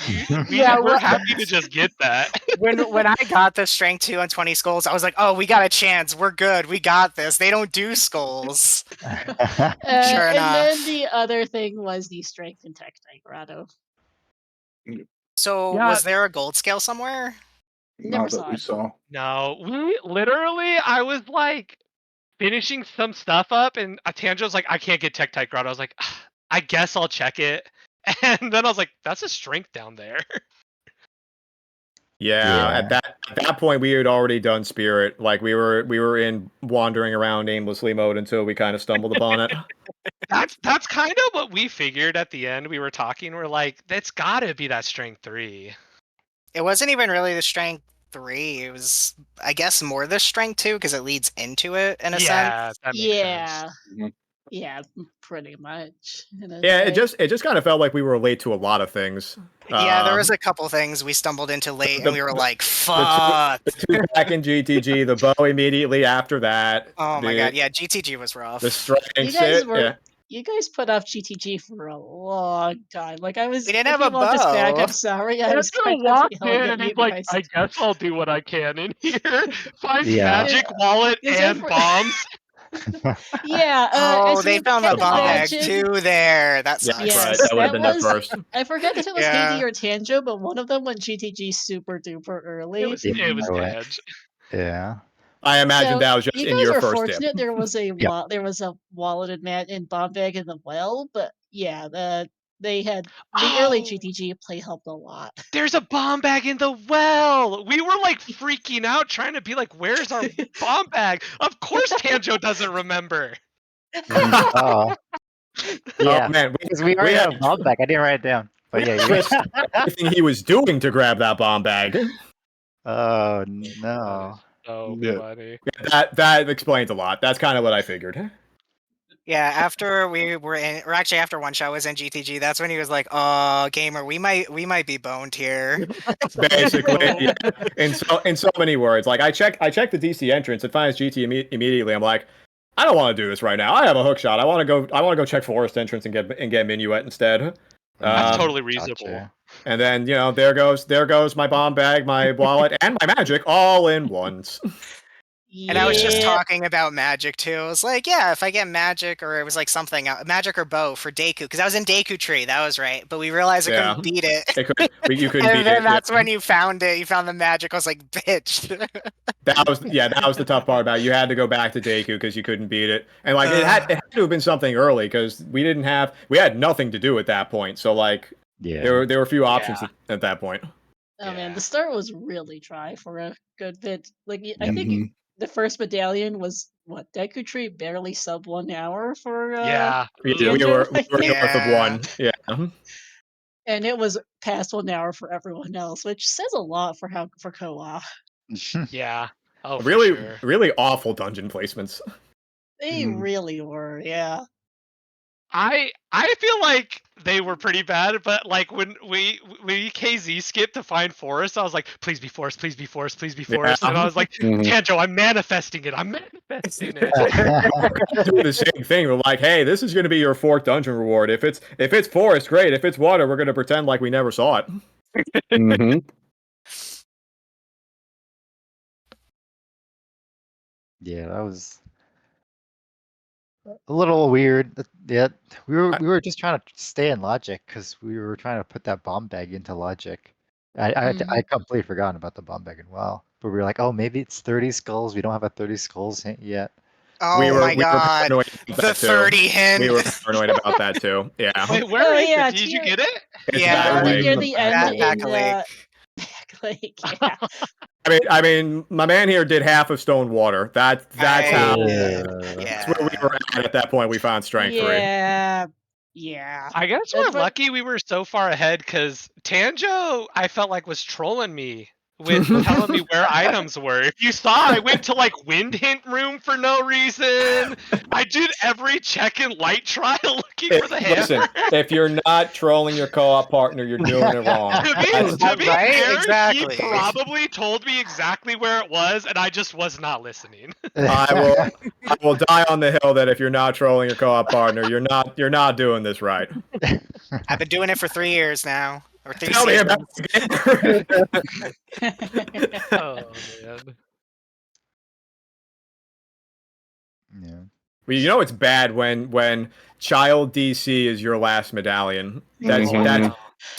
Yeah, we're well- happy to just get that. When I got the strength 2 on 20 skulls, I was like, oh, we got a chance. We're good. We got this. They don't do skulls. Sure And enough. then the other thing was the strength and tech Grotto. So Yeah. was there a gold scale somewhere? Never Not that saw we it. saw. No, we literally, I was like finishing some stuff up, and Tanjo's like, I can't get tech type grotto. I was like, I guess I'll check it, and then I was like, that's a strength down there. Yeah, Yeah. at that point we had already done spirit. Like we were in wandering around aimlessly mode until we kind of stumbled upon it. That's kind of what we figured at the end. We were talking. We're like, that's got to be that strength 3. It wasn't even really the strength 3. It was, I guess, more the strength 2 because it leads into it in a sense. Yeah, that makes Yeah. sense. Mhm. Yeah, pretty much. Yeah, it just kind of felt like we were late to a lot of things. Yeah, there was a couple things we stumbled into late, and we were like, the "Fuck!" The 2-pack in GTG, the bow immediately after that. Oh my the- god, yeah, GTG was rough. The strength You guys shit. were Yeah. you guys put off GTG for a long time. Like I was We didn't if have you a want this back, bow. I'm sorry. I was Tanjo kind of walked yelling in at and you he's like, guys. I guess I'll do what I can in here. Find Yeah. magic, wallet, Is and it for- bombs. Yeah. Oh, as they you found the can bomb bag imagine- too there. That Yeah, sucks. Yes, right. That would have been that the was- first. I forget if it was Yeah. Haydey or Tanjo, but one of them went GTG super duper early. It was Yeah, right. Tanj. Yeah. I imagine So, that was just you in guys your were first fortunate. dip. There was a Yep. there was a walleted mat and bomb bag in the well, but yeah, they had the early Oh. GTG play helped a lot. There's a bomb bag in the well. We were like freaking out, trying to be like, "Where's our bomb bag?" Of course, Tanjo doesn't remember. Oh. Yeah. Oh man, Because we already had a bomb back. I didn't write it down. But yeah. Twist everything he was doing to grab that bomb bag. Oh no. So Yeah. funny. That explains a lot. That's kind of what I figured. Yeah, after we were in, or actually after one shot was in GTG, that's when he was like, "Oh, gamer, we might be boned here." Basically, yeah. in so many words. Like I checked the DC entrance. It finds GT immediately. I'm like, I don't want to do this right now. I have a hook shot. I want to go check forest entrance and get Minuet instead. That's Um, totally reasonable. Gotcha. And then there goes my bomb bag, my wallet, and my magic all in once. And I was just Yeah. talking about magic too. I was like, "Yeah, if I get magic, or it was like something magic or bow for Deku, because I was in Deku Tree. That was right, but we realized I Yeah. couldn't beat it." You couldn't And beat then it. that's yeah. when you found it. You found the magic. I was like, "Bitch." That was the tough part about it. You had to go back to Deku because you couldn't beat it, and like it had to have been something early because we had nothing to do at that point. So like Yeah. there were a few options at that point. Oh man, Yeah. the start was really dry for a good bit. Like I Mhm. think the first medallion was what Deku Tree barely sub 1 hour for Yeah. Yeah, we Tanjo, were I think. north of Yeah. 1. Yeah. And it was past 1 hour for everyone else, which says a lot for Koa. Yeah. Oh, for Really, sure. really awful dungeon placements. They Mhm. really were, yeah. I feel like they were pretty bad, but like when we KZ skipped to find forest, I was like, please be forest, please be forest, please be forest. Yeah. And I was like, Mhm. Tanjo, I'm manifesting it. I'm manifesting it. Do the same thing. We're like, hey, this is going to be your 4th dungeon reward. If it's forest, great. If it's water, we're going to pretend like we never saw it. Mhm. Yeah, that was a little weird. Yeah, we were just trying to stay in logic because we were trying to put that bomb bag into logic. I completely forgotten about the bomb bag as well. But we were like, oh, maybe it's 30 skulls. We don't have a 30 skulls hint yet. Oh we were my god, paranoid about the that too. 30 hint. We were paranoid about that too. Yeah. Wait, where Oh, is yeah, it? Did you get it? It's Yeah, back Near lake. near the end Back in Lake. Back Lake, yeah. I mean, my man here did half of stone water. That's how. Yeah. That's where we were at that point. We found strength 3. Yeah. I guess That's we're what- lucky we were so far ahead because Tanjo, I felt like was trolling me with telling me where items were. If you saw, I went to like wind hint room for no reason. I did every check and light trial looking for the hammer. Listen, if you're not trolling your co-op partner, you're doing it wrong. To be Right? fair, Exactly. he probably told me exactly where it was, and I just was not listening. I will die on the hill that if you're not trolling your co-op partner, you're not doing this right. I've been doing it for 3 years now. Or 3 Tell me about seasons. Oh man. Yeah. Well, you know it's bad when child DC is your last medallion. That's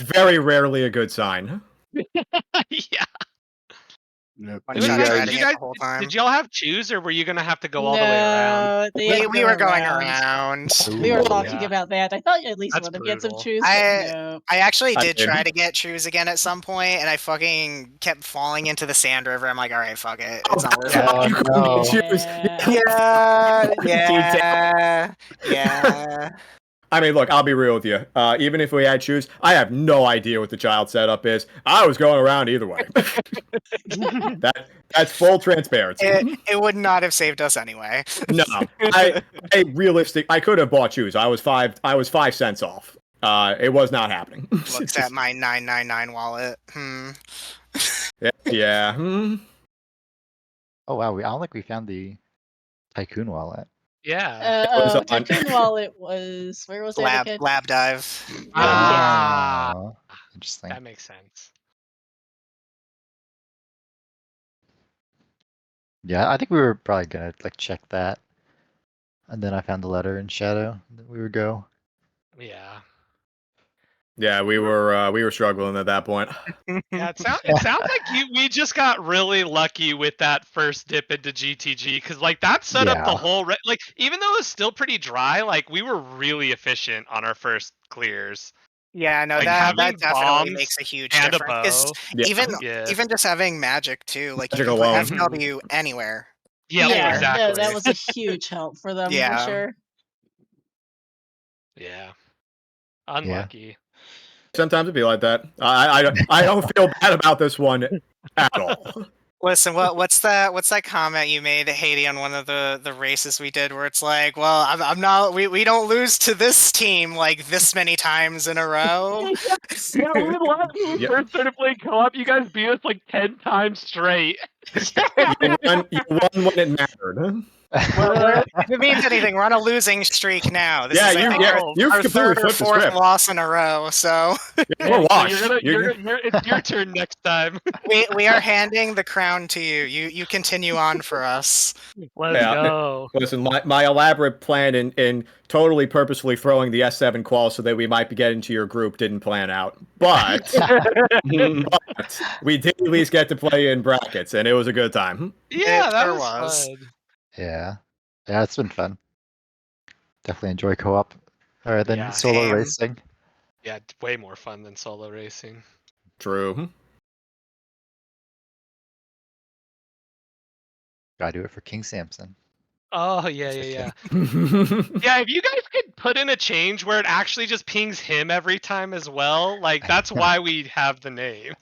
very rarely a good sign. Yeah. Yep. One And shot you dreading guys, it the whole time. Did y'all have choose, or were you gonna have to go all the way around? No, they We were going around. We were Ooh, talking yeah. about that. I thought you at least That's wanted to get some brutal. choose, but no. I actually I did did. try to get Trues again at some point, and I fucking kept falling into the sand river. I'm like, all right, fuck it. It's not worth it. Oh, You couldn't no. choose. Yeah. I mean, look, I'll be real with you. Even if we had choose, I have no idea what the child setup is. I was going around either way. That's full transparency. It would not have saved us anyway. No, I could have bought choose. I was 5 cents off. It was not happening. Looks at my 999 wallet. Yeah. Oh wow, I don't think we found the Tycoon wallet. Yeah. was on- Tycoon wallet was where was that again? Lab dive. Ah, Oh, interesting. that makes sense. Yeah, I think we were probably gonna like check that, and then I found the letter in Shadow. And then we would go. Yeah. Yeah, we were struggling at that point. Yeah, it sounds like we just got really lucky with that first dip into GTG, because like that set up the Yeah. whole like, even though it was still pretty dry, like we were really efficient on our first clears. Yeah, no, Like, that having definitely bombs makes a huge and a difference. 'Cause bow. Yeah. Yeah. even just having magic too, like you Magic can put alone. FW anywhere. Yeah, Yeah, exactly. no, that was a huge help for them Yeah. for sure. Yeah. Unlucky. Sometimes it'd be like that. I don't feel bad about this one at all. Listen, what's that comment you made, Haydey, on one of the races we did, where it's like, well, I'm not, we don't lose to this team like this many times in a row. Yeah, when we first started playing co-op, you guys beat us like 10 times straight. You won when it mattered. If it means anything, we're on a losing streak now. This Yeah, is, I think, you've our completely third or flipped the fourth script. loss in a row. So We're washed. So it's your turn next time. we are handing the crown to you. You continue on for us. Let's go. Listen, my elaborate plan in totally purposefully throwing the S7 qual so that we might be getting to your group didn't plan out. But we did at least get to play in brackets, and it was a good time. Yeah, It that sure was was. fun. Yeah, it's been fun. Definitely enjoy co-op, or than Yeah, solo same. racing. Yeah, way more fun than solo racing. True. Gotta do it for KINGsamps0n. Oh, yeah. Yeah, if you guys could put in a change where it actually just pings him every time as well, like, that's why we have the name.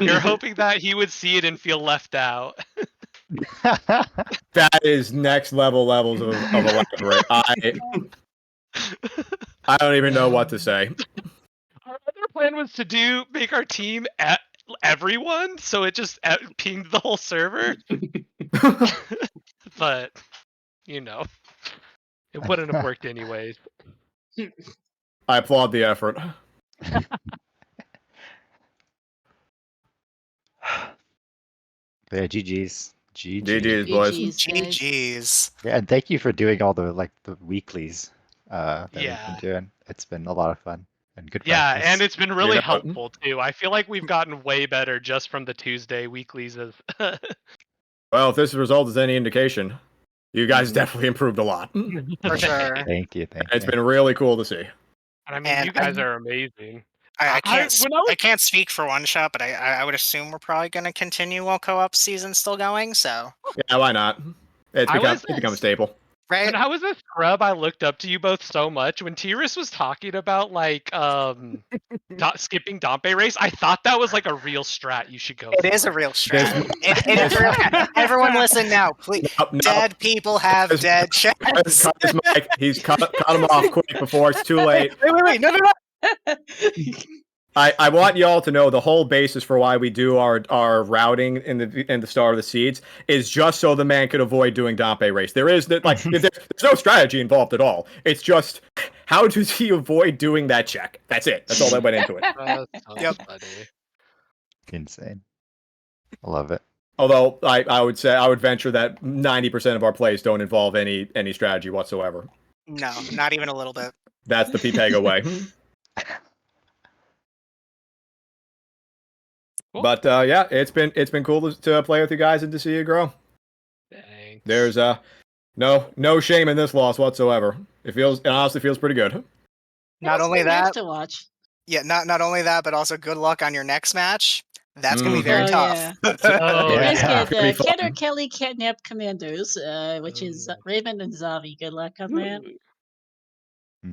You're hoping that he would see it and feel left out. That is next levels of elaborate. I don't even know what to say. Our other plan was to make our team everyone, so it just pinged the whole server. But, you know, it wouldn't have worked anyways. I applaud the effort. Yeah, GG's. GG's, boys. GG's, guys. GG's. Yeah, and thank you for doing all the weeklies that we've Yeah. been doing. It's been a lot of fun and good Yeah, practice. and it's been really know- helpful too. I feel like we've gotten way better just from the Tuesday weeklies. Well, if this result is any indication, you guys definitely improved a lot. For sure. Thank you. It's been really cool to see. I mean, And you guys are amazing. I I can't speak for one shot, but I would assume we're probably going to continue while co-op season's still going. So Yeah, why not? It becomes a staple. Right? When I was a scrub, I looked up to you both so much. When Tyrus was talking about like skipping Dompe race, I thought that was like a real strat you should go for. It is a real strat. There's- It is a real strat. Everyone listen now, please. No. Dead people have There's- dead chats. Cut his mic. He's cut him off quick before it's too late. Wait. No. I want y'all to know the whole basis for why we do our routing in the Star of the Seeds is just so the man could avoid doing Dompe race. There is there's no strategy involved at all. It's just how does he avoid doing that check? That's it. That's all that went into it. That's so Yep. funny. Insane. I love it. Although I would say I would venture that 90% of our plays don't involve any strategy whatsoever. No, not even a little bit. That's the P-PEGA way. Cool. But yeah, it's been cool to play with you guys and to see you grow. Thanks. There's no shame in this loss whatsoever. It honestly feels pretty good. Not It's only been nice that, to watch. yeah, not only that, but also good luck on your next match. That's gonna be Mhm. very Oh, tough. yeah. Oh, You Yeah. guys get Pretty fun. Ken or Kelly Catnap Commandos, which is Raymond and Zavi. Good luck on that.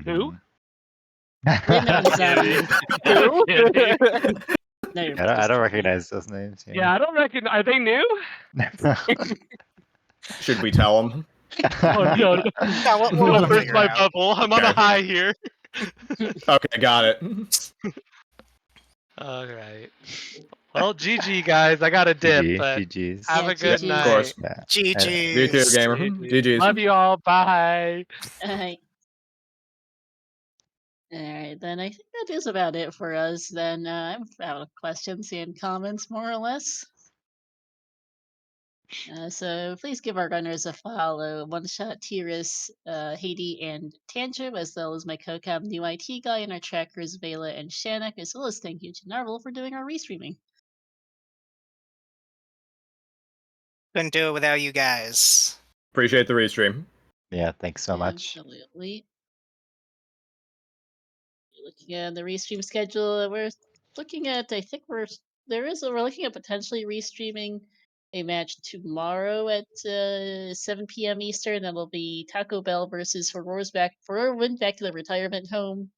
Who? Raymond and Zavi. No, you're I don't recognize those names. Yeah, I don't reckon. Are they new? Should we tell them? Oh, no. No, we'll Don't burst figure my it out. bubble. I'm on a Okay. high here. Okay, got it. All right. Well, GG guys. I got a dip, but GG's. have Yeah, a good GG. night. Of course. Yeah. GG's. You too, gamer. GG's. Love you all. Bye. Alright. Alright, then I think that is about it for us. Then I'm out of questions and comments, more or less. So please give our runners a follow. One Shot, Tyrus, Haydey, and Tantrum, as well as my co-cam NewITGuy, and our trackers Vela and Shannock, as well as thank you to Narvel for doing our restreaming. Couldn't do it without you guys. Appreciate the restream. Yeah, thanks so much. Absolutely. Looking at the restream schedule, we're looking at. I think we're looking at potentially restreaming a match tomorrow at 7 p.m. Eastern. That'll be Taco Bell versus Aurora's Aurora went back to the retirement home.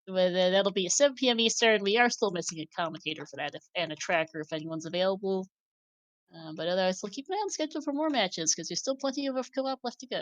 That'll be at 7 p.m. Eastern. We are still missing a commentator for that and a tracker if anyone's available. But otherwise, we'll keep an eye on schedule for more matches because there's still plenty of co-op left to go.